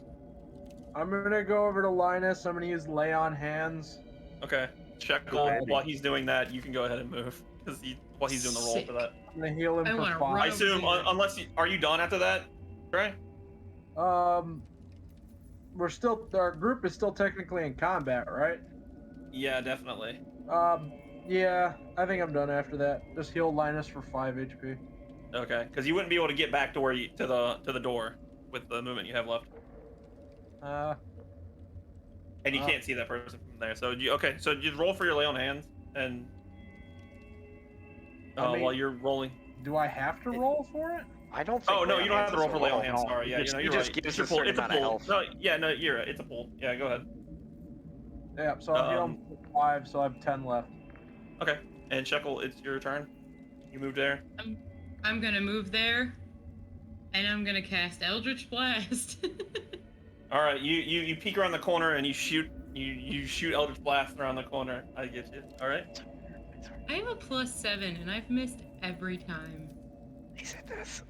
I'm gonna go over to Linus. I'm gonna use lay on hands. Okay, Shekel, while he's doing that, you can go ahead and move because while he's doing the roll Sick. for that. I'm gonna heal him I for wanna 5. I run. assume unless are you done after that, Trey? We're still. Our group is still technically in combat, right? Yeah, definitely. Yeah. I think I'm done after that. Just heal Linus for 5 HP. Okay, because you wouldn't be able to get back to where you to the door with the movement you have left, and you can't see that person from there. So so just roll for your lay on hands, and I mean, while you're rolling. do I have to roll for it? I don't think. Oh no, lay you on don't have hands to roll is for a lay on roll. hands. no. Sorry, yeah, Just- you're he just right. gives It's a a pull. certain It's a amount of pull. health. No, yeah, no, you're right. It's a pull. Yeah, go ahead. Yeah. So I'll heal him for 5, so I have 10 left. Okay, and Shekel, it's your turn. You moved there. I'm gonna move there, and I'm gonna cast Eldritch Blast. All right, you peek around the corner and you shoot Eldritch Blast around the corner. I get you. All right. I have a +7, and I've missed every time. He said this.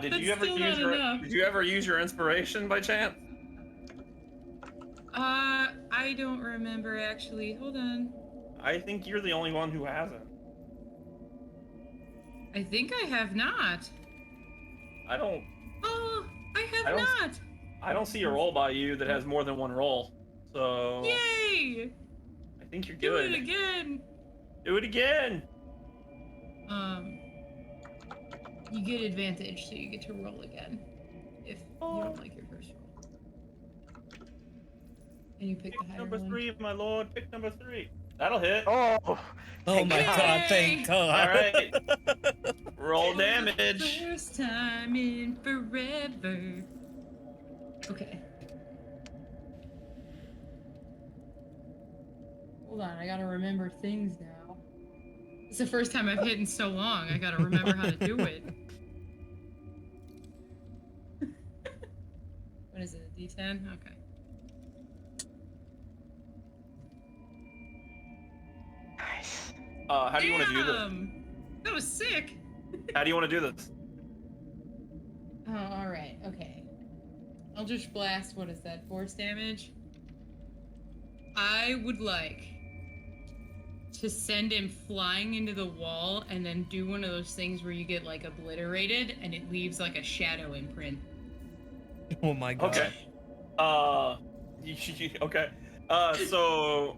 Did That's you ever still use not enough. Did you ever use your inspiration by chance? I don't remember actually. Hold on. I think you're the only one who hasn't. I think I have not. I don't. Oh, I have I don't- not. I don't see a roll by you that has more than one roll. So Yay! I think you're Do good. it again. Do it again. You get advantage, so you get to roll again if you don't like your first roll. And you pick the Pick higher number one. 3, my lord. Pick number 3. That'll hit. Oh. Oh Thank my God. god, thank God. All right. Roll damage. First time in forever. Okay. Hold on, I gotta remember things now. It's the first time I've hit in so long. I gotta remember how to do it. What is it? A D10? Okay. Nice. How do you want to do this? Damn! That was sick. How do you want to do this? Oh, all right. Okay. Eldritch Blast. What is that? Force damage. I would like to send him flying into the wall and then do one of those things where you get like obliterated and it leaves like a shadow imprint. Oh my god. Okay. Okay. So,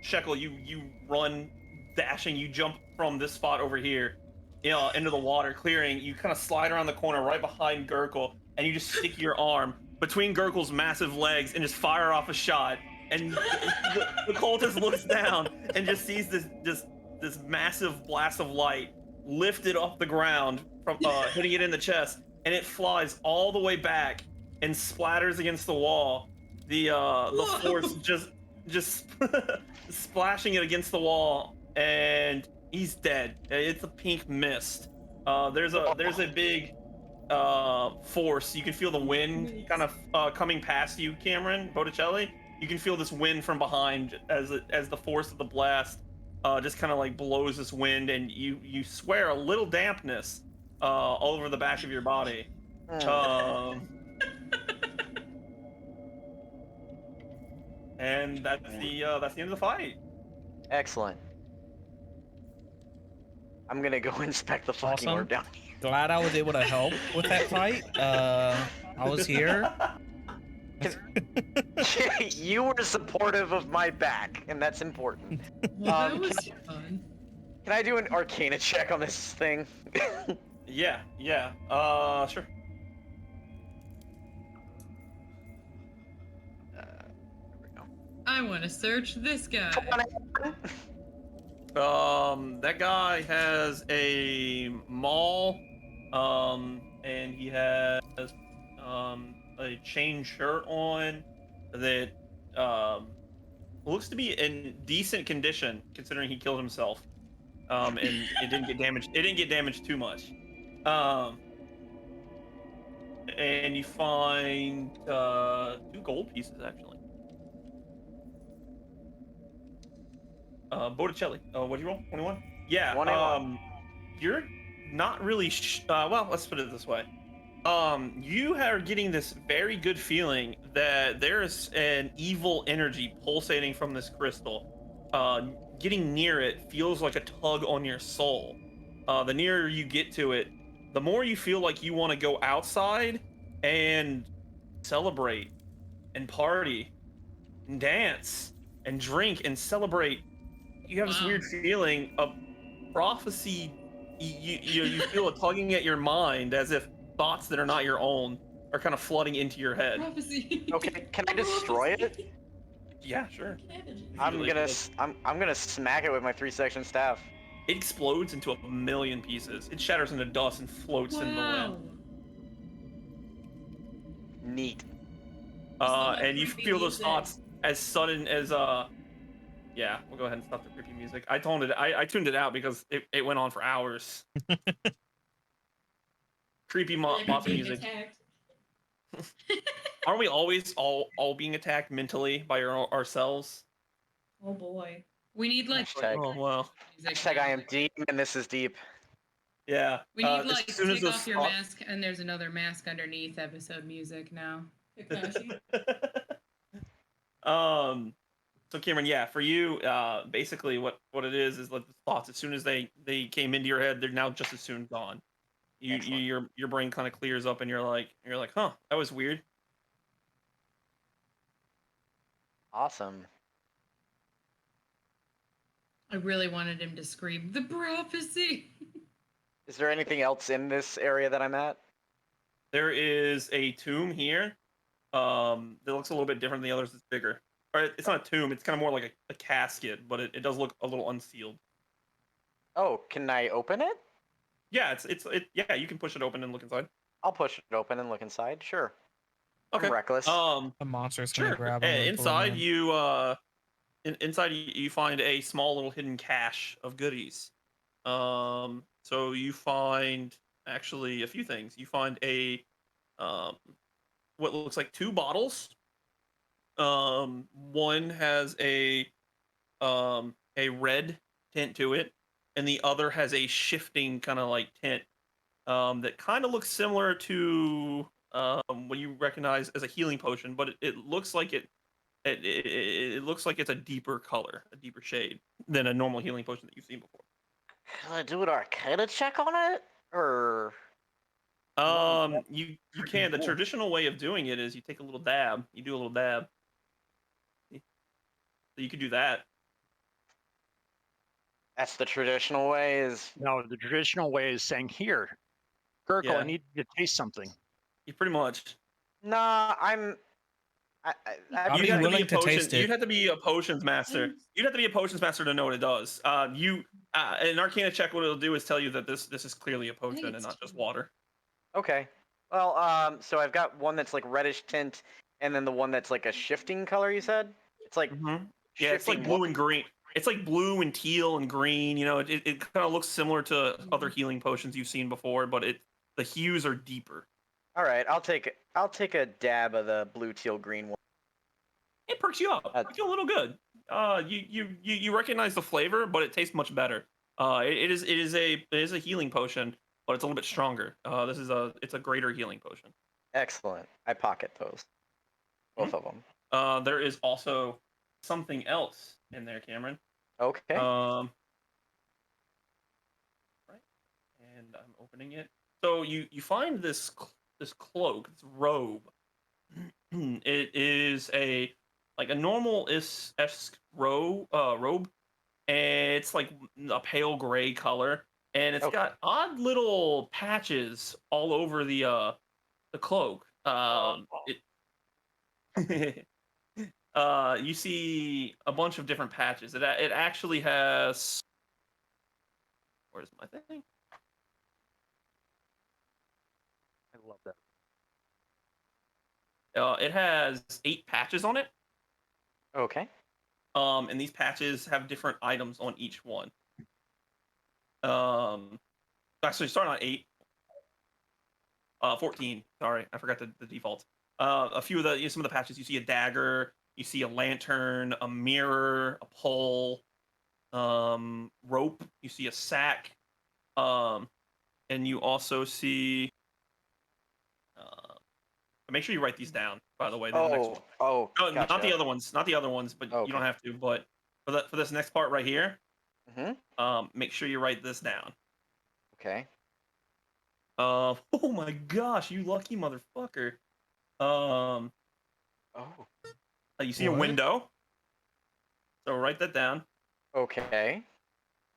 Shekel, you run, dashing. You jump from this spot over here, into the water, clearing. You kind of slide around the corner right behind Gurkle, and you just stick your arm between Gurkle's massive legs and just fire off a shot. and the cultist looks down and just sees this massive blast of light lifted off the ground from hitting it in the chest, and it flies all the way back and splatters against the wall. The force just splashing it against the wall, and he's dead. It's a pink mist. There's a big force. You can feel the wind kind of coming past you, Cameron Botticelli. You can feel this wind from behind as the force of the blast just kind of like blows this wind, and you swear a little dampness all over the back of your body. And that's the end of the fight. Excellent. I'm gonna go inspect the fucking Awesome. orb down. Glad I was able to help with that fight. I was here. You were supportive of my back, and that's important. Well, that was fun. Can I do an Arcana check on this thing? Yeah. Sure. There we go. I want to search this guy. That guy has a maul, and he has a chain shirt on that looks to be in decent condition considering he killed himself. And it didn't get damaged. It didn't get damaged too much. And you find 2 gold pieces actually. Botticelli. What'd you roll? 21? Yeah. 21. You're not really. Well, let's put it this way. You are getting this very good feeling that there's an evil energy pulsating from this crystal. Getting near it feels like a tug on your soul. The nearer you get to it, the more you feel like you want to go outside and celebrate and party and dance and drink and celebrate. You have this weird feeling of prophecy. You feel it tugging at your mind as if thoughts that are not your own are kind of flooding into your head. Prophecy. Okay, can I destroy it? Yeah, sure. I'm gonna smack it with my 3-section staff. It explodes into 1,000,000 pieces. It shatters into dust and floats in the Wow. wind. Neat. And you feel those thoughts as sudden as yeah, we'll go ahead and stop the creepy music. I tuned it out because it went on for hours. Creepy mafia music. Aren't we always all being attacked mentally by ourselves? Oh boy. We need like Hashtag. Oh well. music Hashtag now. I am deep, and this is deep. Yeah. We need as like soon as take those off your thoughts- mask and there's another mask underneath episode music now. Kakashi. So Cameron, yeah, for you, basically what it is like the thoughts as soon as they came into your head, they're now just as soon gone. Your brain kind of clears up and you're like, huh, that was weird. Awesome. I really wanted him to scream the prophecy. Is there anything else in this area that I'm at? There is a tomb here. That looks a little bit different than the others. It's bigger. Or it's not a tomb. It's kind of more like a casket, but it does look a little unsealed. Oh, can I open it? Yeah, yeah. You can push it open and look inside. I'll push it open and look inside. Sure. Okay. I'm reckless. The monster's gonna Sure. grab him. and pull Inside him in. inside you find a small little hidden cache of goodies. So you find actually a few things. You find a what looks like 2 bottles. One has a red tint to it, and the other has a shifting kind of like tint that kind of looks similar to what you recognize as a healing potion, but it looks like it looks like it's a deeper color, a deeper shade than a normal healing potion that you've seen before. Can I do an Arcana check on it? Or You can. The traditional way of doing it is you take a little dab. You do a little dab. So you could do that. that's the traditional way is No, the traditional way is saying, here, Gurgle, Yeah. I need you to taste something. You pretty much. Nah, I'm I'd You'd be have willing to be a to potion. taste it. You'd have to be a potions master. You'd have to be a potions master to know what it does. An Arcana check. What it'll do is tell you that this is clearly a potion and it's not just true. water. Okay. Well, so I've got one that's like reddish tint, and then the one that's like a shifting color. You said it's like Yeah, it's like shifting blue and green. It's like blue and teal and green. You know, it kind of looks similar to other healing potions you've seen before, but the hues are deeper. All right, I'll take a dab of the blue, teal, green one. It perks you up. You feel a little good. You recognize the flavor, but it tastes much better. It is a healing potion, but it's a little bit stronger. It's a greater healing potion. Excellent. I pocket those, both of them. There is also something else in there, Cameron. Okay. Right, and I'm opening it. So you find this cloak, this robe. It is a normal esque robe, and it's like a pale gray color, and it's Okay. got odd little patches all over the cloak. You see a bunch of different patches. It actually has. Where's my thing? I love that. It has 8 patches on it. Okay. And these patches have different items on each one. Actually, starting on 8. 14. Sorry, I forgot the default. A few of some of the patches. You see a dagger. You see a lantern, a mirror, a pole, rope. You see a sack. And you also see. Make sure you write these down. By the way, the next one. Oh, No, gotcha. not the other ones. Not the other ones, but you don't have to. But for this next part right here, make sure you write this down. Okay. Oh my gosh, you lucky motherfucker. You see a window. So write that down. Okay.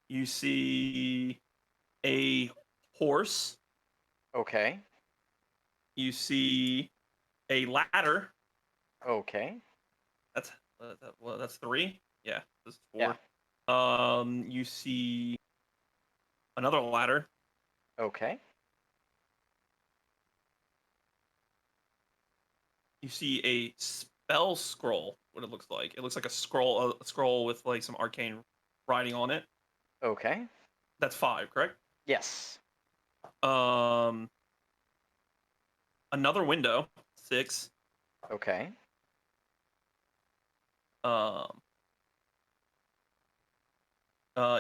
You see a horse. Okay. You see a ladder. Okay. That's 3. Yeah, this is 4. Yeah. You see another ladder. Okay. You see a spell scroll. What it looks like? It looks like a scroll with like some arcane writing on it. Okay. That's 5, correct? Yes. Another window, 6. Okay.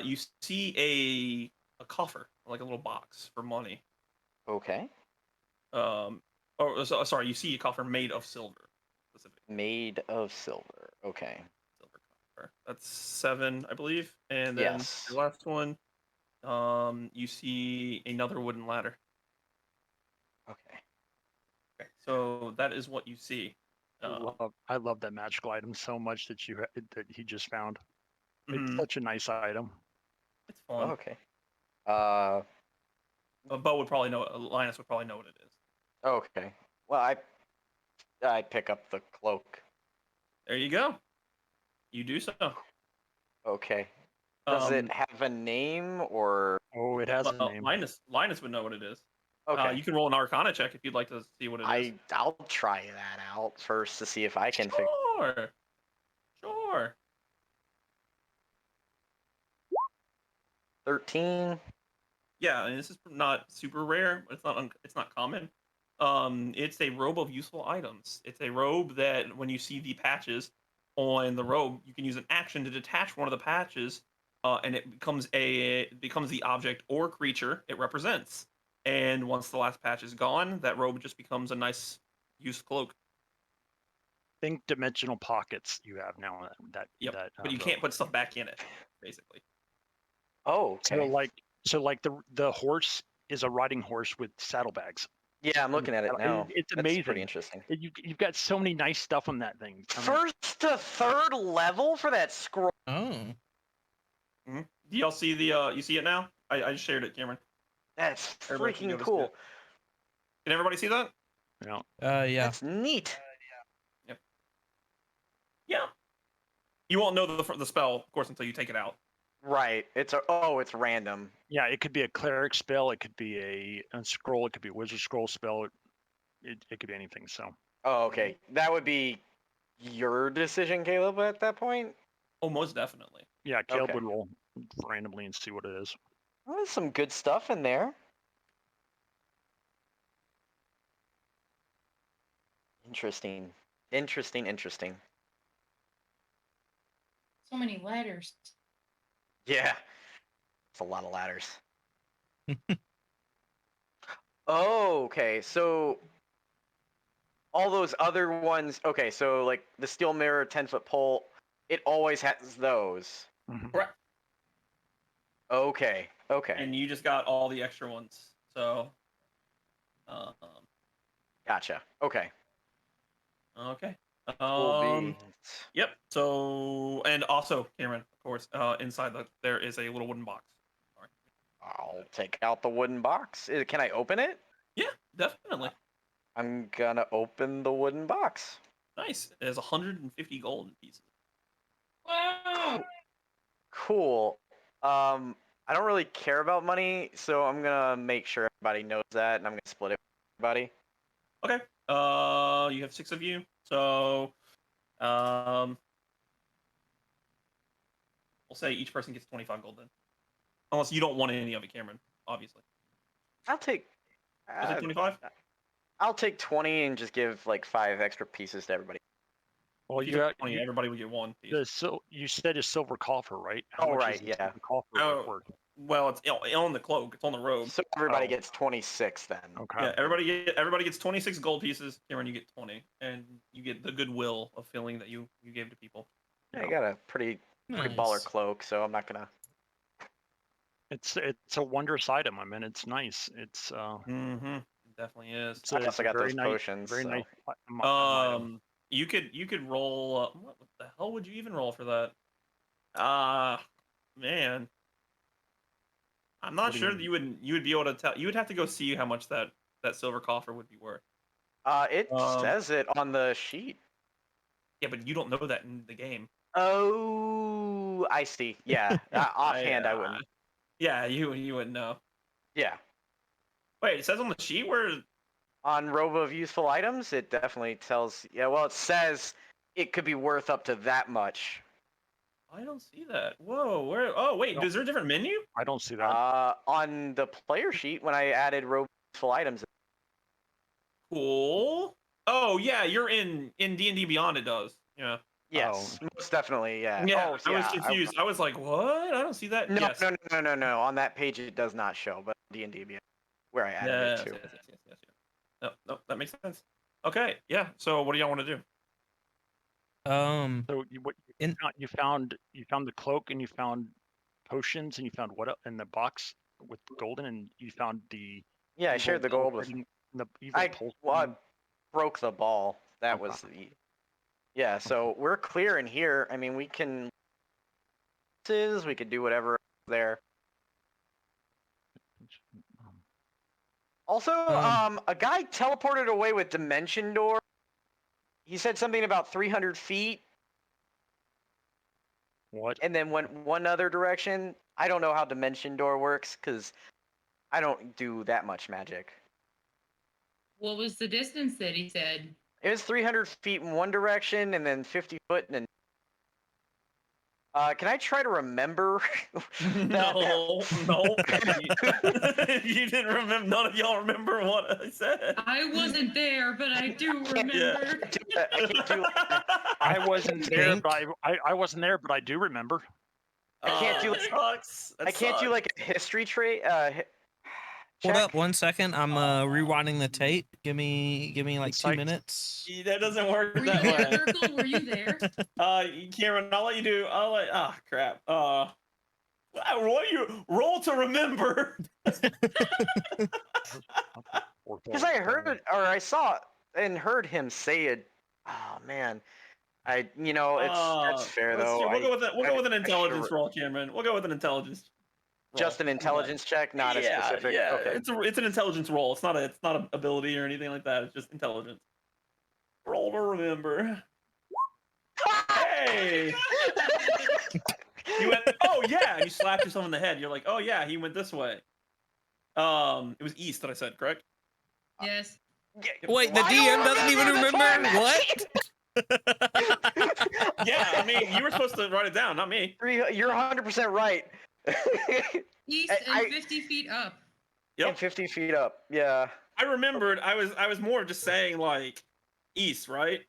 You see a coffer, like a little box for money. Okay. Sorry, you see a coffer made of silver, specifically. Made of silver. Okay. Silver coffer. That's 7, I believe. And then the last one, you see another wooden ladder. Okay. Okay, so that is what you see. I love that magical item so much that he just found. It's such a nice item. It's fun. Okay. Bo would probably know. Linus would probably know what it is. Okay. Well, I pick up the cloak. There you go. You do so. Okay. Does it have a name or? Oh, it has a name. Linus would know what it is. Okay. You can roll an Arcana check if you'd like to see what it is. I'll try that out first to see if I can figure. Sure. 13. Yeah, and this is not super rare, but it's not common. It's a robe of useful items. It's a robe that when you see the patches on the robe, you can use an action to detach one of the patches, and it becomes the object or creature it represents. And once the last patch is gone, that robe just becomes a nice used cloak. Think dimensional pockets you have now. But you can't put stuff back in it, basically. Oh, okay. So like the horse is a riding horse with saddlebags. Yeah, I'm looking at it now. It's amazing. That's pretty interesting. You've got so many nice stuff on that thing. First to 3rd level for that scroll. Oh. Do y'all see the? You see it now? I just shared it, Cameron. That's Everybody freaking cool. Can everybody see that? Yeah. Yeah. That's neat. Yep. You won't know the spell, of course, until you take it out. Right. It's random. Yeah, it could be a cleric spell. It could be a scroll. It could be a wizard scroll spell. It could be anything. So. Oh, okay. That would be your decision, Caleb, at that point? Oh, most definitely. Yeah, Caleb Okay. would roll randomly and see what it is. Well, there's some good stuff in there. Interesting. Interesting. So many letters. Yeah. It's a lot of ladders. Oh, okay. So all those other ones, okay, so like the steel mirror, 10-foot pole, it always has those. Correct. Okay. And you just got all the extra ones. So, Gotcha. Okay. okay. Cool Yep. So, and also, Cameron, of course, inside there is a little wooden box. Sorry. I'll take out the wooden box. Can I open it? Yeah, definitely. I'm gonna open the wooden box. Nice. It has 150 gold pieces. Wow. Cool. I don't really care about money, so I'm gonna make sure everybody knows that, and I'm gonna split it with everybody. Okay. You have 6 of you, so we'll say each person gets 25 gold then, unless you don't want any of it, Cameron. Obviously. I'll take. Was it 25? I'll take 20 and just give like 5 extra pieces to everybody. Well, If you you took got 20, everybody would get 1 piece. you said a silver coffer, right? Oh, much right, is a yeah. silver coffer Oh, worth? well, it's on the cloak. It's on the robe. So everybody Oh. gets 26 then. Okay. Yeah, everybody gets 26 gold pieces. Cameron, you get 20, and you get the goodwill of feeling that you gave to people. I got a pretty baller Nice. cloak, so I'm not gonna. It's a wondrous item. I mean, it's nice. It's Mm-hmm. It definitely is. it's I a, also it's a got very those nice, potions. very so. nice item. You could roll. What the hell would you even roll for that? Man, I'm not What do you sure mean? that you would be able to tell. You would have to go see how much that silver coffer would be worth. It says it on the sheet. Yeah, but you don't know that in the game. Oh, I see. Yeah, offhand I wouldn't. Yeah, you wouldn't know. Yeah, Wait, it says on the sheet where. on Robe of Useful Items, it definitely tells. Yeah, well, it says it could be worth up to that much. I don't see that. Whoa, where? Oh, wait, No. is there a different menu? I don't see that. On the player sheet when I added Robe of Useful Items. Cool. Oh yeah, you're in D&D Beyond. It does. Yeah. Yes, most definitely. Yeah. Yeah. Oh, I was yeah, I was like, what? I don't see that. No, Yes. no. On that page it does not show, but D&D Beyond, where I added it to. Yes. No, that makes sense. Okay, yeah. So what do y'all want to do? So you found the cloak, and you found potions, and you found what in the box with golden, and you found the Yeah, I shared the gold with. I broke the ball. That Okay. was the. Yeah, so we're clear in here. I mean, we can. We could do whatever there. Also, a guy teleported away with Dimension Door. He said something about 300 feet. What? And then went one other direction. I don't know how Dimension Door works because I don't do that much magic. What was the distance that he said? It was 300 feet in one direction and then 50 foot in. Can I try to remember? No. You didn't remember. None of y'all remember what I said. I wasn't there, but I do remember. I can't do. I wasn't there, but I wasn't there, but I do remember. I can't do. That sucks. I can't do like a history trait. Hold up 1 second. I'm rewinding the tape. Give me like 2 Insight. minutes. That doesn't work Were you that there, way. Circle? Were you there? Cameron, I'll let you do. Crap. What do you roll to remember? Because I heard or I saw and heard him say it. Oh man, that's fair Let's though. see, we'll go with an I intelligence sure- roll, Cameron. We'll go with an intelligence. Just an intelligence check, not a specific. Yeah, Okay. it's an intelligence roll. It's not an ability or anything like that. It's just intelligence. Roll to remember. Hey, mean, you went, oh yeah, and you slapped yourself in the head. You're like, oh yeah, he went this way. It was east that I said, correct? Yes. Wait, the I don't DM doesn't even that's why I'm remember asking. Yeah, I mean, you were supposed to write it down, not me. You're 100% right. East and 50 feet up. Yep. And 50 feet up. Yeah. I remembered. I was more of just saying like east, right?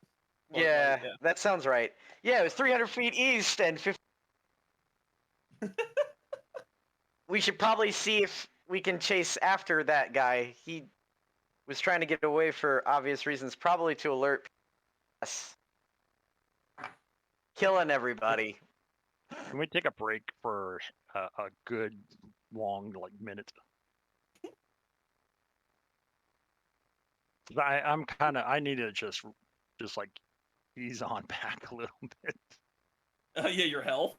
Well, Yeah, yeah. that sounds right. Yeah, it was 300 feet east and 50. We should probably see if we can chase after that guy. He was trying to get away for obvious reasons, probably to alert us. Killing everybody. Can we take a break for a good long minute? 'Cause I'm kind of I need to just like ease on back a little bit. Yeah, your health.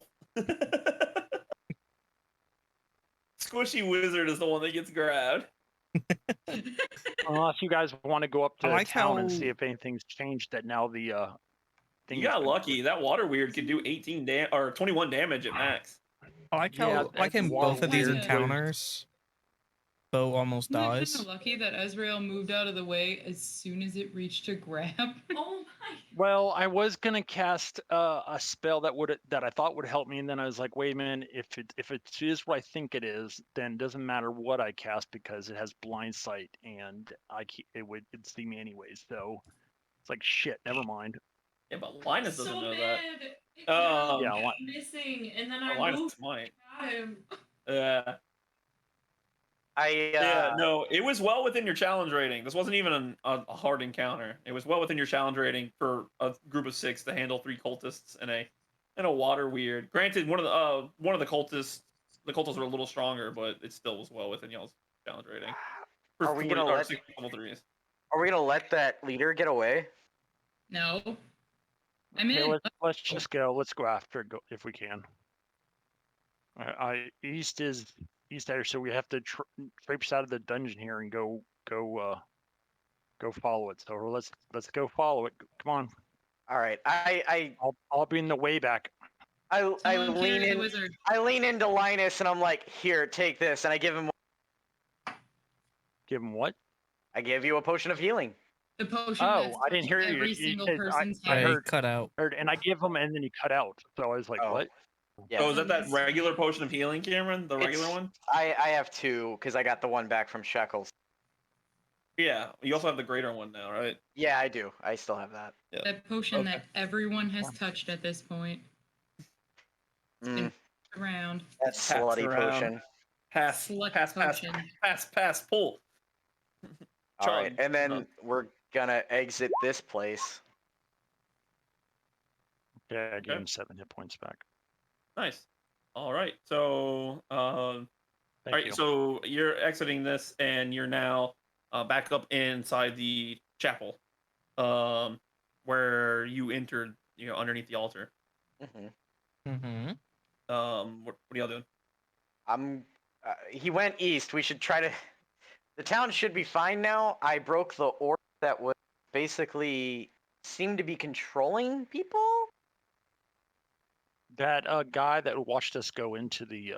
Squishy Wizard is the one that gets grabbed. Unless you guys want to go up to I like town and see how- if anything's changed that now the thing You has got been- lucky. That water weird could do 18 or 21 damage at max. I like Yeah, how, like in water both of these weird. encounters, Bo almost Isn't it kind dies. of lucky that Ezreal moved out of the way as soon as it reached to grab? Oh my. Well, I was gonna cast a spell that I thought would help me, and then I was like, wait a minute, if it is what I think it is, then it doesn't matter what I cast because it has blind sight, and it'd see me anyways. So it's like shit. Never mind. Yeah, but Linus doesn't So know mad. that. Yeah, Missing, and then I Linus moved. might. Got him. Yeah, no, it was well within your challenge rating. This wasn't even a hard encounter. It was well within your challenge rating for a group of 6 to handle 3 cultists and a water weird. Granted, one of the cultists were a little stronger, but it still was well within y'all's challenge rating. For Are we gonna let 6 level 3s? Are we gonna let that leader get away? No. I'm Okay, in. let's just go. Let's go after it if we can. East there, so we have to traipse out of the dungeon here and go follow it. So let's go follow it. Come on. All right. I'll be in the way back. I Someone lean carry the in. wizard. I lean into Linus and I'm like, here, take this, and I give him. Give him what? I give you a potion of healing. The potion. Oh, that's I didn't hear you. every You single said- person's I I head. heard- cut out. And I give him, and then you cut out. So I was like, Oh. what? Yeah. Oh, is that regular potion of healing, Cameron? The regular It's- one? I have 2 because I got the one back from Shekels. Yeah. You also have the greater one now, right? Yeah, I do. I still have that. Yeah. That potion Okay. that everyone has touched at this point. Mm, Around. that Pass slutty around. potion. Pass, Slut pass, potion. All pull. right, Chug. and then we're gonna exit this place. Yeah, I gave Okay. him 7 hit points back. Nice. All right. So, all Thank right. you. So you're exiting this, and you're now back up inside the chapel, where you entered. You know, underneath the altar. Hmm Mm-hmm. What are y'all doing? He went east. We should try to. The town should be fine now. I broke the orb that was basically seemed to be controlling people. That guy that watched us go into the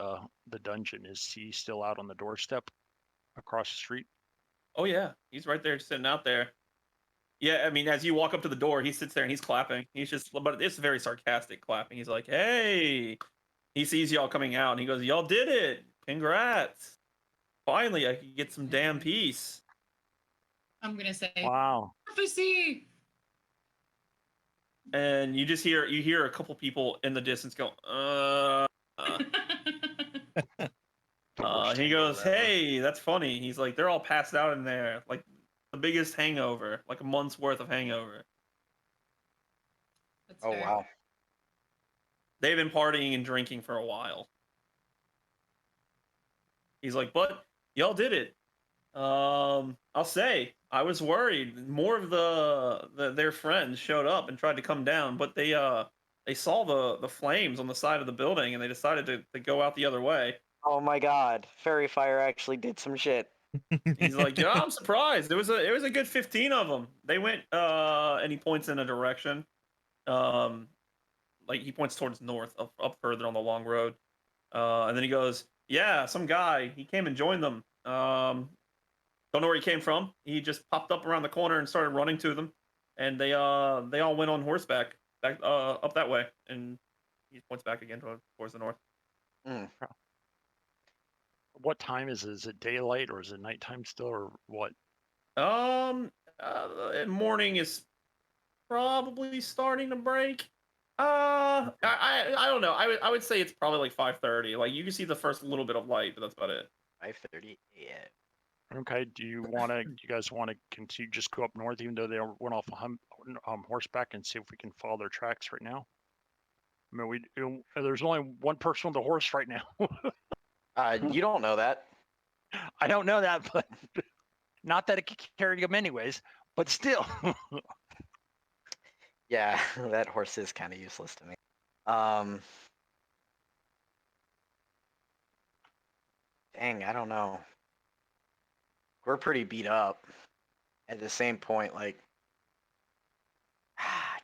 dungeon, is he still out on the doorstep across the street? Oh yeah, he's right there, sitting out there. Yeah, I mean, as you walk up to the door, he sits there and he's clapping. He's just, but it's very sarcastic clapping. He's like, "Hey!" He sees y'all coming out, and he goes, "Y'all did it! Congrats! Finally, I can get some damn peace." I'm gonna say Wow. prophecy. And you just hear a couple people in the distance go, he goes, "Hey, that's funny." He's like, "They're all passed out in there, like the biggest hangover, like a month's worth of hangover. That's Oh fair. wow. They've been partying and drinking for a while." He's like, "But y'all did it. I'll say I was worried. More of their friends showed up and tried to come down, but they saw the flames on the side of the building and they decided to go out the other way." Oh my God. Fairy fire actually did some shit. He's like, "Yeah, I'm surprised. It was a good 15 of them. They went and he points in a direction, like he points towards north, up further on the long road. And then he goes, "Yeah, some guy. He came and joined them. Don't know where he came from. He just popped up around the corner and started running to them, and they all went on horseback back up that way." And he points back again towards the north. Mm. What time is it? Is it daylight or is it nighttime still or what? Morning is probably starting to break. I don't know. I would say it's probably like 5:30. Like you can see the first little bit of light, but that's about it. 5:30 a.m. Okay. Do you guys want to continue, just go up north, even though they went off horseback, and see if we can follow their tracks right now? I mean, there's only one person on the horse right now. You don't know that. I don't know that, but not that it could carry them anyways, but still. Yeah, that horse is kind of useless to me. Dang, I don't know. We're pretty beat up. At the same point, like,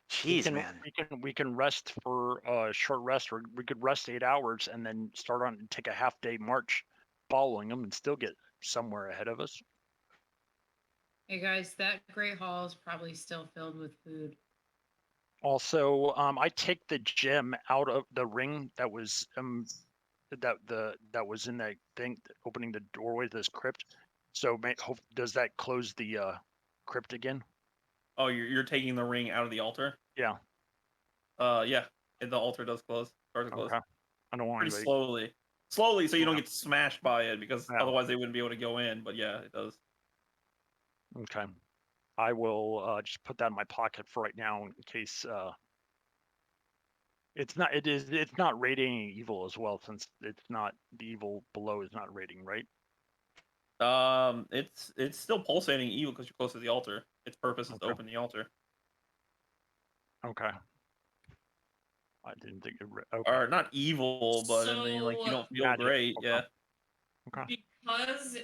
jeez, man. We can rest for a short rest, or we could rest 8 hours and then start on and take a half-day march following them and still get somewhere ahead of us. Hey guys, that Great Hall is probably still filled with food. Also, I take the gem out of the ring that was that was in that thing opening the doorway to this crypt. So does that close the crypt again? Oh, you're taking the ring out of the altar? Yeah. Yeah. The altar does close. Starts to close. Okay. I don't want Pretty anybody. slowly, so you don't Yeah. get smashed by it, because Yeah. otherwise they wouldn't be able to go in. But yeah, it does. Okay. I will just put that in my pocket for right now in case it's not rating evil as well, since it's not, the evil below is not rating, right? It's still pulsating evil because you're close to the altar. Its purpose is to Okay. open the altar. Okay. I didn't think it. Okay. Or not evil, but I mean, like, you don't feel Magic. great. Okay. Yeah. Okay. Because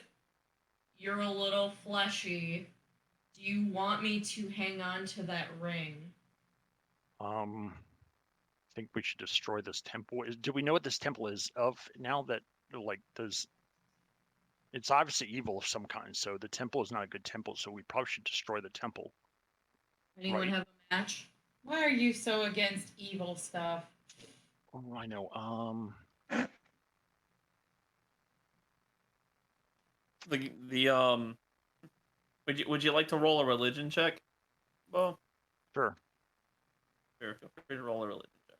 you're a little fleshy, do you want me to hang on to that ring? I think we should destroy this temple. Do we know what this temple is of now? That, like, it's obviously evil of some kind. So the temple is not a good temple. So we probably should destroy the temple. Anyone Right. have a match? Why are you so against evil stuff? Oh, I know. The would you like to roll a religion check? Well, Sure. sure, feel free to roll a religion check.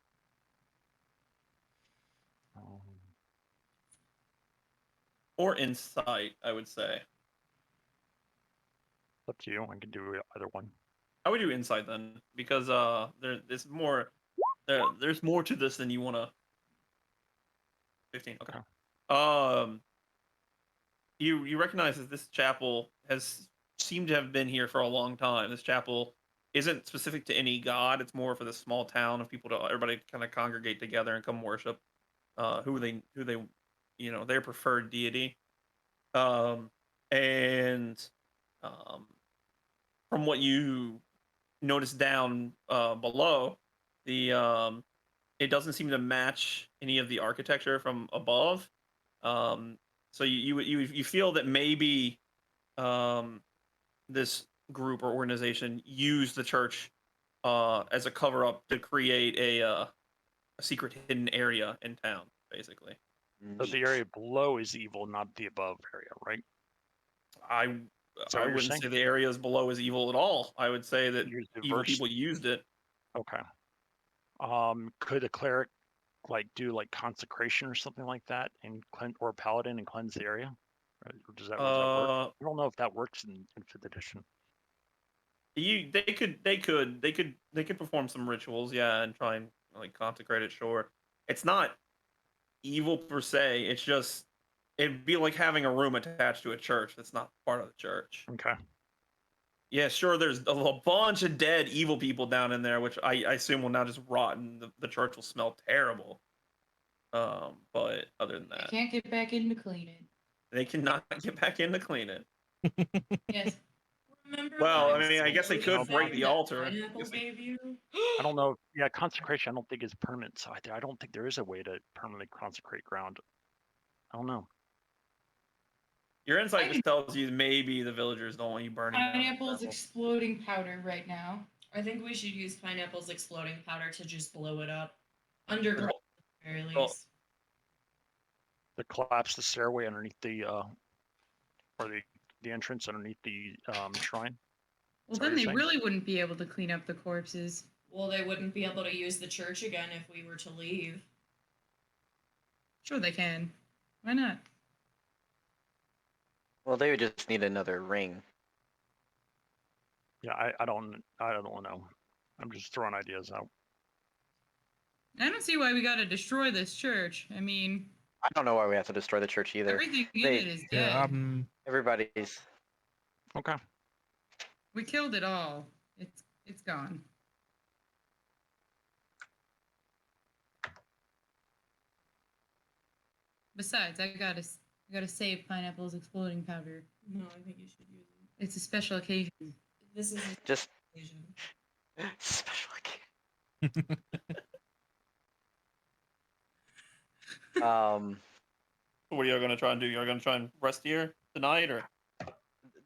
Or insight, I would say. Up to you. I can do either one. I would do insight then, because there's more to this than you want to. 15. Okay. You recognize that this chapel has seemed to have been here for a long time. This chapel isn't specific to any god. It's more for this small town of people, to everybody kind of congregate together and come worship who they their preferred deity. And from what you notice down below, the it doesn't seem to match any of the architecture from above. So you feel that maybe this group or organization used the church as a cover up to create a secret hidden area in town, basically. So the area below is evil, not the above area, right? I Is that what you're wouldn't saying? say the areas below is evil at all. I would say that Use the evil verse. people used it. Okay. Could a cleric do like consecration or something like that, and or a paladin and cleanse the area? Or does that work? I don't know if that works in 5th edition. They could perform some rituals, yeah, and try and like consecrate it. Sure, it's not evil per se. It's just, it'd be like having a room attached to a church that's not part of the church. Okay. Yeah, sure. There's a bunch of dead evil people down in there, which I assume will now just rot, and the church will smell terrible. But other than I that, can't get back in to clean it. they cannot get back in to clean it. Yes. Remember Well, that I mean, I guess they exploding could break thing the that altar. Pineapples gave you? I don't know. Yeah, consecration I don't think is permanent. So I don't think there is a way to permanently consecrate ground. I don't know. Your insight just tells you maybe the villagers don't want you burning down the Pineapple's temple. exploding powder right now. I think we should use Pineapple's exploding powder to just blow it up. Underground, at the very Well, least. To collapse the stairway underneath the or the entrance underneath the shrine. Well, Is that what then you're they saying? really wouldn't be able to clean up the corpses. Well, they wouldn't be able to use the church again if we were to leave. Sure, they can. Why not? Well, they would just need another ring. Yeah, I don't know. I'm just throwing ideas out. I don't see why we gotta destroy this church. I mean, I don't know why we have to destroy the church either. everything in They- it is dead. Yeah, Everybody's. Okay. We killed it all. It's gone. Besides, I gotta save Pineapple's exploding powder. No, I think you should use it. It's a special occasion. This is a Just occasion. special occasion. What are you gonna try and do? You're gonna try and rest here tonight, or?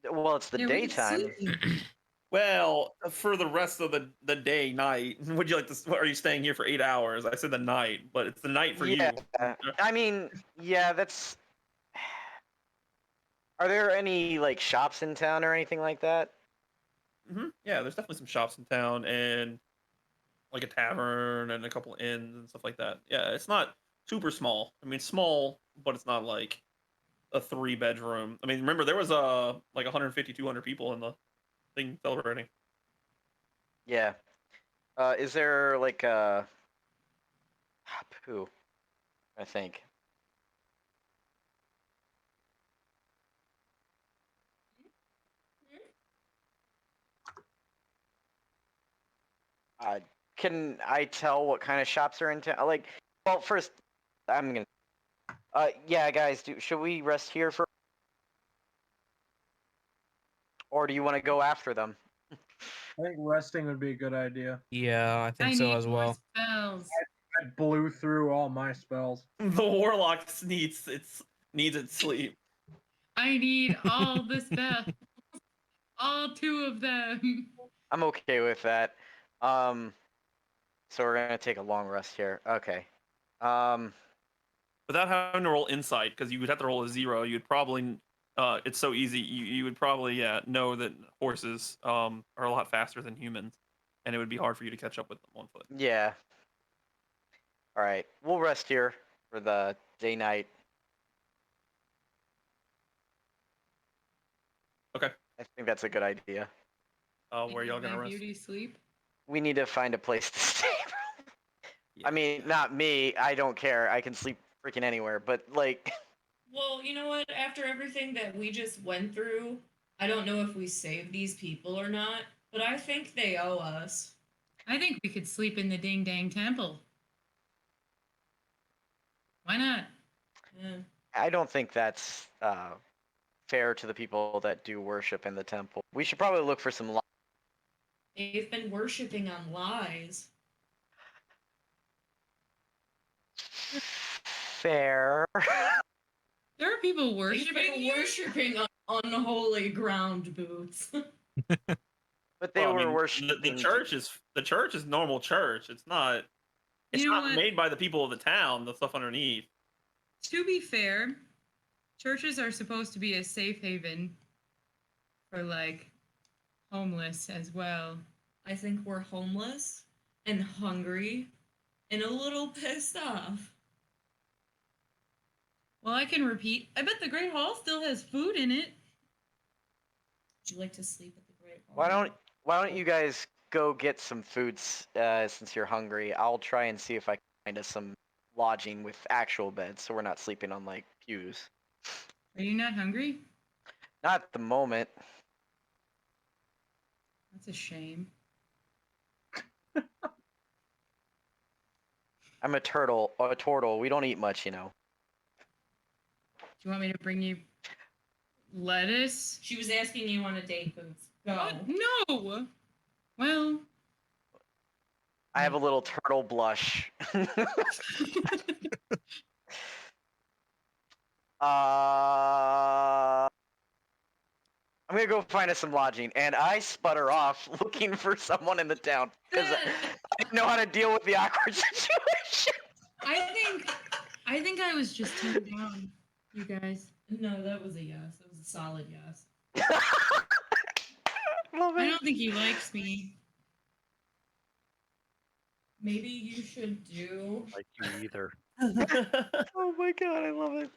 Well, it's the Yeah, we could daytime. sleep. Well, for the rest of the day, night. Would you like to? Are you staying here for 8 hours? I said the night, but it's the night for Yeah. you. I mean, yeah, that's. Are there any like shops in town or anything like that? Yeah, there's definitely some shops in town and like a tavern and a couple inns and stuff like that. Yeah, it's not super small. I mean, small, but it's not like a 3 bedroom. I mean, remember there was like 150, 200 people in the thing celebrating. Yeah. Is there like a poo? I think. Can I tell what kind of shops are in town? Like, well, first, I'm gonna. Yeah, guys, should we rest here for, or do you want to go after them? I think resting would be a good idea. yeah, I think I so need as more well. spells. I blew through all my spells. The warlock needs its sleep. I need all the spells. All 2 of them. I'm okay with that. So we're gonna take a long rest here. Okay. Without having to roll insight, because you would have to roll a 0, you'd probably it's so easy. You would probably know that horses are a lot faster than humans, and it would be hard for you to catch up with them on foot. Yeah. All right, we'll rest here for the day night. Okay. I think that's a good idea. Where y'all gonna My rest? beauty sleep. We need to find a place to stay. Yeah. I mean, not me. I don't care. I can sleep freaking anywhere. But like, Well, you know what? After everything that we just went through, I don't know if we saved these people or not, but I think they owe us. I think we could sleep in the ding dang temple. Why not? Yeah. I don't think that's fair to the people that do worship in the temple. We should probably look for some. They've been worshiping on lies. Fair. There are people They've worshiping been here. worshiping on unholy ground, Boots. But they Well, I were mean, worshiping. the church is normal church. It's not. It's You know not what? made by the people of the town. The stuff underneath. To be fair, churches are supposed to be a safe haven for like homeless as well. I think we're homeless and hungry and a little pissed off. Well, I can repeat. I bet the Great Hall still has food in it. Would you like to sleep at the Great Hall? Why don't you guys go get some foods since you're hungry? I'll try and see if I can find us some lodging with actual beds, so we're not sleeping on like pews. Are you not hungry? Not at the moment. That's a shame. I'm a turtle. A turtle. We don't eat much, you know. Do you want me to bring you lettuce? She was asking you on a date, Boots. Go. No. Well, I have a little turtle blush. I'm gonna go find us some lodging, and I sputter off looking for someone in the town because I didn't know how to deal with the awkward situation. I think I was just turned down, you guys. No, that was a yes. It was a solid yes. Love I it. don't think he likes me. Maybe you should do. Like you either. Oh my god, I love it.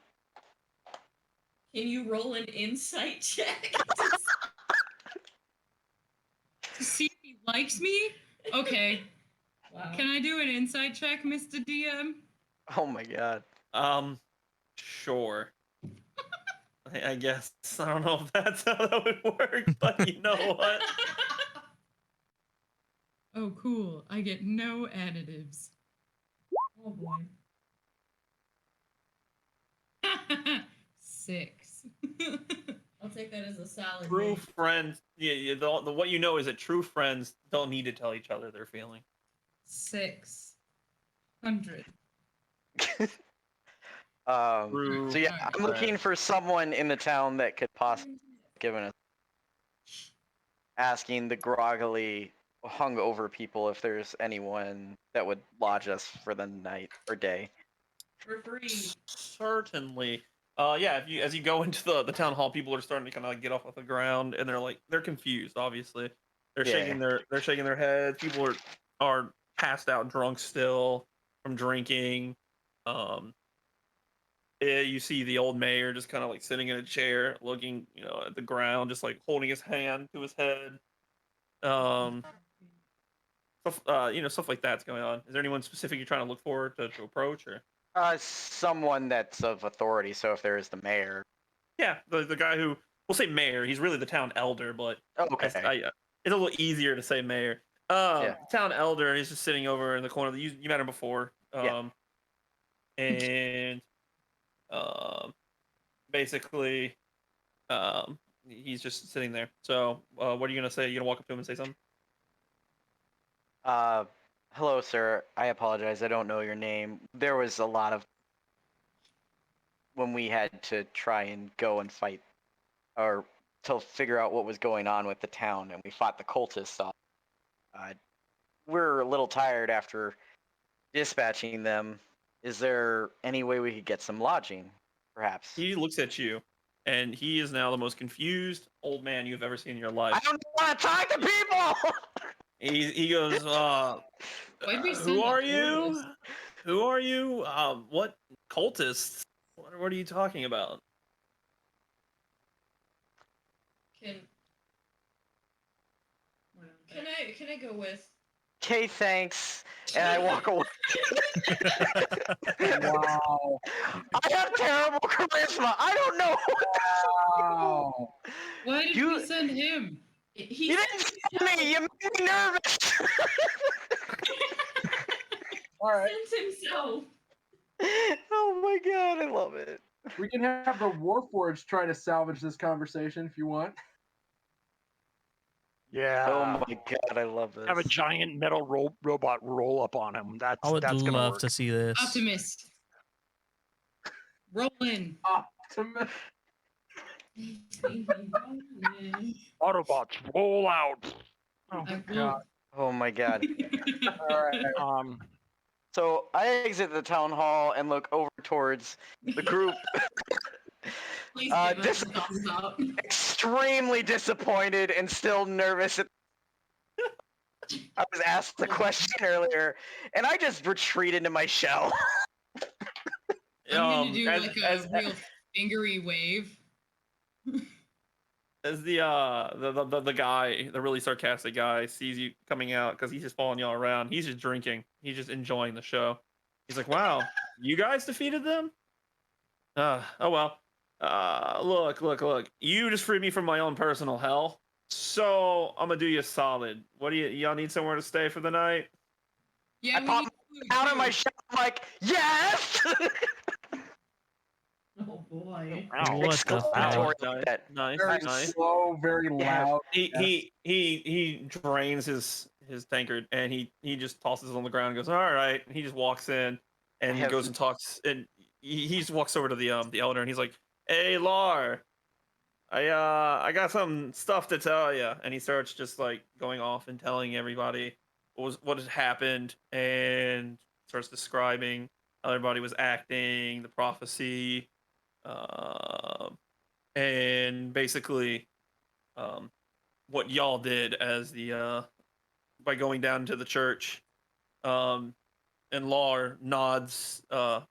Can you roll an insight check? To see if he likes me? Okay. Wow. Can I do an insight check, Mr. DM? Oh my god. Sure. I guess I don't know if that's how that would work, but you know what? Oh, cool. I get no additives. Oh boy. 6. I'll take that as a solid. True yay. friends. Yeah. The what you know is that true friends don't need to tell each other their feeling. 600. True So yeah, I'm looking friends. for someone in the town that could possibly give us asking the groggily hungover people if there's anyone that would lodge us for the night or day. For free. Certainly. Yeah. If you as you go into the town hall, people are starting to kind of like get off the ground, and they're confused. Obviously, they're shaking their heads. People are passed out, drunk still from drinking. You see the old mayor just kind of like sitting in a chair, looking, at the ground, just like holding his hand to his head. Stuff like that's going on. Is there anyone specific you're trying to look for to approach, or? Someone that's of authority. So if there is the mayor. Yeah, the guy who we'll say mayor. He's really the town elder, but Okay. it's a little easier to say mayor. Town elder. He's just sitting over in the corner. You met him before. And basically, he's just sitting there. So, what are you gonna say? You gonna walk up to him and say something? Hello, sir. I apologize. I don't know your name. There was a lot of when we had to try and go and fight, or to figure out what was going on with the town, and we fought the cultists off. We're a little tired after dispatching them. Is there any way we could get some lodging, perhaps? He looks at you, and he is now the most confused old man you've ever seen in your life. I don't want to talk to people. He goes, Why'd we send who the are tourist? you? Who are you? What cultists? What are you talking about? Can I go with? Okay, thanks. And I walk away. Wow. I have terrible charisma. I don't know. Wow. Why did You- we send him? He You didn't send me. You made me nervous. All right. sent himself. Oh my god, I love it. We can have the Warforged try to salvage this conversation if you want. Yeah. Oh my god, I love this. Have a giant metal robot roll up on him. That's I would that's gonna love work. to see this. Optimist. Roll in. Optimus. Autobots roll out. Oh I god. Oh my god. All right. So I exit the town hall and look over towards the group. Please Uh, give us this- a thumbs up. Extremely disappointed and still nervous. I was asked the question earlier, and I just retreat into my shell. I'm gonna do as, like a as, real fingery wave. as the guy, the really sarcastic guy, sees you coming out because he's just following y'all around. He's just drinking. He's just enjoying the show. He's like, "Wow, you guys defeated them? Oh well. Look. You just freed me from my own personal hell. So I'm gonna do you a solid. What do y'all need somewhere to stay for the night? Yeah, I we pop need food, Out of too. my shell, I'm like, yes! Oh boy. boy. Wow. What the Exclamatory fuck? like that. Nice, Very nice. slow, very Yeah. loud. He drains his tankard and he just tosses it on the ground and goes, all right. And he just walks in and have- goes and talks and he just walks over to the elder and he's like, hey Lar, I got some stuff to tell you. And he starts just like going off and telling everybody what had happened and starts describing how everybody was acting, the prophecy, and basically um, what y'all did as the by going down to the church. And Lar nods.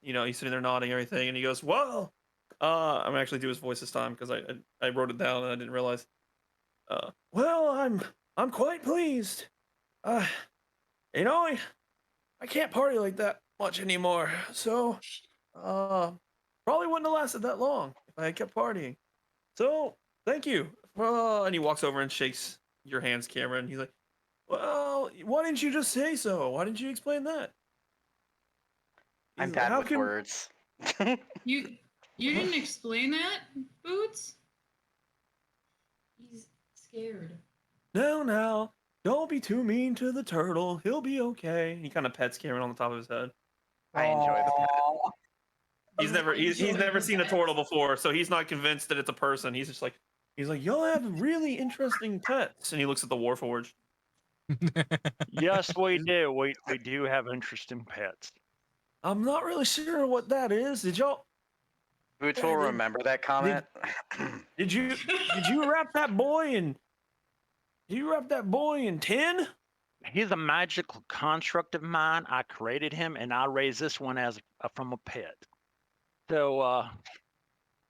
He's sitting there nodding everything, and he goes, "Well, I'm gonna actually do his voice this time because I wrote it down and I didn't realize. Well, I'm quite pleased. Uh, I can't party like that much anymore, so probably wouldn't have lasted that long if I had kept partying. So thank you." And he walks over and shakes your hands, Cameron. He's like, "Well, why didn't you just say so? Why didn't you explain that?" I'm He's like, bad with words. You didn't explain that, Boots? He's scared. No, don't be too mean to the turtle. He'll be okay. He kind of pets Cameron on the top of his head. I enjoy the pet. Aw. He's Enjoy never the seen a pets. turtle before, so he's not convinced that it's a person. He's like, y'all have really interesting pets. And he looks at the Warforged. Yes, we do. We do have interesting pets. I'm not really sure what that is. Did y'all Boots will remember that comment. did you wrap that boy in tin? He's a magical construct of mine. I created him, and I raised this one as from a pet. So, I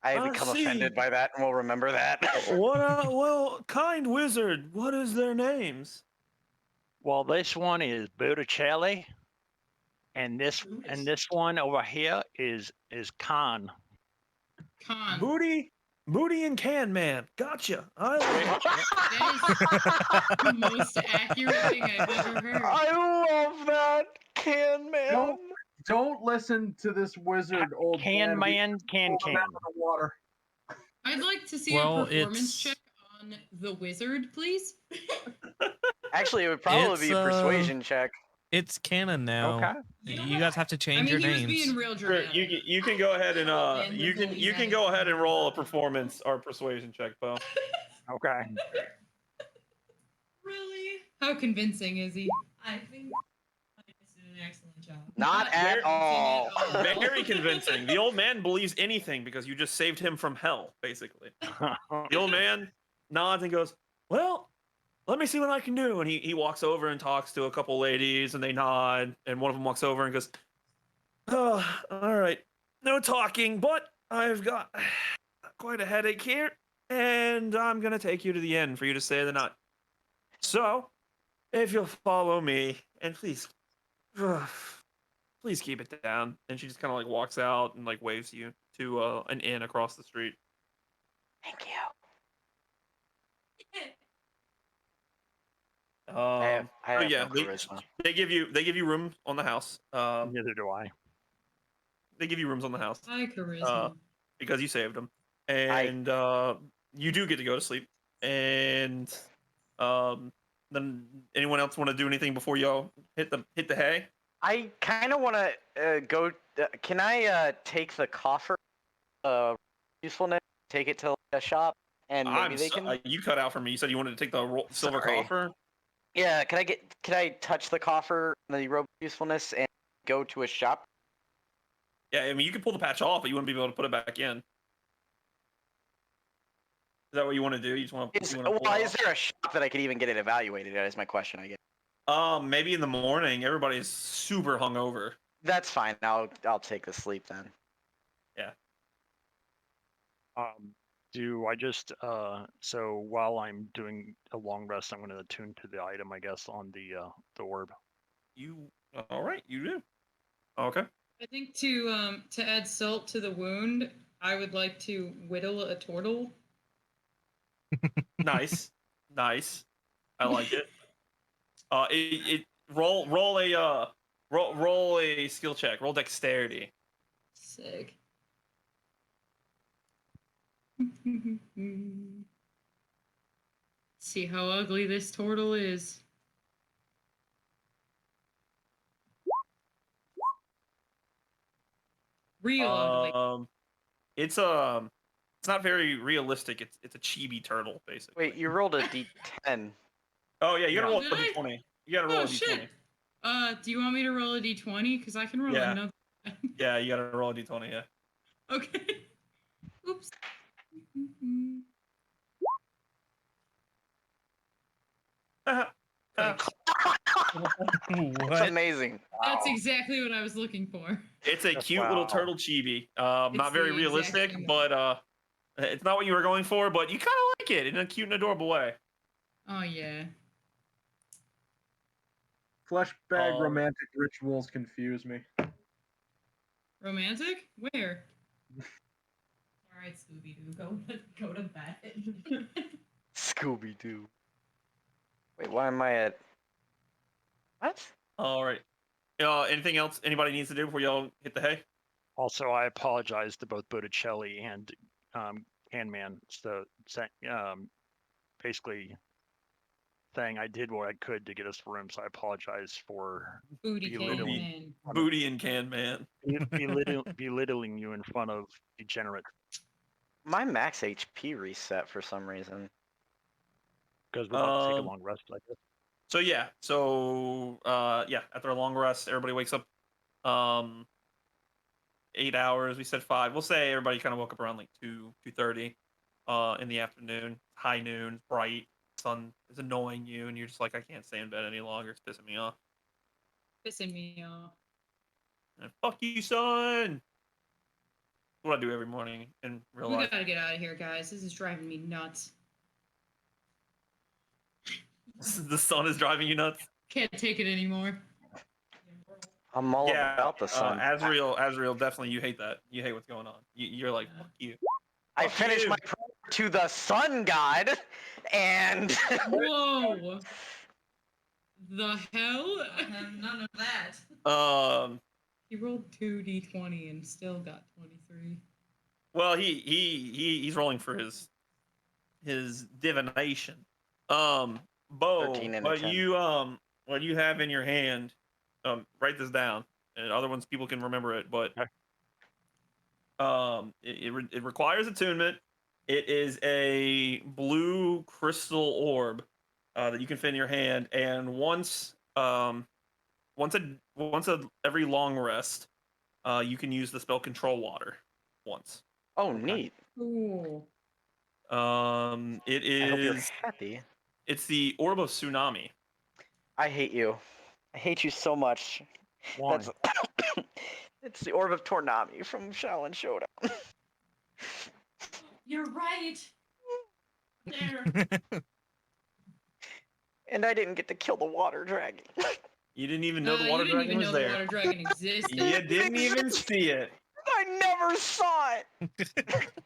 I become see. offended by that and will remember that. Well, kind wizard, what is their names? well, this one is Botticelli, and this one over here is Khan. Con. Booty and Can Man. Gotcha. I like That is the most accurate thing I've ever heard. I love that, Can Man. Don't listen to this wizard, old Can man, can Pull him out of the water. I'd like to see Well, a performance it's- check on the wizard, please. Actually, it would probably be a persuasion check. It's canon now. Okay. You guys have to I change mean, your he was names. being real Sure, dramatic. you can go ahead and Man, you the can holy go guy. ahead and roll a performance or persuasion check, Bo. Okay. Really? How convincing is he? I think Cygnus did an excellent job. Not at all. Very convincing. The old man believes anything because you just saved him from hell, basically. The old man nods and goes, "Well, let me see what I can do." And he walks over and talks to a couple ladies, and they nod. And one of them walks over and goes, "Oh, all right, no talking, but I've got quite a headache here, and I'm gonna take you to the inn for you to stay the night. So, if you'll follow me, and please, please keep it down." And she just kind of like walks out and like waves you to an inn across the street. Thank you. I have yeah, no charisma. they give you room on the house. Neither do I. They give you rooms on the house High charisma. because you saved them, and you do get to go to sleep. And then anyone else want to do anything before y'all hit the hay? I kind of want to go. Can I take the coffer usefulness, take it to a shop, and maybe they can. You cut out for me. You said you wanted to take the silver Sorry. coffer. Yeah, can I touch the coffer, the robe usefulness, and go to a shop? Yeah, I mean you can pull the patch off, but you wouldn't be able to put it back in. Is that what you want to do? You just want to? Is there a shop that I could even get it evaluated at? Is my question, I guess. Maybe in the morning. Everybody's super hungover. That's fine. I'll take the sleep then. Yeah. Do I just so while I'm doing a long rest, I'm going to attune to the item, I guess, on the orb. You all right? You do. Okay. I think to add salt to the wound, I would like to whittle a turtle. Nice. I like it. Roll a skill check. Roll dexterity. Sick. See how ugly this turtle is. Real ugly. It's not very realistic. It's a chibi turtle, basically. Wait, you rolled a d10. Oh yeah, you gotta Yeah. roll Did a I? d20. You gotta roll Oh a d20. shit. Do you want me to roll a d20? Because I can roll Yeah. another. Yeah, you gotta roll a d20. Yeah. Okay. Oops. Uh, It's What? amazing. That's exactly what I was looking for. it's a Yes, cute little wow. turtle chibi. It's Not very the exact realistic, same but it's not what you were going for. But you kind of like it in a cute and adorable way. Oh yeah. Flesh bag Um, romantic rituals confuse me. Romantic? Where? All right, Scooby Doo, go to bed. Scooby Doo. Wait, why am I at? What? All right. Anything else anybody needs to do before y'all hit the hay? Also, I apologize to both Botticelli and Handman. So, basically saying I did what I could to get us room. So I apologize for Booty can belittling, man. Booty and Can Man. belittling you in front of degenerate My max HP reset for some reason. because we're about to take a Um, long rest. I guess. So after a long rest, everybody wakes up. 8 hours. We said 5. We'll say everybody kind of woke up around like 2:30 in the afternoon. High noon, bright. Sun is annoying you, and you're just like, I can't stay in bed any longer. It's pissing me off. Pissing me off. And fuck you, son. What I do every morning in real We life. gotta get out of here, guys. This is driving me nuts. The sun is driving you nuts. Can't take it anymore. I'm all about the sun. Azriel, definitely you hate that. You hate what's going on. You're like, fuck you. I Fuck finished you. my prayer to the sun god, and Whoa! The hell? None of that. He rolled 2d20 and still got 23. Well, he's rolling for his divination. Bo, 13 and a 10. what you have in your hand, write this down, and other ones people can remember it. But it requires attunement. It is a blue crystal orb that you can fit in your hand, and once every long rest, you can use the spell Control Water once. Oh, neat. Cool. It I hope you're is. happy. It's the Orb of Tsunami. I hate you. I hate you so much. Why? That's it's the orb of Tornami from Shaolin Showdown. You're right. There. And I didn't get to kill the water dragon. You didn't even know the water you didn't dragon even was know there. the water dragon existed. You didn't even see it. I never saw it.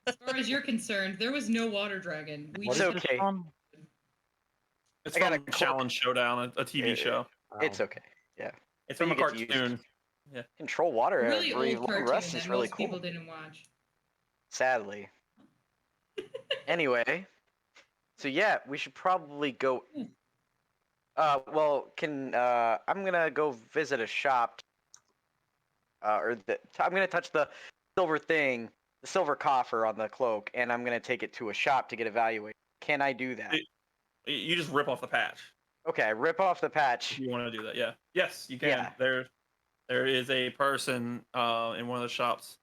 As far as you're concerned, there was no water dragon. We What It's is just this okay. from? It's I got from a Challenge Showdown, a TV show. It's okay. Yeah. It's But from a you get to use cartoon. Control water really every old long cartoon rest that is really most people cool. didn't watch. Sadly. Anyway, so yeah, we should probably go. I'm gonna go visit a shop. I'm gonna touch the silver thing, the silver coffer on the cloak, and I'm gonna take it to a shop to get evaluated. Can I do that? You just rip off the patch. Okay, I rip off the If patch. you want to do that, yeah. Yes, you can. Yeah. There is a person in one of the shops.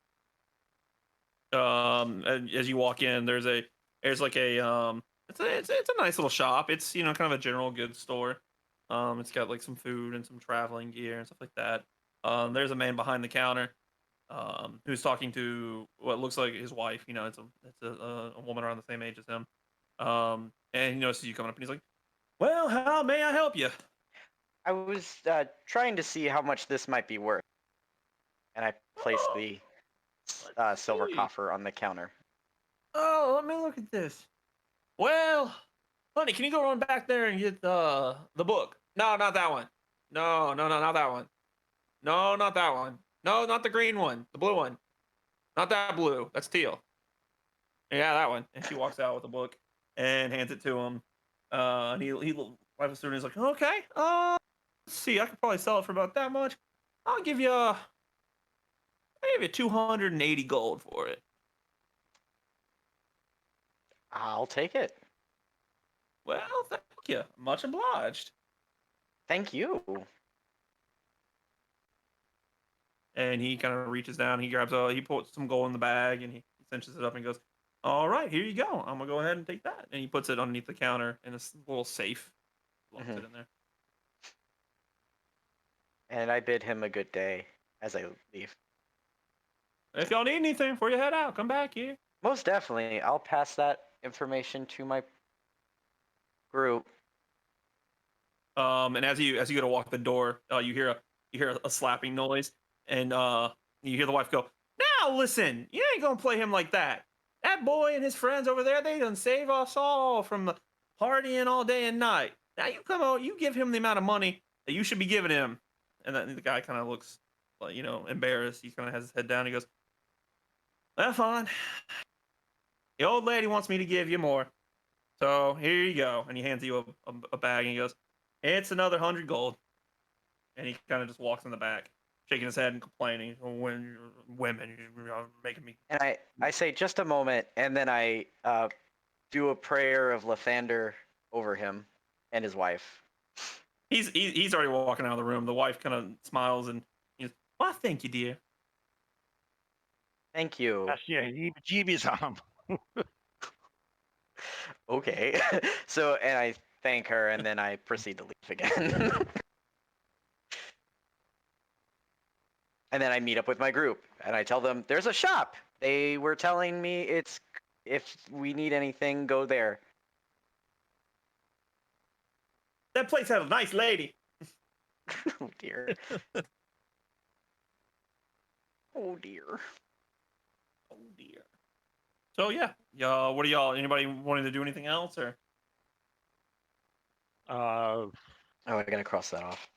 And as you walk in, there's like a it's a nice little shop. It's kind of a general goods store. It's got like some food and some traveling gear and stuff like that. There's a man behind the counter who's talking to what looks like his wife. It's a woman around the same age as him. And he notices you coming up, and he's like, "Well, how may I help you?" I was trying to see how much this might be worth, and I placed the silver see. coffer on the counter. Oh, let me look at this. Well, honey, can you go run back there and get the book? No, not that one. No, not that one. No, not that one. No, not the green one. The blue one. Not that blue. That's teal. Yeah, that one. And she walks out with a book and hands it to him. And he laughs through and he's like, okay, let's see, I could probably sell it for about that much. I'll give you, 280 gold for it. I'll take it. Well, thank you. Much obliged. Thank you. And he kind of reaches down, he he puts some gold in the bag and he cinches it up and goes, all right, here you go. I'm gonna go ahead and take that. And he puts it underneath the counter in this little safe. Locks Mhm. it in there. And I bid him a good day as I leave. If y'all need anything before you head out, come back here. Most definitely, I'll pass that information to my group. And as you go to walk the door, you hear a slapping noise, and you hear the wife go, "Now listen, you ain't gonna play him like that. That boy and his friends over there, they done save us all from partying all day and night. Now you come out, you give him the amount of money that you should be giving him." And then the guy kind of looks like embarrassed. He kind of has his head down. He goes, "Well, fine. The old lady wants me to give you more, so here you go." And he hands you a bag, and he goes, "It's another 100 gold." And he kind of just walks in the back, shaking his head and complaining, "Oh, when women, you're making me." And I say just a moment, and then I do a prayer of Lathander over him and his wife. He's already walking out of the room. The wife kind of smiles and he's, "Well, thank you, dear." Thank you. That's, yeah, heebie-jeebies on him. Okay. So, and I thank her, and then I proceed to leave again. And then I meet up with my group, and I tell them there's a shop. They were telling me it's if we need anything, go there. That place has a nice lady. Oh dear. Oh dear. Oh dear. So yeah, what are y'all? Anybody wanting to do anything else or? Uh, Oh, I gotta cross that off.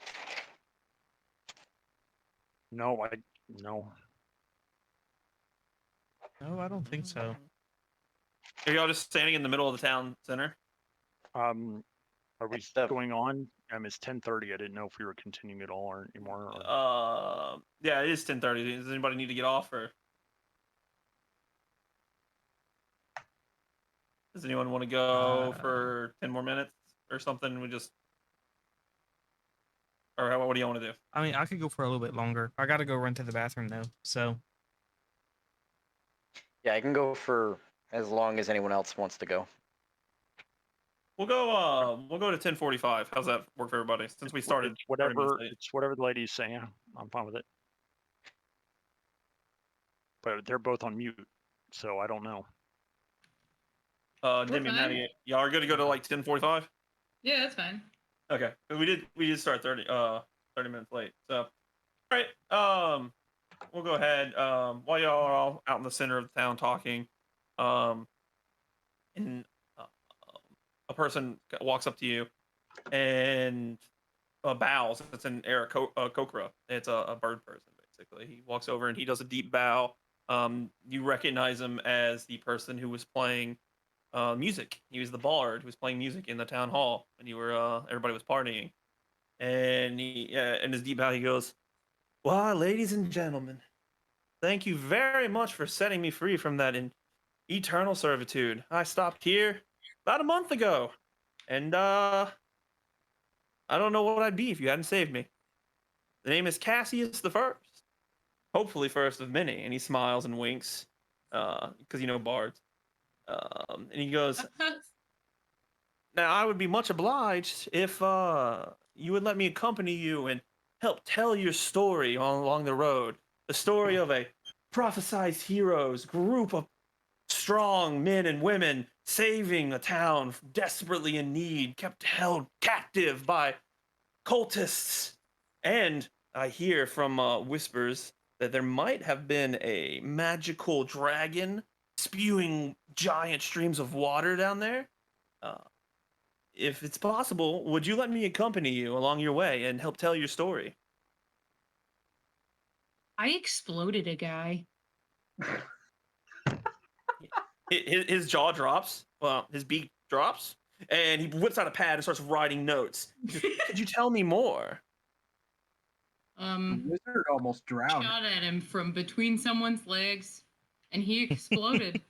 no, no. No, I don't think so. Are y'all just standing in the middle of the town center? Are we That's the- going on? It's 10:30. I didn't know if we were continuing at all or anymore. Or... Yeah, it is 10:30. Does anybody need to get off or? Does anyone want to go for 10 more minutes or something? We just, or what do you want to do? I mean, I could go for a little bit longer. I got to go run to the bathroom though. So Yeah, I can go for as long as anyone else wants to go. We'll go to 10:45. How's that work for everybody? Since we started, It's 30 minutes whatever. late. It's whatever the lady's saying. I'm fine with it. But they're both on mute, so I don't know. Demi, fine. Maddie, y'all are good to go to like 10:45. Yeah, that's fine. Okay, we did start 30 minutes late. So, all right, we'll go ahead. While y'all are all out in the center of the town talking, um, and a person walks up to you and bows. It's an Kokra. It's a bird person, basically. He walks over and he does a deep bow. You recognize him as the person who was playing music. He was the bard who was playing music in the town hall when you were everybody was partying. And he in his deep bow he goes, "Why, ladies and gentlemen, thank you very much for setting me free from that eternal servitude. I stopped here about a month ago, and I don't know what I'd be if you hadn't saved me. The name is Cassius the First. Hopefully first of many." And he smiles and winks, because bards. And he goes, "Now I would be much obliged if you would let me accompany you and help tell your story along the road. The story of a prophesized heroes, group of strong men and women saving a town desperately in need, kept held captive by cultists. And I hear from whispers that there might have been a magical dragon spewing giant streams of water down there. Uh, if it's possible, would you let me accompany you along your way and help tell your story?" I exploded a guy. his jaw drops. Well, his beak drops, and he whips out a pad and starts writing notes. He goes, could you tell me more? The wizard almost drowned. Shot at him from between someone's legs, and he exploded.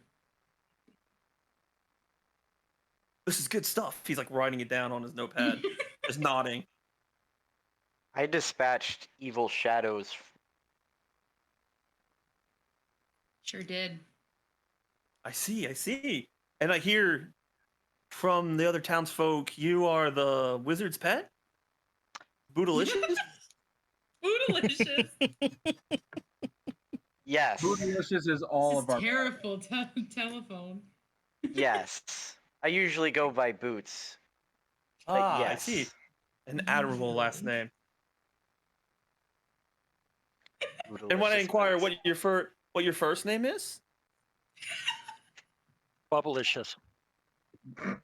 This is good stuff. He's like writing it down on his notepad, just nodding. I dispatched evil shadows. Sure did. I see. And I hear from the other townsfolk, you are the wizard's pet? Bootylicious? Bootylicious. Yes. Bootylicious is all This of is our. terrible telephone. Yes. I usually go by Boots. But Ah, yes. I see. An admirable last name. And when I Bootylicious inquire Boots. what your first name is? Bubblicious.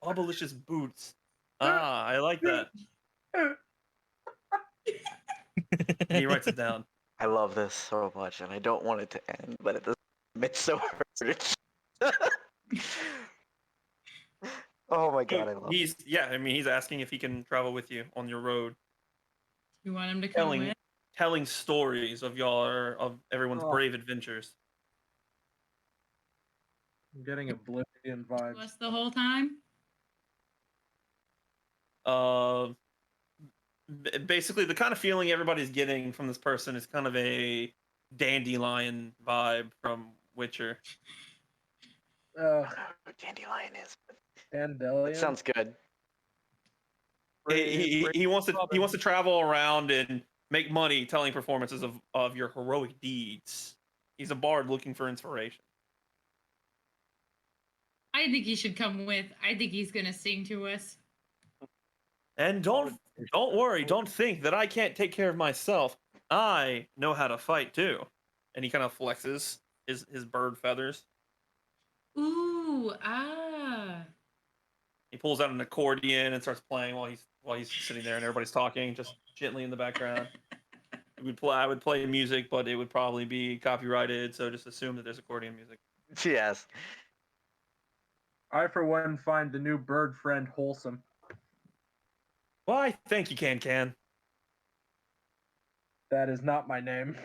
Bubblicious Boots. Ah, I like that. And he writes it down. I love this so much, and I don't want it to end, but it's so hurt. Oh my god, I love it. He's asking if he can travel with you on your road, You want him to come with? telling stories of everyone's Oh. brave adventures. I'm getting Oblivion vibes. Us the whole time? Basically, the kind of feeling everybody's getting from this person is kind of a dandelion vibe from Witcher. I don't know who Dandelion is, but Dandelion. it sounds good. He wants to travel around and make money telling performances of your heroic deeds. He's a bard looking for inspiration. I think he should come with. I think he's gonna sing to us. And don't worry, don't think that I can't take care of myself. I know how to fight too. And he kind of flexes his bird feathers. Ooh, He pulls out an accordion and starts playing while he's sitting there and everybody's talking just gently in the background. I would play music, but it would probably be copyrighted, so just assume that there's accordion music. Yes. I, for one, find the new bird friend wholesome. Why, thank you, Can. That is not my name,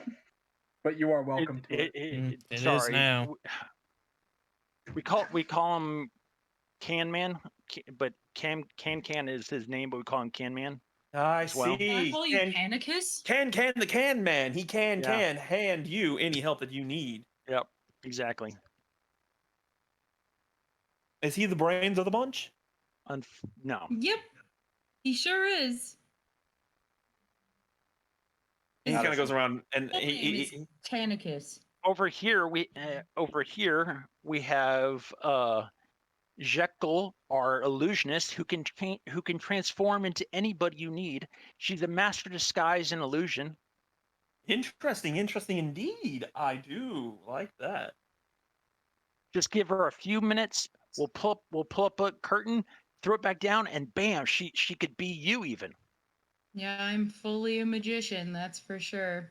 but you are welcome to it. It is Sorry. now. We call him Can Man, but Can is his name, but we call him Can Man. I As well. Can I see. call you Panicus? Can the can man. He can Yeah. hand you any help that you need. Yep, exactly. Is he the brains of the bunch? No. Yep, he sure is. He Not kind of a- goes around and Full name he is Panicus. Over here we have Jekyll, our illusionist, who can transform into anybody you need. She's a master disguise and illusion. interesting indeed. I do like that. Just give her a few minutes. We'll pull up a curtain, throw it back down, and bam, she could be you even. Yeah, I'm fully a magician, that's for sure.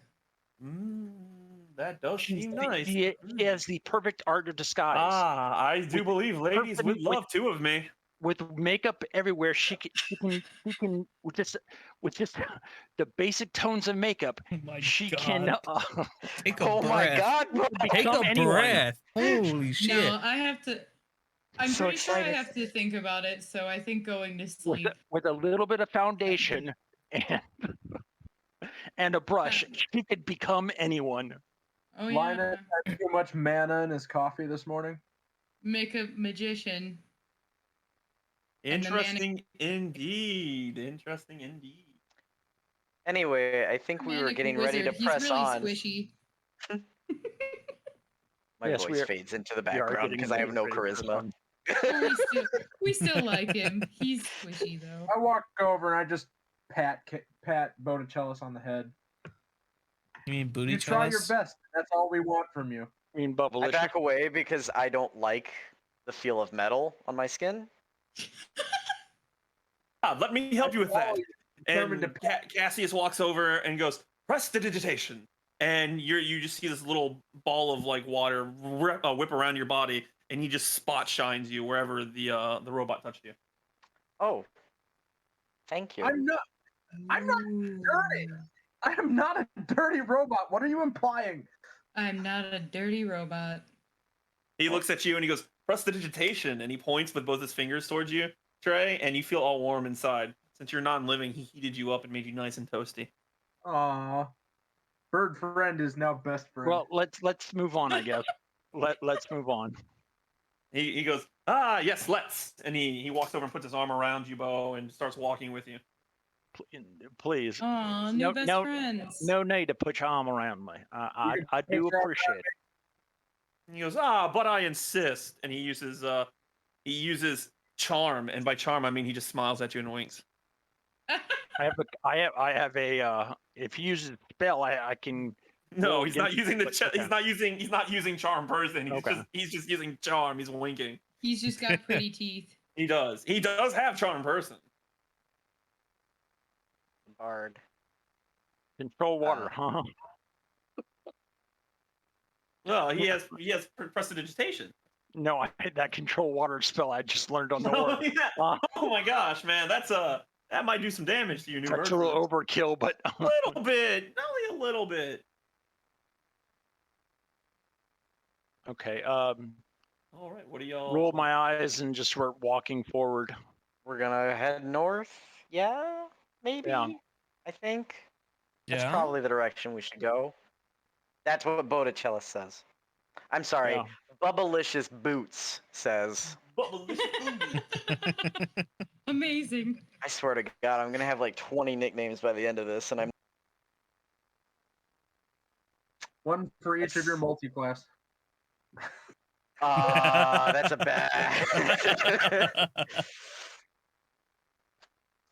That does seem nice. She has the perfect art of disguise. Ah, I do believe ladies would perfect- love two of me. With makeup everywhere, she can with just the basic tones of makeup. Oh my She God. can. Take a Oh my breath. god, bro. Take a become anyone. breath. Holy shit. No, I have to. I'm So pretty sure I excited. have to think about it, so I think going to with sleep. with a little bit of foundation and a brush, she could become anyone. Oh Linus yeah, had too much mana in his coffee this morning. make a magician. And the Interesting indeed. Anyway, I think we were Manic getting ready to wizard, press he's really on. Squishy. My Yes, voice we are- fades into the we are background getting because I have no ready to press charisma. on. Well, we still like him. He's squishy though. I walk over and I just pat Botticellis on the head. You mean booty You try your chalice? best. That's all we want from you. I mean, I Bubble. back away because I don't like the feel of metal on my skin. Let me help you with that. Determined And to Cassius walks over and goes, prestidigitation. And you just see this little ball of like water whip around your body, and he just spot shines you wherever the robot touched you. Oh, thank you. I'm not dirty. I am not a dirty robot. What are you implying? I'm not a dirty robot. He looks at you and he goes, "Prestidigitation," and he points with both his fingers towards you, Trey, and you feel all warm inside. Since you're non-living, he heated you up and made you nice and toasty. Aw. Bird friend is now best friend. Well, let's move on, I guess. Let's move on. He goes, yes, let's. And he walks over and puts his arm around you, Bo, and starts walking with you. Please. Aw, new best friends. No need to put your arm around me. I do put your arm appreciate it. And he goes, but I insist. And he uses charm, and by charm I mean he just smiles at you and winks. I have a if he uses spell, I can. No, roll he's not against using it, the but- he's not using charm person. He's just using charm. He's winking. He's just got pretty teeth. He does have charm person. Bard. Control water, huh? Well, he has prestidigitation. No, that control water spell I just learned on the Oh, order. yeah. Oh my gosh, man, that might do some damage to you, new That's a little overkill, but a little bit, only a little bit. okay. All right, what do y'all Roll my eyes and just start walking forward. We're gonna head north. Yeah, maybe. Yeah. I think that's Yeah. probably the direction we should go. That's what Botticelli says. I'm sorry, Yeah. Bubblicious Boots says. Amazing. I swear to God, I'm gonna have like 20 nicknames by the end of this, and I'm. One for each of your multi-class. That's a bad.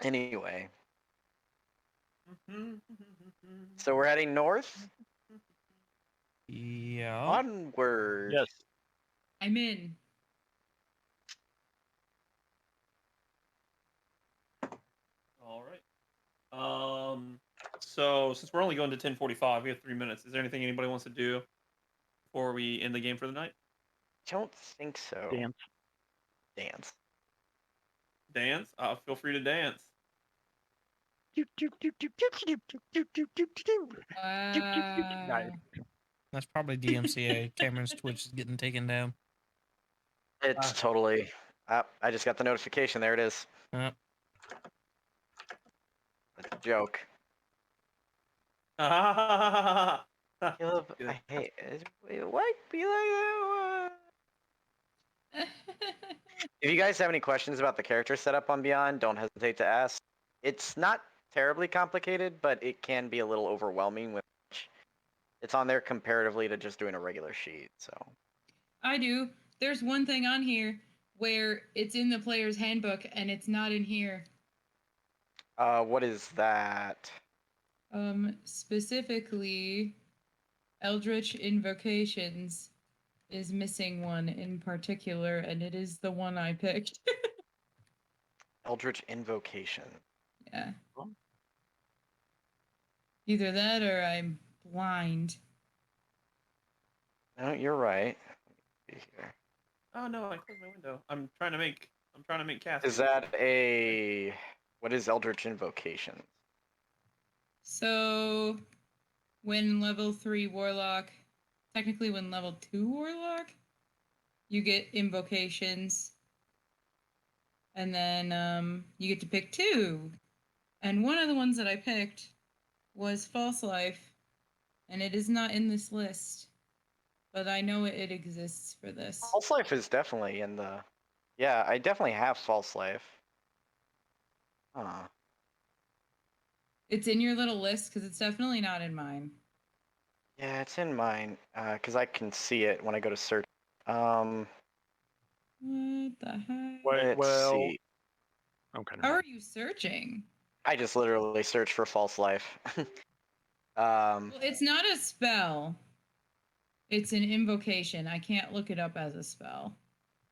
Anyway, so we're heading north. Yeah. Onward. Yes. I'm in. All right. So since we're only going to 10:45, we have 3 minutes. Is there anything anybody wants to do before we end the game for the night? Don't think so. Dance. Dance. Dance? Feel free to dance. Wow. That's probably DMCA. Cameron's Twitch is getting taken down. It's totally. I just got the notification. There it is. Yep. That's a joke. Caleb, Good. I hate it. What? Be like that? If you guys have any questions about the character setup on Beyond, don't hesitate to ask. It's not terribly complicated, but it can be a little overwhelming with. It's on there comparatively to just doing a regular sheet. So. I do. There's one thing on here where it's in the player's handbook and it's not in here. What is that? Specifically, Eldritch Invocations is missing one in particular, and it is the one I picked. Eldritch Invocation. Yeah. Either that or I'm blind. No, you're right. Let me see here. Oh no, I closed my window. I'm trying to make cast. Is that a? What is Eldritch Invocation? So, when level 3 Warlock, technically when level 2 Warlock, you get invocations. And then you get to pick 2. And one of the ones that I picked was False Life. And it is not in this list. But I know it exists for this. False Life is definitely in the. Yeah, I definitely have False Life. Huh. It's in your little list because it's definitely not in mine. Yeah, it's in mine. Because I can see it when I go to search. What the heck? Let's see. Okay. How are you searching? I just literally searched for False Life. Well, it's not a spell. It's an invocation. I can't look it up as a spell.